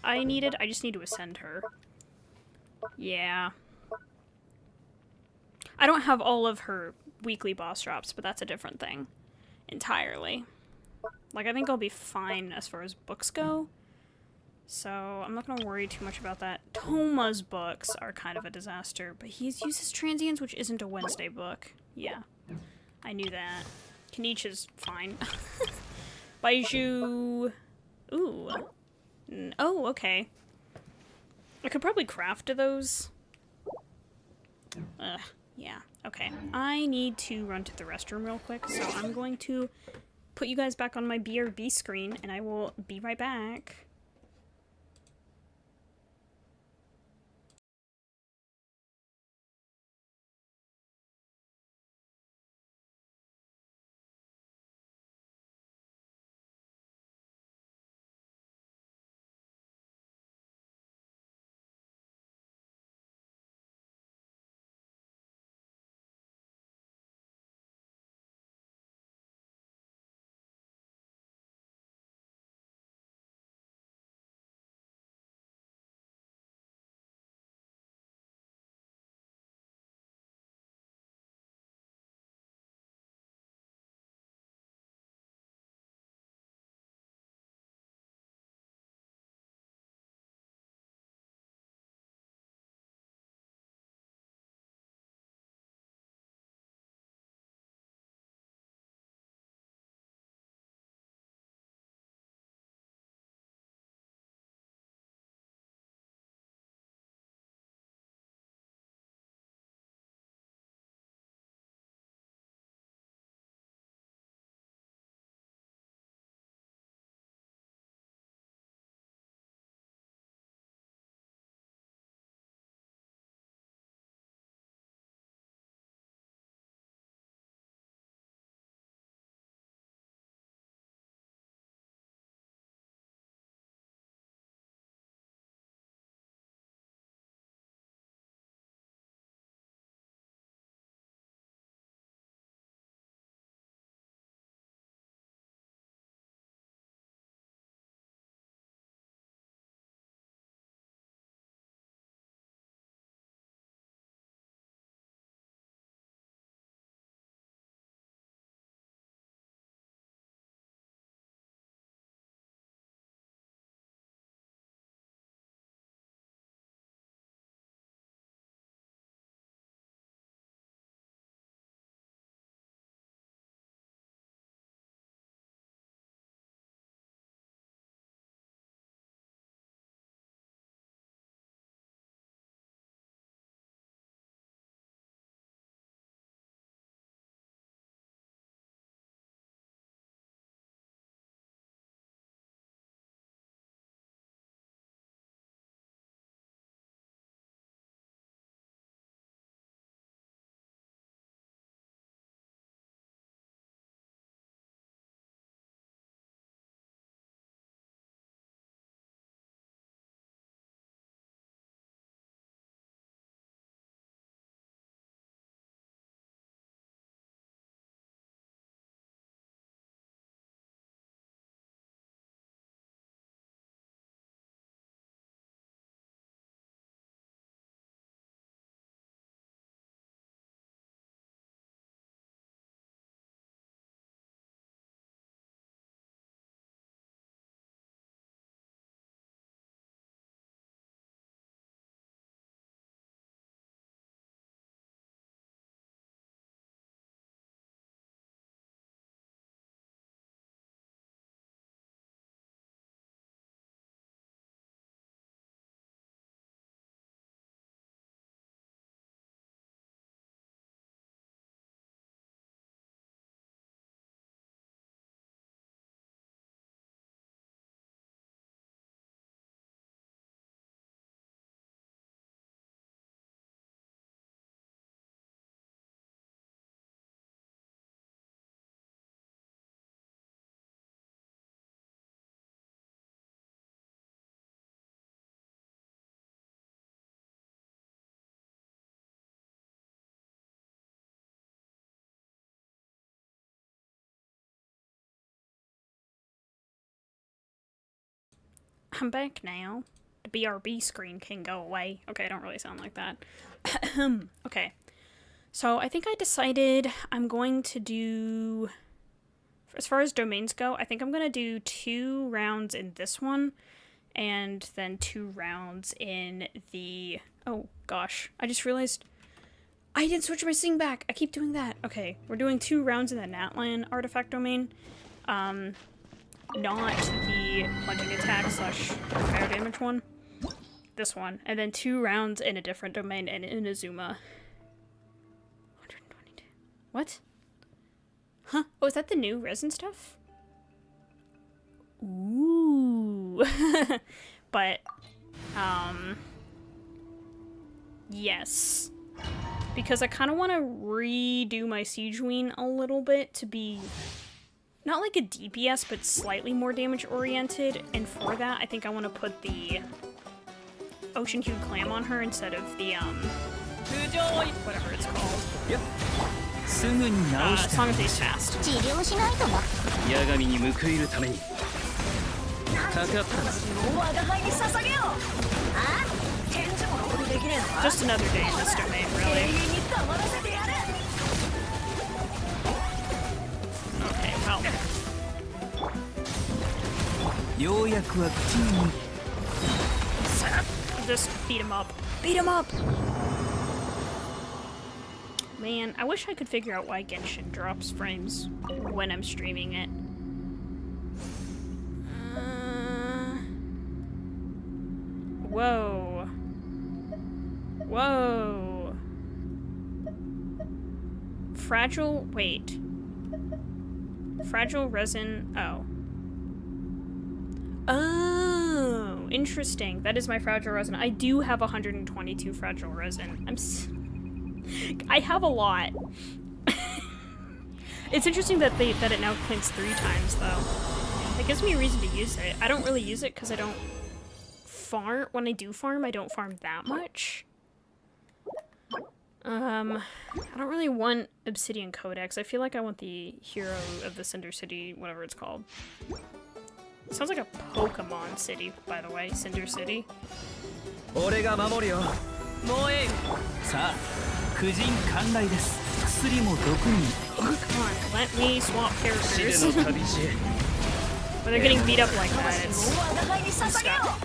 I just need to ascend her. Yeah. I don't have all of her weekly boss drops, but that's a different thing entirely. Like, I think I'll be fine as far as books go, so I'm not gonna worry too much about that. Toma's books are kind of a disaster, but he uses transients, which isn't a Wednesday book. Yeah, I knew that. Kaniche is fine. Baiju... Ooh. Oh, okay. I could probably craft those. Yeah. Okay, I need to run to the restroom real quick, so I'm going to put you guys back on my BRB screen, and I will be right back. I'm back now. The BRB screen can go away. Okay, I don't really sound like that. Okay. So I think I decided I'm going to do... As far as domains go, I think I'm going to do 2 rounds in this one. And then 2 rounds in the... Oh, gosh. I just realized... I didn't switch my sing back. I keep doing that. Okay, we're doing 2 rounds in the Natlan artifact domain. Not the punching attack / fire damage one. This one. And then 2 rounds in a different domain in Inazuma. 122. What? Huh? Oh, is that the new resin stuff? Ooh. But, yes. Because I kind of want to redo my Siege Ween a little bit to be not like a DPS, but slightly more damage oriented. And for that, I think I want to put the Ocean Hued Clam on her instead of the, whatever it's called. Yep. Song of Days Fast. Just another day in this domain, really. Okay, well. Just beat him up. Beat him up! Man, I wish I could figure out why Genshin drops frames when I'm streaming it. Whoa. Whoa. Fragile, wait. Fragile resin, oh. Oh, interesting. That is my fragile resin. I do have 122 fragile resin. I have a lot. It's interesting that it now clinks 3 times, though. It gives me a reason to use it. I don't really use it because I don't farm. When I do farm, I don't farm that much. I don't really want Obsidian Codex. I feel like I want the Hero of the Cinder City, whatever it's called. It sounds like a Pokemon city, by the way. Cinder City. Come on, let me swap characters. When they're getting beat up like that, it's stuck.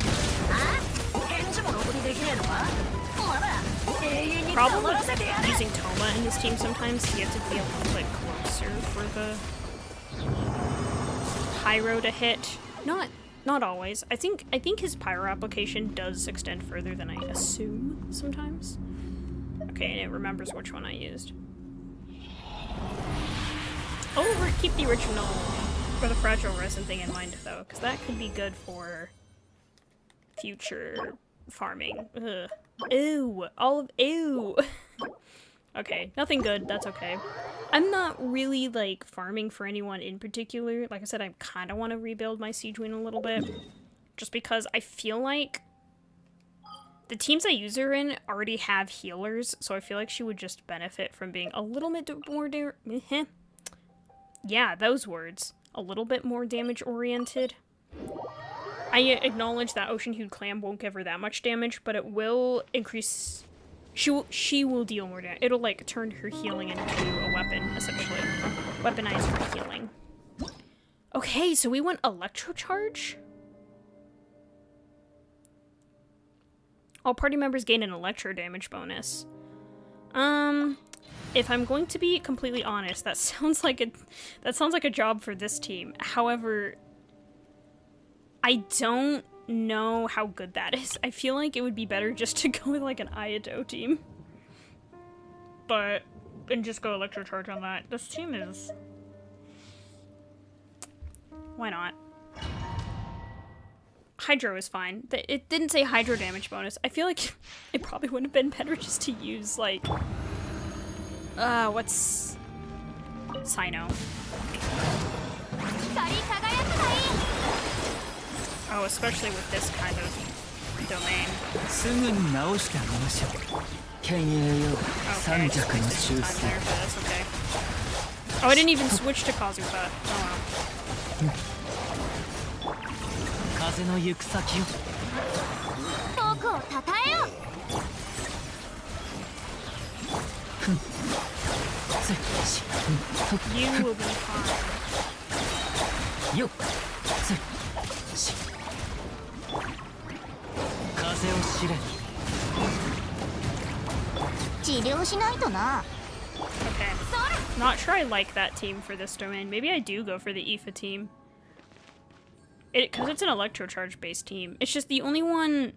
Problem with using Toma in this team sometimes, you have to be a little bit closer for the pyro to hit. Not always. I think his pyro application does extend further than I assume sometimes. Okay, and it remembers which one I used. Oh, keep the original for the fragile resin thing in mind though, because that could be good for future farming. Ugh. Ew. Ew. Okay, nothing good. That's okay. I'm not really, like, farming for anyone in particular. Like I said, I kind of want to rebuild my Siege Ween a little bit. Just because I feel like the teams I use her in already have healers, so I feel like she would just benefit from being a little bit more yeah, those words. A little bit more damage-oriented. I acknowledge that Ocean Hued Clam won't give her that much damage, but it will increase... She will deal more damage. It'll, like, turn her healing into a weapon, essentially. Weaponize her healing. Okay, so we went Electro Charge? All party members gain an Electro damage bonus. If I'm going to be completely honest, that sounds like a job for this team. However, I don't know how good that is. I feel like it would be better just to go with like an Iado team. And just go Electro Charge on that. This team is... Why not? Hydro is fine. It didn't say Hydro damage bonus. I feel like it probably would have been better just to use like... what's... Sino. Oh, especially with this kind of domain. Okay, just wasted time there, but that's okay. Oh, I didn't even switch to Kazuha. Oh 風の行く先を僕をたたえよ。You will be fine. よっつし風を知れ治療しないとな。 Okay. Not sure I like that team for this domain. Maybe I do go for the Aoife team. Because it's an electro charge based team. It's just the only one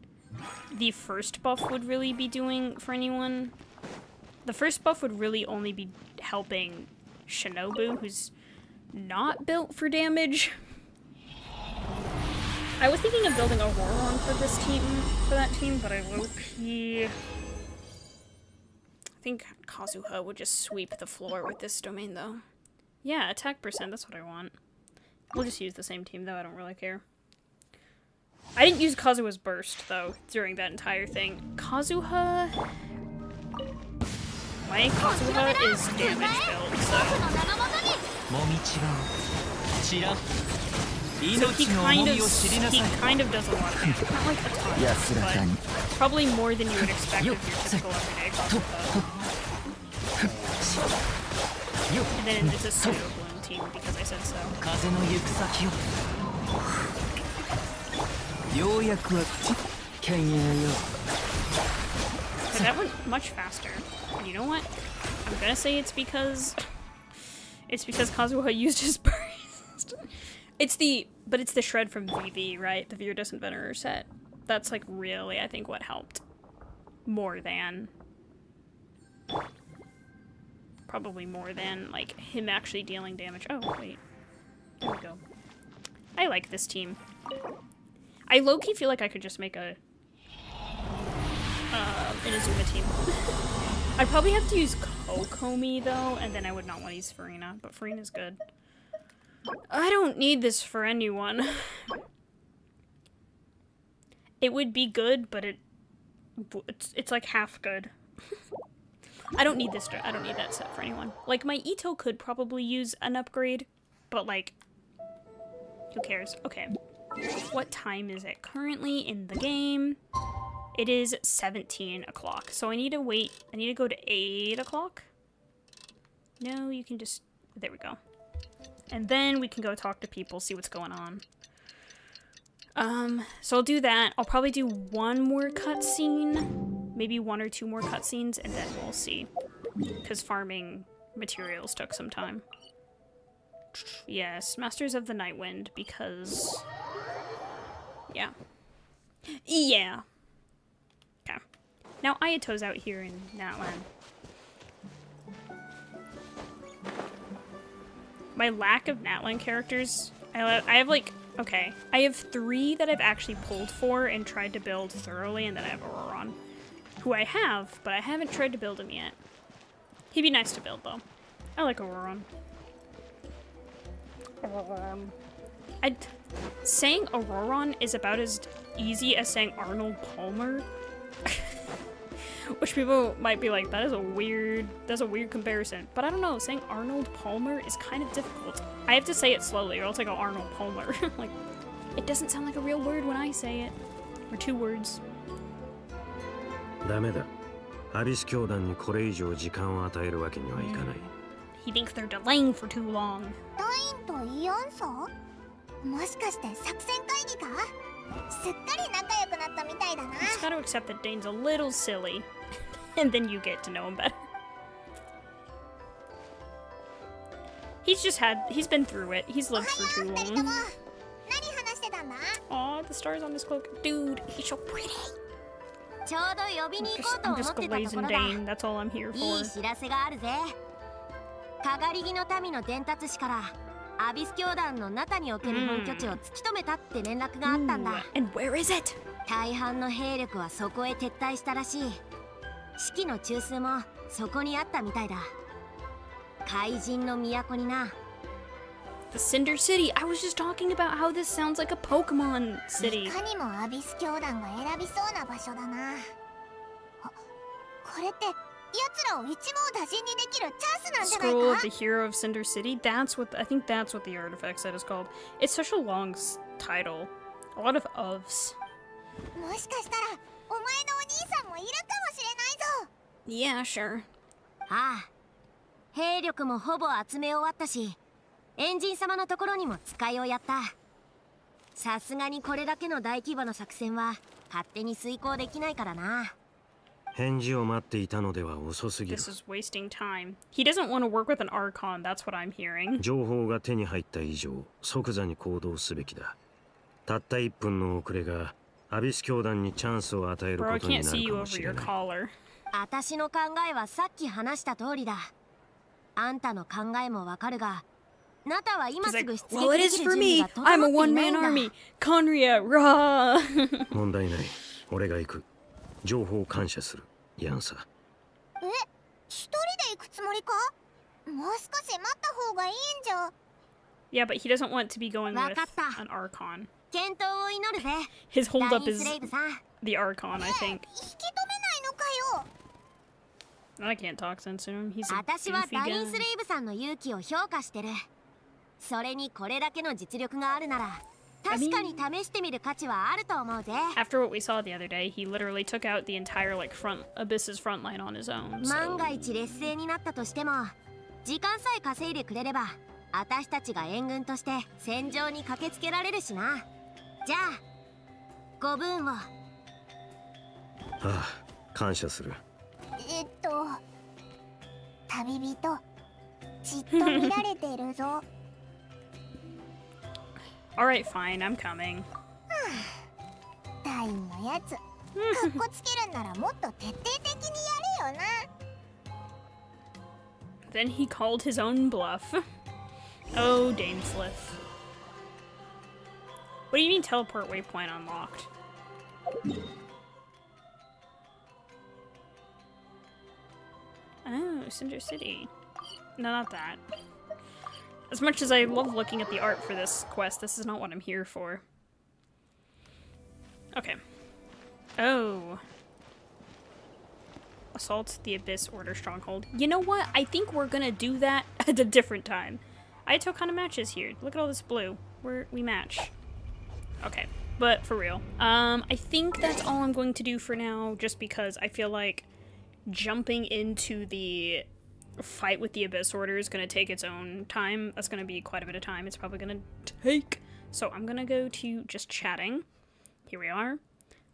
the first buff would really be doing for anyone. The first buff would really only be helping Shinobu, who's not built for damage. I was thinking of building a Auroron for this team, for that team, but I low-key... I think Kazuha would just sweep the floor with this domain, though. Yeah, attack percent, that's what I want. We'll just use the same team, though, I don't really care. I didn't use Kazuha's burst, though, during that entire thing. Kazuha... My Kazuha is damage build, so... So he kind of does a lot of damage. Not like a ton, but probably more than you would expect of your typical everyday Kazuha. And then it's a pseudo bloom team because I said so. So that went much faster. And you know what? I'm gonna say it's because Kazuha used his burst. But it's the shred from VV, right? The Viridescent Venerer set. That's like really, I think, what helped. More than... Probably more than, like, him actually dealing damage. Oh, wait. There we go. I like this team. I low-key feel like I could just make an Inazuma team. I'd probably have to use Kokomi, though, and then I would not want to use Farina, but Farina's good. I don't need this for anyone. It would be good, but it's like half good. I don't need this. I don't need that set for anyone. Like, my Ito could probably use an upgrade, but like, who cares? Okay. What time is it currently in the game? It is 17 o'clock. So I need to wait. I need to go to 8 o'clock. No, you can just... There we go. And then we can go talk to people, see what's going on. So I'll do that. I'll probably do one more cutscene. Maybe 1 or 2 more cutscenes, and then we'll see. Because farming materials took some time. Yes, Masters of the Nightwind, because... Yeah. Yeah. Okay. Now Ayato's out here in Natlan. My lack of Natlan characters... I have like... Okay. I have 3 that I've actually pulled for and tried to build thoroughly, and then I have Auroron. Who I have, but I haven't tried to build him yet. He'd be nice to build, though. I like Auroron. Saying Auroron is about as easy as saying Arnold Palmer. Which people might be like, that's a weird comparison. But I don't know, saying Arnold Palmer is kind of difficult. I have to say it slowly, or else I go Arnold Palmer. Like, it doesn't sound like a real word when I say it. Or 2 words. ダメだ。アビス教団にこれ以上時間を与えるわけにはいかない。He thinks they're delaying for too long. ダインとイオンソ？もしかして作戦会議か？すっかり仲良くなったみたいだな。Just gotta accept that Dane's a little silly. And then you get to know him better. He's been through it. He's lived for too long. Aw, the stars on this cloak. Dude, he's so pretty. I'm just glazing Dane. That's all I'm here for. いい知らせがあるぜ。かがりぎの民の伝達士からアビス教団のナタにおける本拠地を突き止めたって連絡があったんだ。And where is it? 大半の兵力はそこへ撤退したらしい。士気の中枢もそこにあったみたいだ。怪人の都にな。The Cinder City. I was just talking about how this sounds like a Pokemon city. いかにもアビス教団が選びそうな場所だな。あ、これって奴らを一網打尽にできるチャンスなんじゃないか? Scroll of the Hero of Cinder City. I think that's what the artifact set is called. It's such a long title. A lot of ofs. もしかしたらお前のお兄さんもいるかもしれないぞ。 Yeah, sure. ああ、兵力もほぼ集め終わったし、エンジン様のところにも使いをやった。さすがにこれだけの大規模な作戦は勝手に遂行できないからな。返事を待っていたのでは遅すぎる。 This is wasting time. He doesn't want to work with an Archon, that's what I'm hearing. 情報が手に入った以上、即座に行動すべきだ。たった1分の遅れがアビス教団にチャンスを与える Bro, こ I とに can't な see る you かも over しれ your ない。collar. 私の考えはさっき話した通りだ。あんたの考えもわかるが、ナタは今 He's す like, ぐ出 well, 撃 it で is き for る準備 me. が整 I'm a っていない one-man んだ。 army. Conria, rah! 問題ない。俺が行く。情報感謝する。ヤンサ。え、一人で行くつもりか？もう少し待った方がいいんじゃ。 Yeah, but he doesn't want to be going with わかった。 an Archon. 健闘を祈るぜ。 His ダ holdup イン is スレイブさん。 the Archon, I think. 引き止めないのかよ。 I can't talk sense to him. He's a 私は goofy ダインスレ guy. イブさんの勇気を評価してる。それにこれだけの実力があるなら、確かに試してみる価値はあると思うぜ。 After what we saw the other day, he literally took out the entire like Abyss's front line on his own. 万 So が一劣勢になったとしても、時間さえ稼いでくれれば、私たちが援軍として戦場に駆けつけられるしな。じゃあ、ご分を。ああ、感謝する。旅人、じっと見られているぞ。alright, fine, I'm coming. ダインのやつ、かっこつけるんならもっと徹底的にやれよな。 Then he called his own bluff. Oh, Daneslith. What do you mean teleport waypoint unlocked? Oh, Cinder City. No, not that. As much as I love looking at the art for this quest, this is not what I'm here for. Okay. Oh. Assault the Abyss Order Stronghold. You know what? I think we're gonna do that at a different time. Aito kind of matches here. Look at all this blue. We match. Okay. But for real. I think that's all I'm going to do for now, just because I feel like jumping into the fight with the Abyss Order is going to take its own time. That's going to be quite a bit of time. It's probably going to take. So I'm going to go to just chatting. Here we are.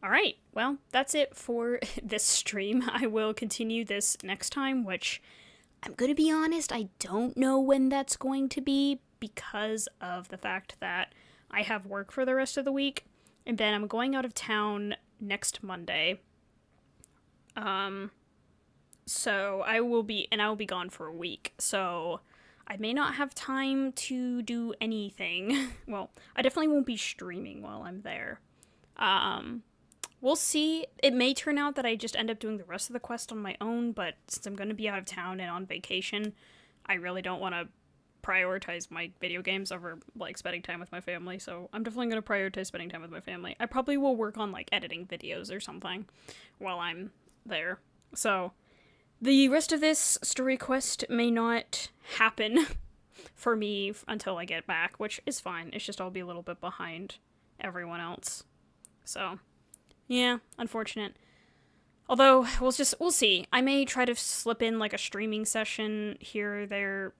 Alright, well, that's it for this stream. I will continue this next time, which, I'm going to be honest, I don't know when that's going to be because of the fact that I have work for the rest of the week, and then I'm going out of town next Monday. So I will be gone for a week, so I may not have time to do anything. Well, I definitely won't be streaming while I'm there. We'll see. It may turn out that I just end up doing the rest of the quest on my own, but since I'm going to be out of town and on vacation, I really don't want to prioritize my video games over, like, spending time with my family, so I'm definitely going to prioritize spending time with my family. I probably will work on, like, editing videos or something while I'm there. So the rest of this story quest may not happen for me until I get back, which is fine. It's just I'll be a little bit behind everyone else. So, yeah, unfortunate. Although, we'll see. I may try to slip in, like, a streaming session here or there,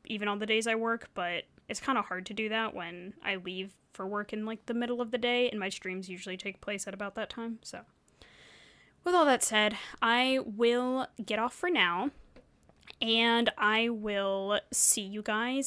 even on the days I work, but it's kind of hard to do that when I leave for work in, like, the middle of the day, and my streams usually take place at about that time, so. With all that said, I will get off for now, and I will see you guys